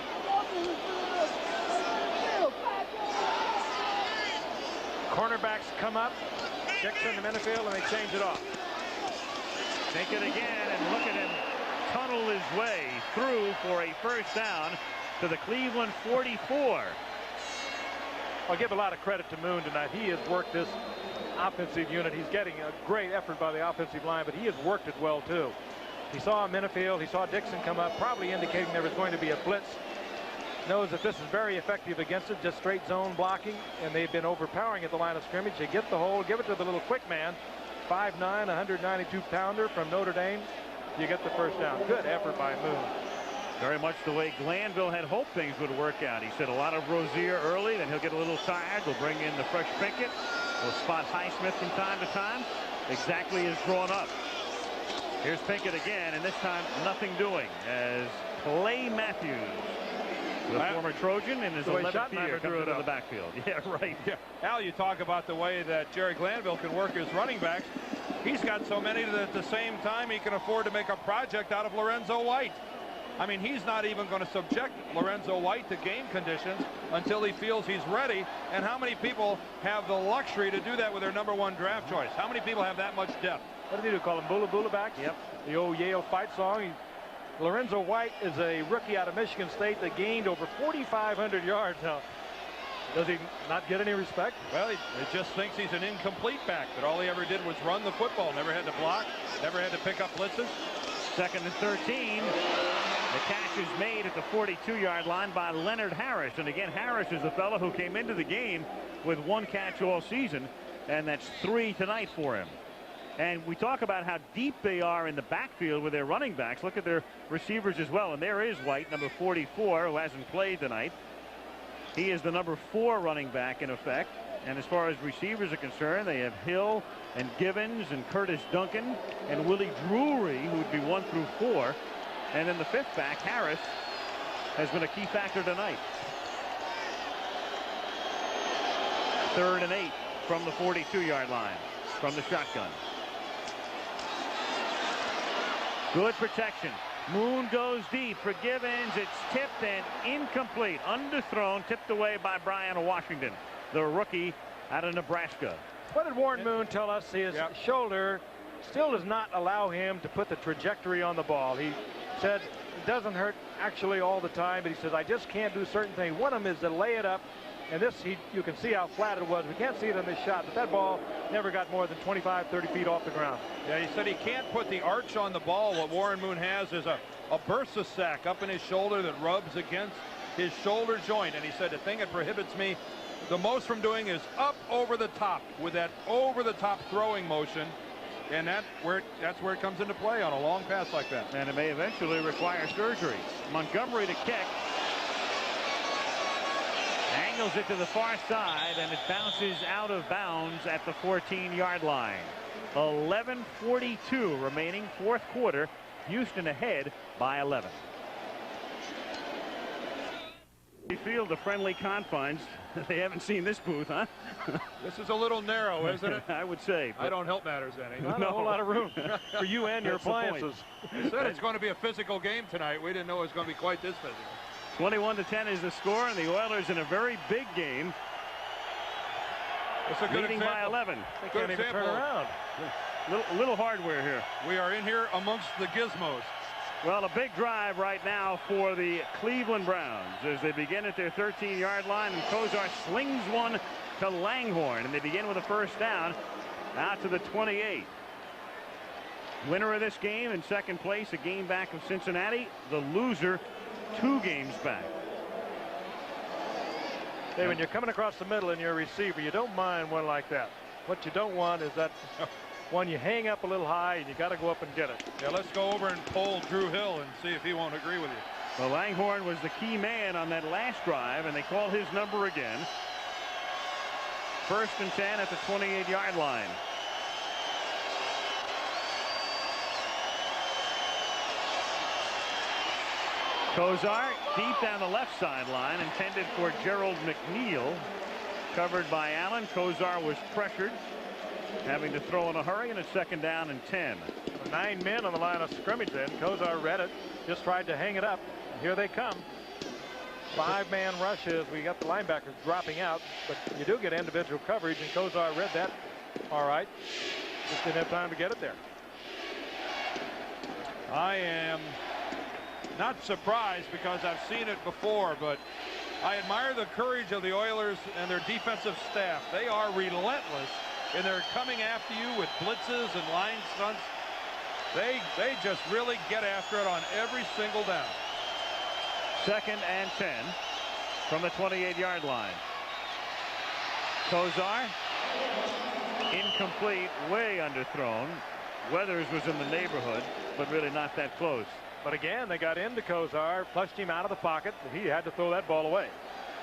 [SPEAKER 1] Cornerbacks come up, Dixon in the midfield, and they change it off.
[SPEAKER 3] Take it again, and look at him tunnel his way through for a first down to the Cleveland 44.
[SPEAKER 1] I'll give a lot of credit to Moon tonight. He has worked this offensive unit. He's getting a great effort by the offensive line, but he has worked it well too. He saw Minifield, he saw Dixon come up, probably indicating there was going to be a blitz. Knows that this is very effective against it, just straight zone blocking, and they've been overpowering at the line of scrimmage. They get the hole, give it to the little quick man, 5'9", 192-pounder from Notre Dame. You get the first down. Good effort by Moon.
[SPEAKER 3] Very much the way Glanville had hoped things would work out. He said a lot of Rozier early, then he'll get a little tired. We'll bring in the fresh Pinkett. We'll spot Highsmith from time to time. Exactly as drawn up. Here's Pinkett again, and this time nothing doing as Clay Matthews, the former Trojan, in his 11th year, threw it in the backfield. Yeah, right.
[SPEAKER 4] Yeah. Al, you talk about the way that Jerry Glanville can work his running backs. He's got so many that at the same time he can afford to make a project out of Lorenzo White. I mean, he's not even going to subject Lorenzo White to game conditions until he feels he's ready. And how many people have the luxury to do that with their #1 draft choice? How many people have that much depth?
[SPEAKER 1] What did they do? Call him Bula Bula backs?
[SPEAKER 3] Yep.
[SPEAKER 1] The old Yale fight song. Lorenzo White is a rookie out of Michigan State that gained over 4,500 yards. Now, does he not get any respect?
[SPEAKER 4] Well, he just thinks he's an incomplete back, that all he ever did was run the football, never had to block, never had to pick up blitzes.
[SPEAKER 3] 2nd and 13. The catch is made at the 42-yard line by Leonard Harris. And again, Harris is the fellow who came into the game with 1 catch all season, and that's 3 tonight for him. And we talk about how deep they are in the backfield with their running backs. Look at their receivers as well. And there is White, number 44, who hasn't played tonight. He is the number 4 running back in effect. And as far as receivers are concerned, they have Hill and Givens and Curtis Duncan and Willie Drury, who would be 1 through 4. And then the 5th back, Harris, has been a key factor tonight. 3rd and 8 from the 42-yard line from the shotgun. Good protection. Moon goes deep for Givens. It's tipped and incomplete. Underthrown, tipped away by Brian Washington, the rookie out of Nebraska.
[SPEAKER 1] What did Warren Moon tell us? His shoulder still does not allow him to put the trajectory on the ball. He said it doesn't hurt actually all the time, but he says I just can't do certain things. One of them is to lay it up, and this you can see how flat it was. We can't see it in this shot, but that ball never got more than 25-30 feet off the ground.
[SPEAKER 4] Yeah, he said he can't put the arch on the ball. What Warren Moon has is a bursa sac up in his shoulder that rubs against his shoulder joint, and he said the thing that prohibits me the most from doing is up over the top with that over the top throwing motion. And that's where it comes into play on a long pass like that.
[SPEAKER 3] And it may eventually require surgery. Montgomery to kick. Angles it to the far side, and it bounces out of bounds at the 14-yard line. 11:42 remaining, 4th quarter. Houston ahead by 11. We feel the friendly confines. They haven't seen this booth, huh?
[SPEAKER 4] This is a little narrow, isn't it?
[SPEAKER 3] I would say.
[SPEAKER 4] I don't help matters any.
[SPEAKER 1] Not a whole lot of room for you and your appliances.
[SPEAKER 4] They said it's going to be a physical game tonight. We didn't know it was going to be quite this physical.
[SPEAKER 3] 21-10 is the score, and the Oilers in a very big game.
[SPEAKER 4] It's a good
[SPEAKER 3] leading
[SPEAKER 4] example.
[SPEAKER 3] by 11.
[SPEAKER 1] They can't even turn around.
[SPEAKER 3] Little hardware here.
[SPEAKER 4] We are in here amongst the gizmos.
[SPEAKER 3] Well, a big drive right now for the Cleveland Browns as they begin at their 13-yard line, and Kozar slings one to Langhorne, and they begin with a 1st down out to the 28. Winner of this game in 2nd place, a game back of Cincinnati. The loser, 2 games back.
[SPEAKER 1] Hey, when you're coming across the middle and you're a receiver, you don't mind one like that. What you don't want is that one you hang up a little high and you got to go up and get it.
[SPEAKER 4] Yeah, let's go over and poll Drew Hill and see if he won't agree with you.
[SPEAKER 3] Well, Langhorne was the key man on that last drive, and they call his number again. 1st and 10 at the 28-yard line. Kozar deep down the left sideline, intended for Gerald McNeil. Covered by Allen. Kozar was pressured, having to throw in a hurry, and it's 2nd down and 10.
[SPEAKER 1] 9 men on the line of scrimmage then. Kozar read it, just tried to hang it up. Here they come. 5-man rushes. We got the linebackers dropping out, but you do get individual coverage, and Kozar read that all right. Just didn't have time to get it there.
[SPEAKER 4] I am not surprised because I've seen it before, but I admire the courage of the Oilers and their defensive staff. They are relentless and they're coming after you with blitzes and line stunts. They just really get after it on every single down.
[SPEAKER 3] 2nd and 10 from the 28-yard line. Kozar incomplete, way underthrown. Weathers was in the neighborhood, but really not that close.
[SPEAKER 1] But again, they got into Kozar, flushed him out of the pocket, and he had to throw that ball away.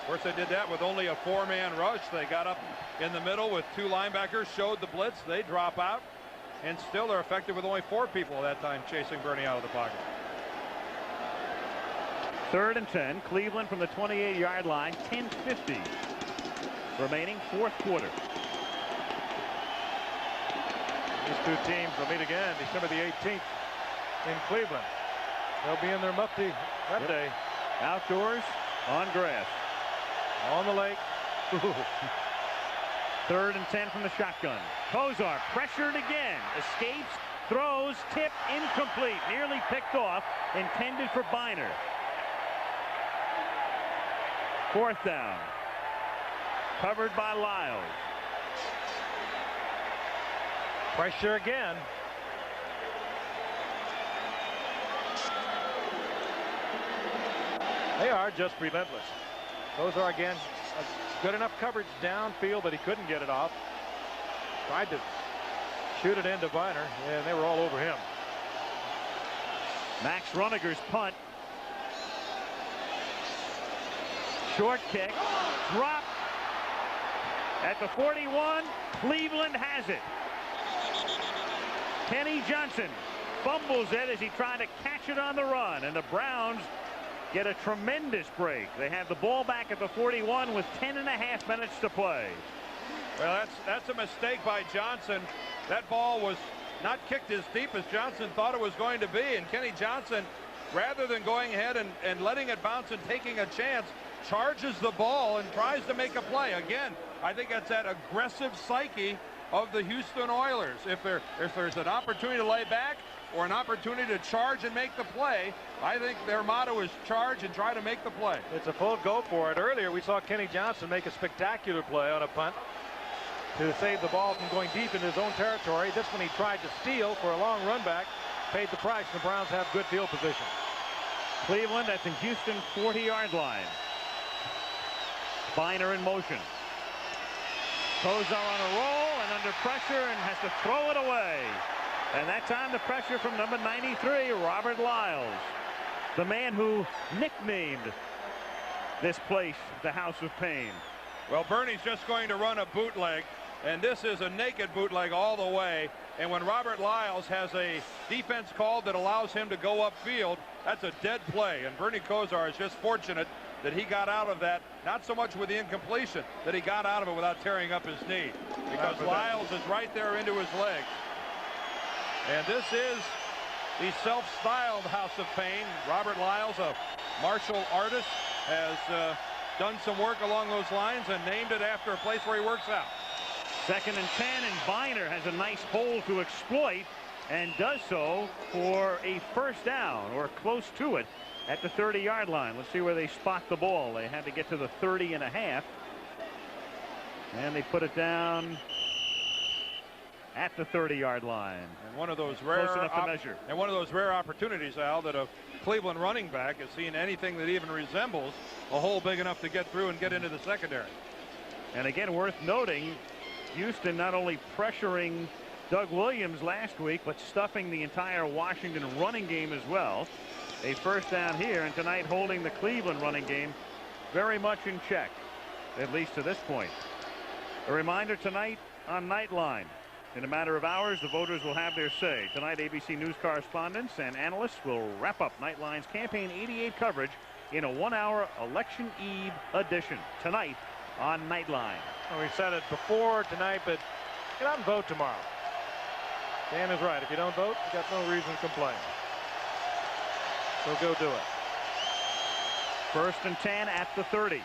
[SPEAKER 4] Of course, they did that with only a 4-man rush. They got up in the middle with 2 linebackers, showed the blitz. They drop out, and still they're effective with only 4 people at that time chasing Bernie out of the pocket.
[SPEAKER 3] 3rd and 10. Cleveland from the 28-yard line. 10:50 remaining, 4th quarter.
[SPEAKER 1] These two teams will meet again December the 18th in Cleveland. They'll be in their mufti that day.
[SPEAKER 3] Outdoors on grass.
[SPEAKER 1] On the lake.
[SPEAKER 3] 3rd and 10 from the shotgun. Kozar pressured again. Escapes, throws, tipped, incomplete. Nearly picked off. Intended for Biner. 4th down. Covered by Lyles.
[SPEAKER 1] Pressure again. They are just relentless. Those are again good enough coverage downfield, but he couldn't get it off. Tried to shoot it into Biner, and they were all over him.
[SPEAKER 3] Max Runiger's punt. Short kick. Drop. At the 41, Cleveland has it. Kenny Johnson fumbles it as he tried to catch it on the run, and the Browns get a tremendous break. They have the ball back at the 41 with 10.5 minutes to play.
[SPEAKER 4] Well, that's a mistake by Johnson. That ball was not kicked as deep as Johnson thought it was going to be, and Kenny Johnson, rather than going ahead and letting it bounce and taking a chance, charges the ball and tries to make a play. Again, I think that's that aggressive psyche of the Houston Oilers. If there's an opportunity to lay back or an opportunity to charge and make the play, I think their motto is charge and try to make the play.
[SPEAKER 1] It's a full go for it. Earlier we saw Kenny Johnson make a spectacular play on a punt to save the ball from going deep into his own territory. This one he tried to steal for a long run back, paid the price. The Browns have good field position.
[SPEAKER 3] Cleveland at the Houston 40-yard line. Biner in motion. Kozar on a roll and under pressure and has to throw it away. And that time the pressure from number 93, Robert Lyles, the man who nicknamed this place the House of Pain.
[SPEAKER 4] Well, Bernie's just going to run a bootleg, and this is a naked bootleg all the way. And when Robert Lyles has a defense called that allows him to go upfield, that's a dead play. And Bernie Kozar is just fortunate that he got out of that, not so much with the incompletion, that he got out of it without tearing up his knee, because Lyles is right there into his legs. And this is the self-styled House of Pain. Robert Lyles, a martial artist, has done some work along those lines and named it after a place where he works out.
[SPEAKER 3] 2nd and 10, and Biner has a nice hole to exploit and does so for a 1st down, or close to it, at the 30-yard line. Let's see where they spot the ball. They had to get to the 30.5, and they put it down at the 30-yard line.
[SPEAKER 4] And one of those rare
[SPEAKER 3] close enough to measure.
[SPEAKER 4] And one of those rare opportunities, Al, that a Cleveland running back has seen anything that even resembles a hole big enough to get through and get into the secondary.
[SPEAKER 3] And again, worth noting, Houston not only pressuring Doug Williams last week, but stuffing the entire Washington running game as well. A 1st down here, and tonight holding the Cleveland running game very much in check, at least to this point. A reminder tonight on Nightline. In a matter of hours, the voters will have their say. Tonight, ABC News correspondents and analysts will wrap up Nightline's Campaign 88 coverage in a 1-hour Election Eve edition. Tonight on Nightline.
[SPEAKER 1] Well, we said it before tonight, but get out and vote tomorrow. Dan is right. If you don't vote, you got no reason to complain. So go do it.
[SPEAKER 3] 1st and 10 at the 30.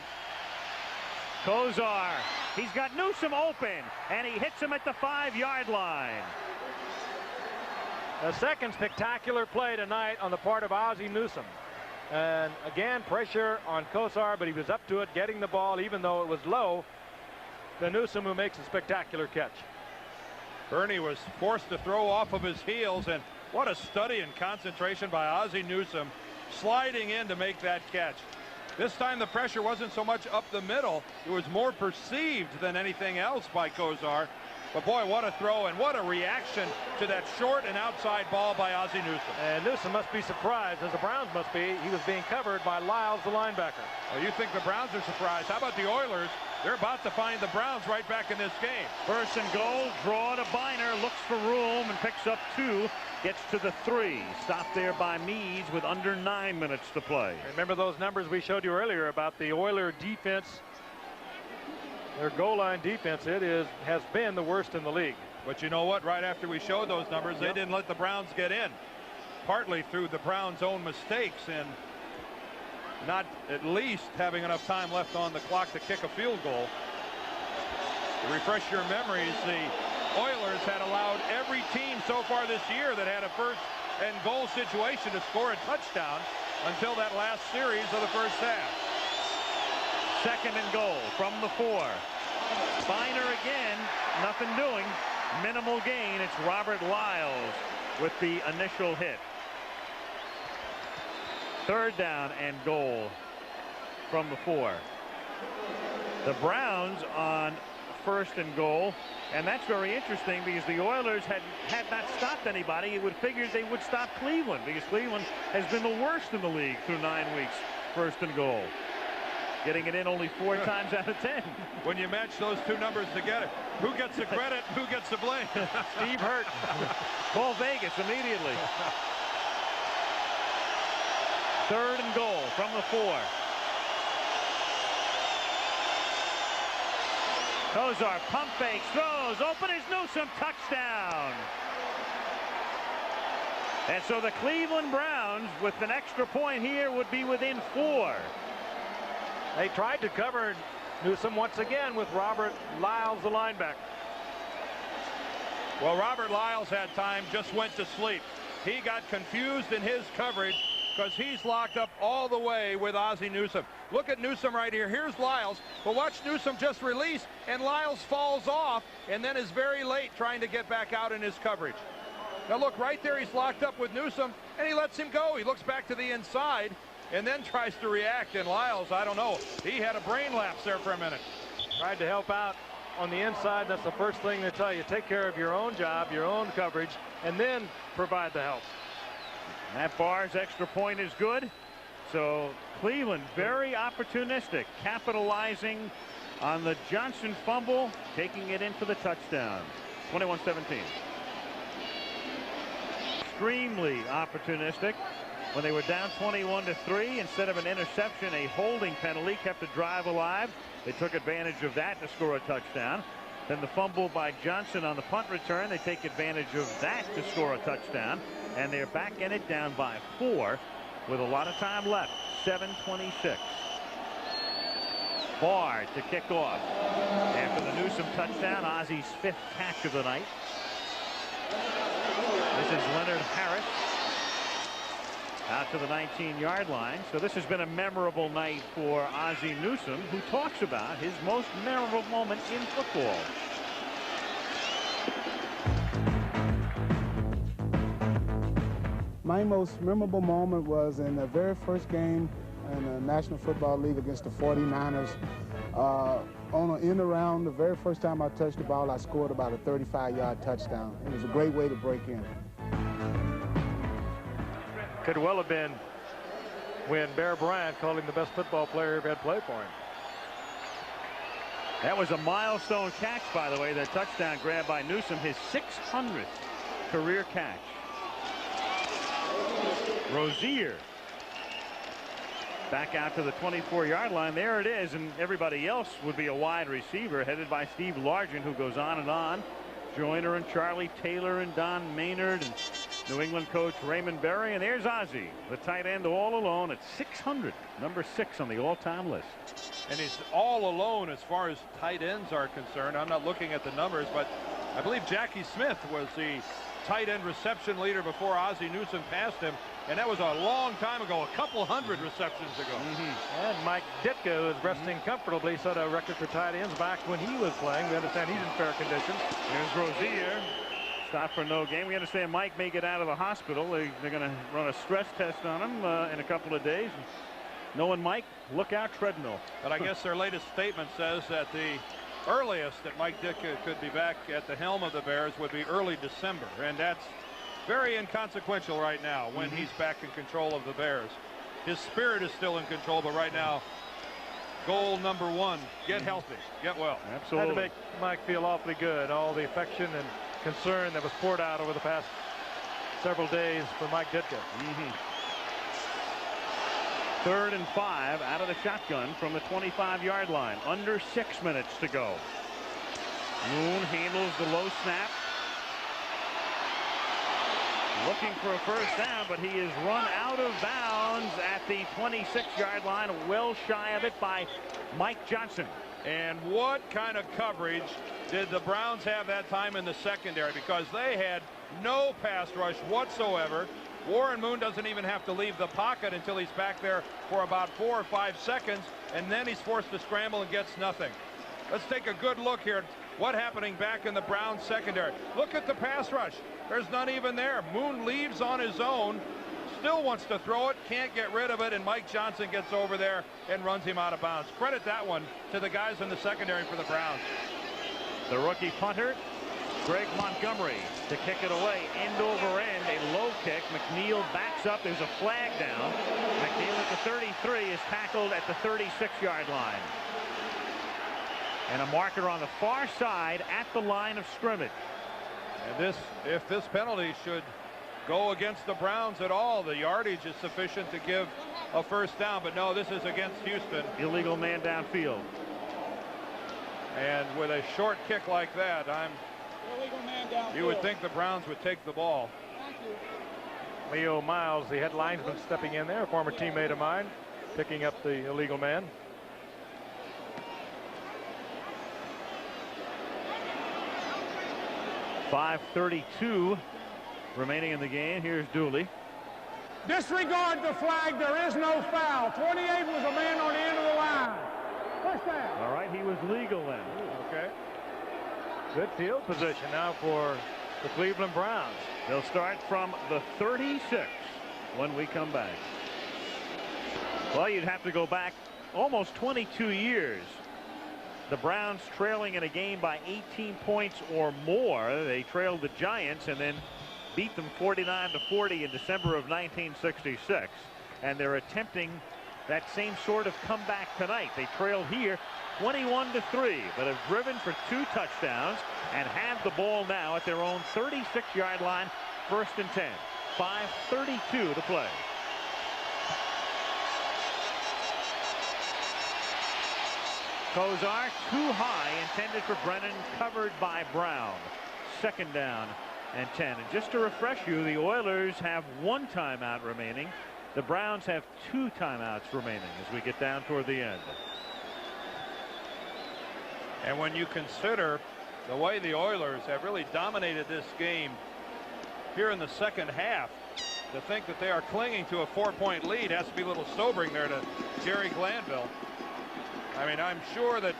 [SPEAKER 3] Kozar, he's got Newsome open, and he hits him at the 5-yard line.
[SPEAKER 1] A second spectacular play tonight on the part of Ozzie Newsome. And again, pressure on Kozar, but he was up to it, getting the ball, even though it was low. The Newsome who makes a spectacular catch.
[SPEAKER 4] Bernie was forced to throw off of his heels, and what a study and concentration by Ozzie Newsome, sliding in to make that catch. This time the pressure wasn't so much up the middle, it was more perceived than anything else by Kozar, But boy, what a throw and what a reaction to that short and outside ball by Ozzie Newsome.
[SPEAKER 1] And Newsome must be surprised, as the Browns must be. He was being covered by Lyles, the linebacker.
[SPEAKER 4] Well, you think the Browns are surprised. How about the Oilers? They're about to find the Browns right back in this game.
[SPEAKER 3] First and goal, draw to Biner, looks for room and picks up 2, gets to the 3. Stopped there by Meads with under 9 minutes to play.
[SPEAKER 1] Remember those numbers we showed you earlier about the Oiler defense? Their goal line defense, has been the worst in the league.
[SPEAKER 4] But you know what? Right after we showed those numbers, they didn't let the Browns get in. Partly through the Browns' own mistakes and not at least having enough time left on the clock to kick a field goal. To refresh your memories, the Oilers had allowed every team so far this year that had a first and goal situation to score a touchdown until that last series of the first half.
[SPEAKER 3] Second and goal from the 4. Biner again, nothing doing. Minimal gain. It's Robert Lyles with the initial hit. Third down and goal from the 4. The Browns on first and goal, and that's very interesting because the Oilers had not stopped anybody. It would figure they would stop Cleveland because Cleveland has been the worst in the league through 9 weeks. First and goal. Getting it in only 4 times out of 10.
[SPEAKER 4] When you match those two numbers together, who gets the credit, who gets the blame?
[SPEAKER 3] Steve Hurt. Call Vegas immediately. Third and goal from the 4. Those are pump fakes, throws, open is Newsome, touchdown. And so the Cleveland Browns, with an extra point here, would be within 4.
[SPEAKER 1] They tried to cover Newsome once again with Robert Lyles, the linebacker.
[SPEAKER 4] Well, Robert Lyles had time, just went to sleep. He got confused in his coverage because he's locked up all the way with Ozzie Newsome. Look at Newsome right here. Here's Lyles. But watch Newsome just release, and Lyles falls off and then is very late trying to get back out in his coverage. Now look, right there, he's locked up with Newsome, and he lets him go. He looks back to the inside and then tries to react, and Lyles, I don't know, he had a brain lapse there for a minute.
[SPEAKER 1] Tried to help out on the inside. That's the first thing they tell you. Take care of your own job, your own coverage, and then provide the help.
[SPEAKER 3] That Barr's extra point is good. So Cleveland very opportunistic, capitalizing on the Johnson fumble, taking it in for the touchdown. 21-17. Extremely opportunistic. When they were down 21-3, instead of an interception, a holding penalty kept the drive alive. They took advantage of that to score a touchdown. Then the fumble by Johnson on the punt return, they take advantage of that to score a touchdown. And they're back in it, down by 4 with a lot of time left. 7:26. Barr to kick off. After the Newsome touchdown, Ozzie's 5th catch of the night. This is Leonard Harris out to the 19-yard line. So this has been a memorable night for Ozzie Newsome, who talks about his most memorable moment in football.
[SPEAKER 8] My most memorable moment was in the very first game in the National Football League against the 49ers. On an end around, the very first time I touched the ball, I scored about a 35-yard touchdown. It was a great way to break in.
[SPEAKER 1] Could well have been when Bear Bryant called him the best football player ever had played for him.
[SPEAKER 3] That was a milestone catch, by the way, that touchdown grab by Newsome, his 600th career catch. Rozier back out to the 24-yard line. There it is, and everybody else would be a wide receiver headed by Steve Largent, who goes on and on. Joyner and Charlie Taylor and Don Maynard and New England coach Raymond Berry. And there's Ozzie, the tight end, all alone at 600, number 6 on the all-time list.
[SPEAKER 4] And he's all alone as far as tight ends are concerned. I'm not looking at the numbers, but I believe Jackie Smith was the tight end reception leader before Ozzie Newsome passed him. And that was a long time ago, a couple hundred receptions ago.
[SPEAKER 1] And Mike Ditka, who is resting comfortably, set a record for tight ends back when he was playing. We understand he's in fair condition.
[SPEAKER 3] Here's Rozier. Stop for no gain. We understand Mike may get out of the hospital. They're going to run a stress test on him in a couple of days. Knowing Mike, look out treadmill.
[SPEAKER 4] But I guess their latest statement says that the earliest that Mike Ditka could be back at the helm of the Bears would be early December, and that's very inconsequential right now when he's back in control of the Bears. His spirit is still in control, but right now, goal number one, get healthy, get well.
[SPEAKER 3] Absolutely.
[SPEAKER 1] Had to make Mike feel awfully good. All the affection and concern that was poured out over the past several days for Mike Ditka.
[SPEAKER 3] 3rd and 5 out of the shotgun from the 25-yard line. Under 6 minutes to go. Moon handles the low snap. Looking for a first down, but he is run out of bounds at the 26-yard line, well shy of it by Mike Johnson.
[SPEAKER 4] And what kind of coverage did the Browns have that time in the secondary? Because they had no pass rush whatsoever. Warren Moon doesn't even have to leave the pocket until he's back there for about 4 or 5 seconds, and then he's forced to scramble and gets nothing. Let's take a good look here at what's happening back in the Browns secondary. Look at the pass rush. There's none even there. Moon leaves on his own, still wants to throw it, can't get rid of it, and Mike Johnson gets over there and runs him out of bounds. Credit that one to the guys in the secondary for the Browns.
[SPEAKER 3] The rookie punter, Greg Montgomery, to kick it away, end over end, a low kick. McNeil backs up. There's a flag down. McNeil at the 33 is tackled at the 36-yard line. And a marker on the far side at the line of scrimmage.
[SPEAKER 4] And if this penalty should go against the Browns at all, the yardage is sufficient to give a first down. But no, this is against Houston.
[SPEAKER 3] Illegal man downfield.
[SPEAKER 4] And with a short kick like that, you would think the Browns would take the ball.
[SPEAKER 1] Leo Miles, the head linesman, stepping in there, a former teammate of mine, picking up the illegal man. .532 remaining in the game. Here's Dooley.
[SPEAKER 5] Disregard the flag. There is no foul. 28 was a man on the end of the line. First down.
[SPEAKER 3] All right, he was legal then.
[SPEAKER 1] Okay. Good field position now for the Cleveland Browns.
[SPEAKER 3] They'll start from the 36 when we come back. Well, you'd have to go back almost 22 years. The Browns trailing in a game by 18 points or more. They trailed the Giants and then beat them 49-40 in December of 1966. And they're attempting that same sort of comeback tonight. They trailed here 21-3, but have driven for 2 touchdowns and have the ball now at their own 36-yard line, 1st and 10. 5:32 to play. Kozar too high, intended for Brennan, covered by Brown. 2nd down and 10. And just to refresh you, the Oilers have 1 timeout remaining. The Browns have 2 timeouts remaining as we get down toward the end.
[SPEAKER 4] And when you consider the way the Oilers have really dominated this game here in the second half, to think that they are clinging to a 4-point lead has to be a little sobering there to Jerry Glanville. I mean, I'm sure that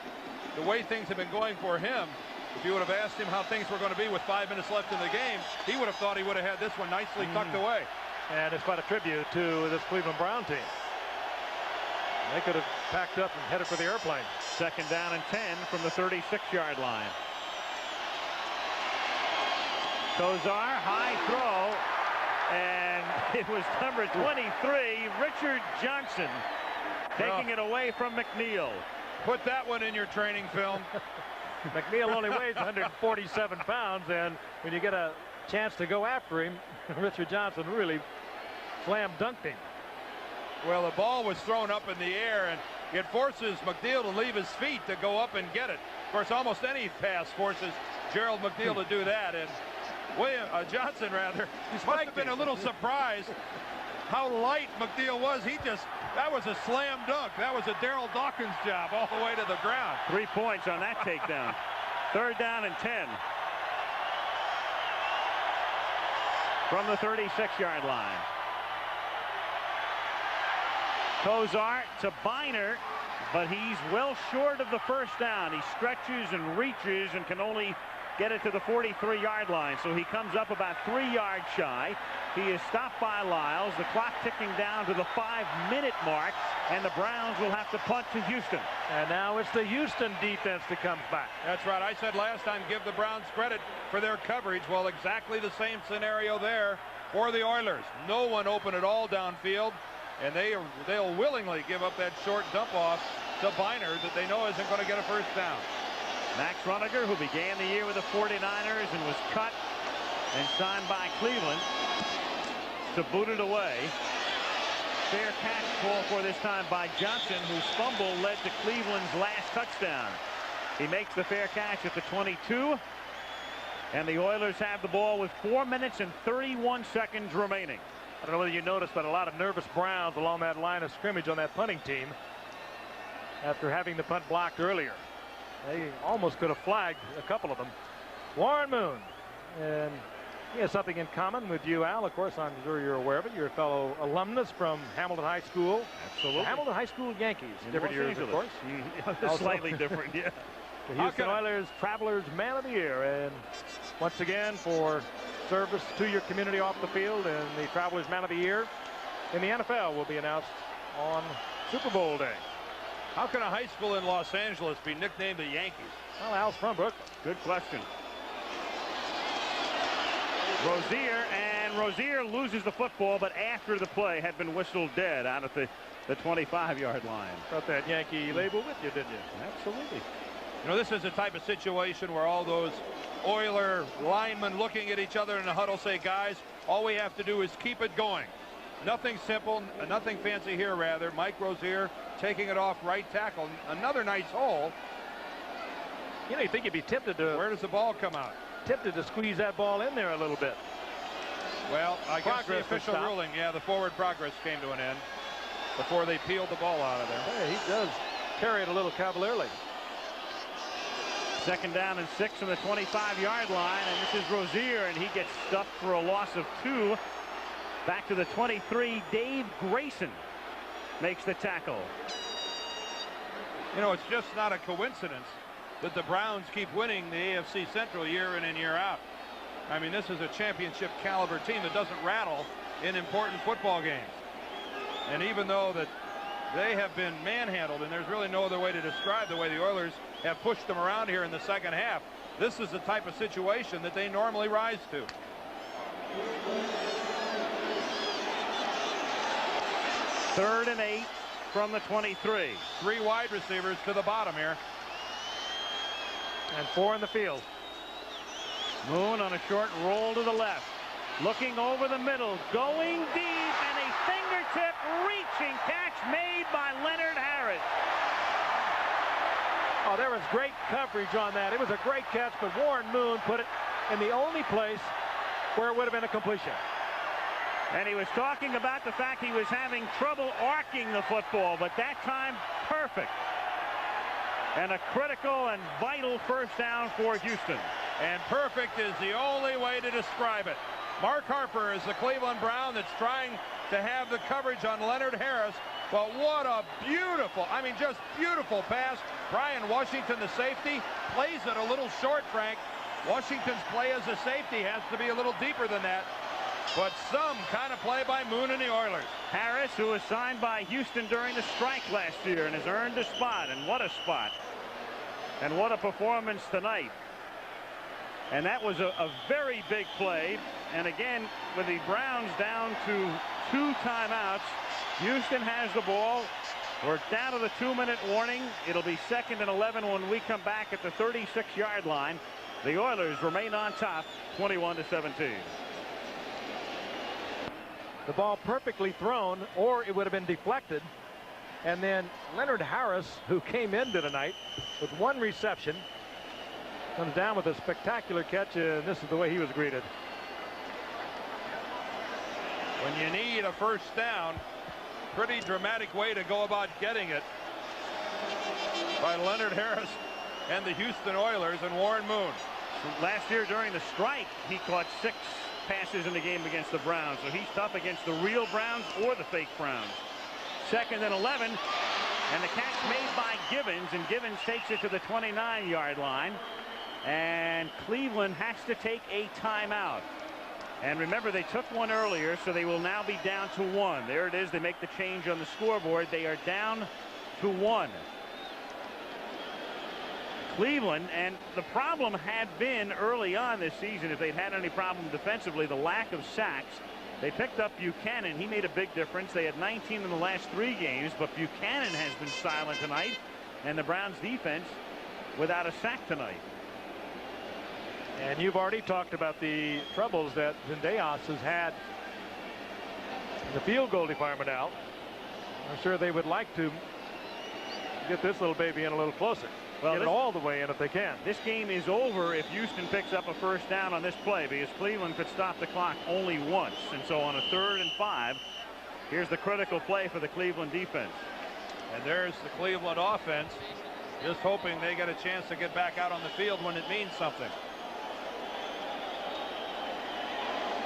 [SPEAKER 4] the way things have been going for him, if you would have asked him how things were going to be with 5 minutes left in the game, he would have thought he would have had this one nicely tucked away.
[SPEAKER 1] And it's quite a tribute to this Cleveland Brown team. They could have packed up and headed for the airplane.
[SPEAKER 3] 2nd down and 10 from the 36-yard line. Kozar, high throw, and it was number 23, Richard Johnson, taking it away from McNeil.
[SPEAKER 4] Put that one in your training film.
[SPEAKER 1] McNeil only weighs 147 pounds, and when you get a chance to go after him, Richard Johnson really slam dunked him.
[SPEAKER 4] Well, the ball was thrown up in the air, and it forces McNeil to leave his feet to go up and get it. Of course, almost any pass forces Gerald McNeil to do that, and Johnson must have been a little surprised how light McNeil was. That was a slam dunk. That was a Darryl Dawkins job all the way to the ground.
[SPEAKER 3] 3 points on that takedown. 3rd down and 10. From the 36-yard line. Kozar to Biner, but he's well short of the first down. He stretches and reaches and can only get it to the 43-yard line. So he comes up about 3 yards shy. He is stopped by Lyles. The clock ticking down to the 5-minute mark, and the Browns will have to punt to Houston.
[SPEAKER 1] And now it's the Houston defense that comes back.
[SPEAKER 4] That's right. I said last time, give the Browns credit for their coverage. Well, exactly the same scenario there for the Oilers. No one open at all downfield, and they'll willingly give up that short dump off to Biner that they know isn't going to get a first down.
[SPEAKER 3] Max Roniger, who began the year with the 49ers and was cut and signed by Cleveland, to boot it away. Fair catch call for this time by Johnson, whose fumble led to Cleveland's last touchdown. He makes the fair catch at the 22, and the Oilers have the ball with 4 minutes and 31 seconds remaining.
[SPEAKER 1] I don't know whether you noticed, but a lot of nervous Browns along that line of scrimmage on that punting team after having the punt blocked earlier. They almost could have flagged a couple of them. Warren Moon, and he has something in common with you, Al. Of course, I'm sure you're aware of it. You're a fellow alumnus from Hamilton High School.
[SPEAKER 3] Absolutely.
[SPEAKER 1] Hamilton High School Yankees. Different years, of course.
[SPEAKER 3] Slightly different, yeah.
[SPEAKER 1] The Houston Oilers Travelers Man of the Year. And once again, for service to your community off the field, and the Travelers Man of the Year in the NFL will be announced on Super Bowl day.
[SPEAKER 4] How can a high school in Los Angeles be nicknamed the Yankees?
[SPEAKER 1] Well, Al's from Brooklyn.
[SPEAKER 3] Good question. Rozier loses the football, but after the play had been whistled dead out at the 25-yard line.
[SPEAKER 1] Got that Yankee label with you, didn't you?
[SPEAKER 3] Absolutely.
[SPEAKER 4] You know, this is the type of situation where all those Oiler linemen looking at each other in the huddle say, guys, all we have to do is keep it going. Nothing simple, nothing fancy here, rather. Mike Rozier taking it off right tackle. Another nice hole.
[SPEAKER 1] You know, you think you'd be tempted to...
[SPEAKER 4] Where does the ball come out?
[SPEAKER 1] Tempted to squeeze that ball in there a little bit.
[SPEAKER 4] Well, I guess the official ruling, yeah, the forward progress came to an end before they peeled the ball out of there.
[SPEAKER 1] Yeah, he does carry it a little cavalierly.
[SPEAKER 3] 2nd down and 6 from the 25-yard line, and this is Rozier, and he gets stuffed for a loss of 2. Back to the 23, Dave Grayson makes the tackle.
[SPEAKER 4] You know, it's just not a coincidence that the Browns keep winning the AFC Central year in and year out. I mean, this is a championship caliber team that doesn't rattle in important football games. And even though that they have been manhandled, and there's really no other way to describe the way the Oilers have pushed them around here in the second half, this is the type of situation that they normally rise to.
[SPEAKER 3] Third and 8 from the 23.
[SPEAKER 4] 3 wide receivers to the bottom here.
[SPEAKER 1] And 4 in the field.
[SPEAKER 3] Moon on a short roll to the left. Looking over the middle. Going deep. And a fingertip reaching catch made by Leonard Harris.
[SPEAKER 1] Oh, there was great coverage on that. It was a great catch, but Warren Moon put it in the only place where it would have been a completion.
[SPEAKER 3] And he was talking about the fact he was having trouble arcing the football, but that time, perfect. And a critical and vital first down for Houston.
[SPEAKER 4] And perfect is the only way to describe it. Mark Harper is the Cleveland Brown that's trying to have the coverage on Leonard Harris. But what a beautiful, I mean, just beautiful pass. Brian Washington, the safety, plays it a little short, Frank. Washington's play as a safety has to be a little deeper than that. But some kind of play by Moon and the Oilers.
[SPEAKER 3] Harris, who was signed by Houston during the strike last year and has earned a spot. And what a spot. And what a performance tonight. And that was a very big play. And again, with the Browns down to 2 timeouts, Houston has the ball. We're down to the 2-minute warning. It'll be 2nd and 11 when we come back at the 36-yard line. The Oilers remain on top, 21-17.
[SPEAKER 1] The ball perfectly thrown, or it would have been deflected. And then Leonard Harris, who came into tonight with 1 reception, comes down with a spectacular catch, and this is the way he was greeted.
[SPEAKER 4] When you need a first down, pretty dramatic way to go about getting it by Leonard Harris and the Houston Oilers and Warren Moon.
[SPEAKER 3] Last year during the strike, he caught 6 passes in the game against the Browns, so he's tough against the real Browns or the fake Browns. 2nd and 11, and the catch made by Gibbons, and Gibbons takes it to the 29-yard line. And Cleveland has to take a timeout. And remember, they took one earlier, so they will now be down to 1. There it is. They make the change on the scoreboard. They are down to 1. Cleveland, and the problem had been early on this season, if they'd had any problem defensively, the lack of sacks. They picked up Buchanan. He made a big difference. They had 19 in the last 3 games, but Buchanan has been silent tonight, and the Browns defense without a sack tonight.
[SPEAKER 1] And you've already talked about the troubles that Zendejas has had in the field goal department, Al. I'm sure they would like to get this little baby in a little closer. Well, get it all the way in if they can.
[SPEAKER 3] This game is over if Houston picks up a first down on this play, because Cleveland could stop the clock only once. And so on a 3rd and 5, here's the critical play for the Cleveland defense.
[SPEAKER 4] And there's the Cleveland offense, just hoping they get a chance to get back out on the field when it means something.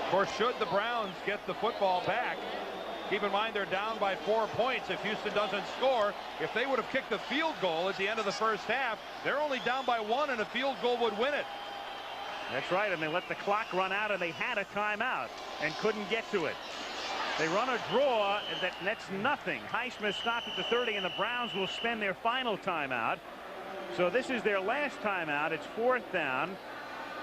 [SPEAKER 4] Of course, should the Browns get the football back, keep in mind they're down by 4 points if Houston doesn't score. If they would have kicked the field goal at the end of the first half, they're only down by 1, and a field goal would win it.
[SPEAKER 3] That's right, and they let the clock run out, and they had a timeout and couldn't get to it. They run a draw, and that's nothing. Highsmith stopped at the 30, and the Browns will spend their final timeout. So this is their last timeout. It's 4th down.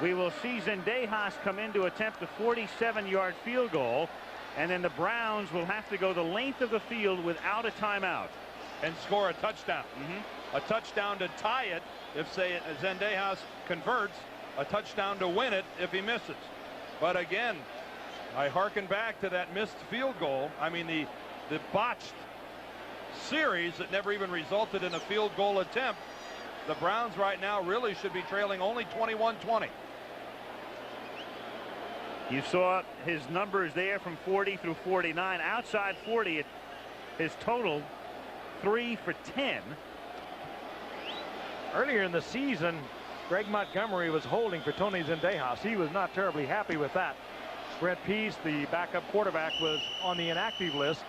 [SPEAKER 3] We will see Zendejas come in to attempt a 47-yard field goal. And then the Browns will have to go the length of the field without a timeout.
[SPEAKER 4] And score a touchdown. A touchdown to tie it if, say, Zendejas converts. A touchdown to win it if he misses. But again, I hearken back to that missed field goal. I mean, the botched series that never even resulted in a field goal attempt. The Browns right now really should be trailing only 21-20.
[SPEAKER 3] You saw his numbers there from 40 through 49. Outside 40, his total 3 for 10.
[SPEAKER 1] Earlier in the season, Greg Montgomery was holding for Tony Zendejas. He was not terribly happy with that. Brent Pease, the backup quarterback, was on the inactive list.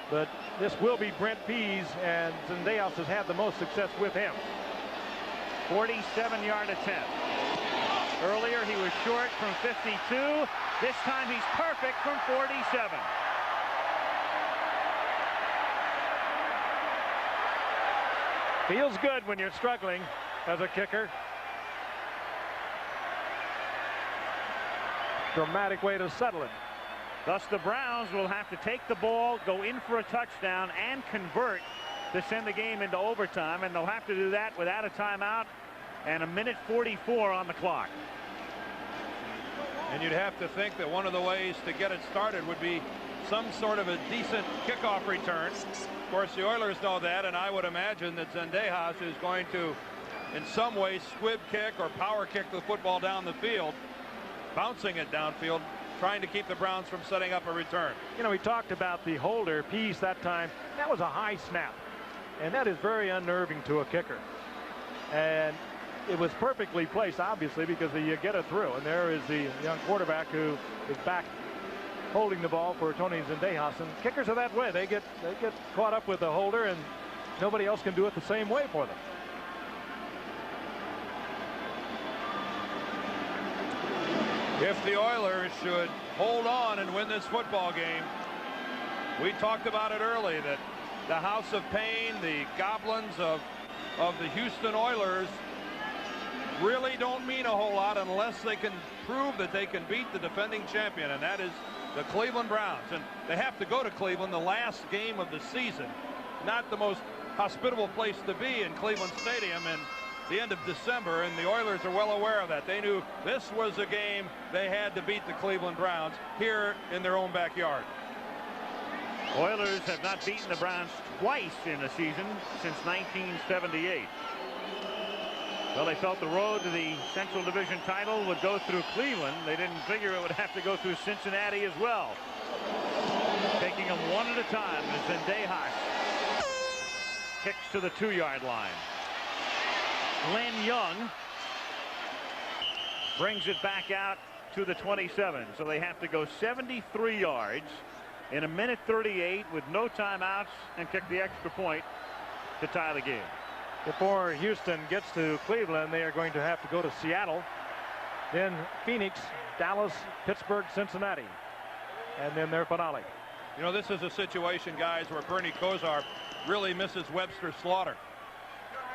[SPEAKER 1] But this will be Brent Pease, and Zendejas has had the most success with him.
[SPEAKER 3] 47-yard attempt. Earlier he was short from 52. This time he's perfect from 47.
[SPEAKER 1] Feels good when you're struggling as a kicker. Dramatic way to settle it.
[SPEAKER 3] Thus the Browns will have to take the ball, go in for a touchdown, and convert to send the game into overtime, and they'll have to do that without a timeout and 1:44 on the clock.
[SPEAKER 4] And you'd have to think that one of the ways to get it started would be some sort of a decent kickoff return. Of course, the Oilers know that, and I would imagine that Zendejas is going to, in some way, squib kick or power kick the football down the field, bouncing it downfield, trying to keep the Browns from setting up a return.
[SPEAKER 1] You know, we talked about the holder piece that time. That was a high snap, and that is very unnerving to a kicker. And it was perfectly placed, obviously, because you get it through. And there is the young quarterback who is back holding the ball for Tony Zendejas. And kickers are that way. They get caught up with the holder, and nobody else can do it the same way for them.
[SPEAKER 4] If the Oilers should hold on and win this football game, we talked about it early, that the House of Pain, the Goblins of the Houston Oilers, really don't mean a whole lot unless they can prove that they can beat the defending champion, and that is the Cleveland Browns. And they have to go to Cleveland, the last game of the season. Not the most hospitable place to be in Cleveland Stadium in the end of December, and the Oilers are well aware of that. They knew this was a game they had to beat the Cleveland Browns here in their own backyard.
[SPEAKER 3] Oilers have not beaten the Browns twice in a season since 1978. Well, they felt the road to the Central Division title would go through Cleveland. They didn't figure it would have to go through Cincinnati as well. Taking them one at a time as Zendejas kicks to the 2-yard line. Glenn Young brings it back out to the 27. So they have to go 73 yards in 1:38 with no timeouts and kick the extra point to tie the game.
[SPEAKER 1] Before Houston gets to Cleveland, they are going to have to go to Seattle, then Phoenix, Dallas, Pittsburgh, Cincinnati, and then their finale.
[SPEAKER 4] You know, this is a situation, guys, where Bernie Kosar really misses Webster Slaughter.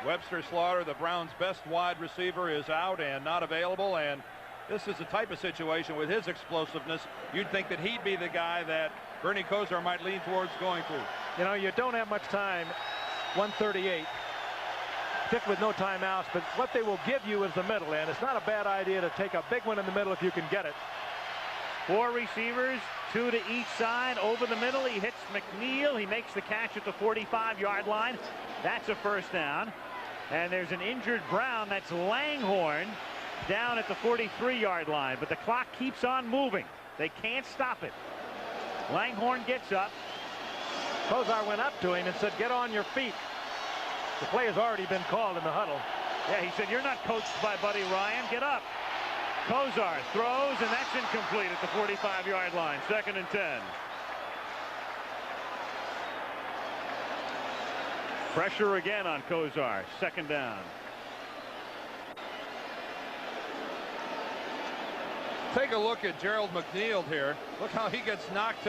[SPEAKER 4] Webster Slaughter, the Browns' best wide receiver, is out and not available, and this is the type of situation with his explosiveness. You'd think that he'd be the guy that Bernie Kosar might lean towards going to.
[SPEAKER 1] You know, you don't have much time, 138, pick with no timeouts, but what they will give you is the middle, and it's not a bad idea to take a big one in the middle if you can get it.
[SPEAKER 3] 4 receivers, 2 to each side. Over the middle, he hits McNeil. He makes the catch at the 45-yard line. That's a first down. And there's an injured Brown. That's Langhorne down at the 43-yard line. But the clock keeps on moving. They can't stop it. Langhorne gets up.
[SPEAKER 1] Kosar went up to him and said, "Get on your feet." The play has already been called in the huddle.
[SPEAKER 3] Yeah, he said, "You're not coached by Buddy Ryan. Get up." Kosar throws, and that's incomplete at the 45-yard line. 2nd and 10. Pressure again on Kosar. 2nd down.
[SPEAKER 4] Take a look at Gerald McNeil here. Look how he gets knocked to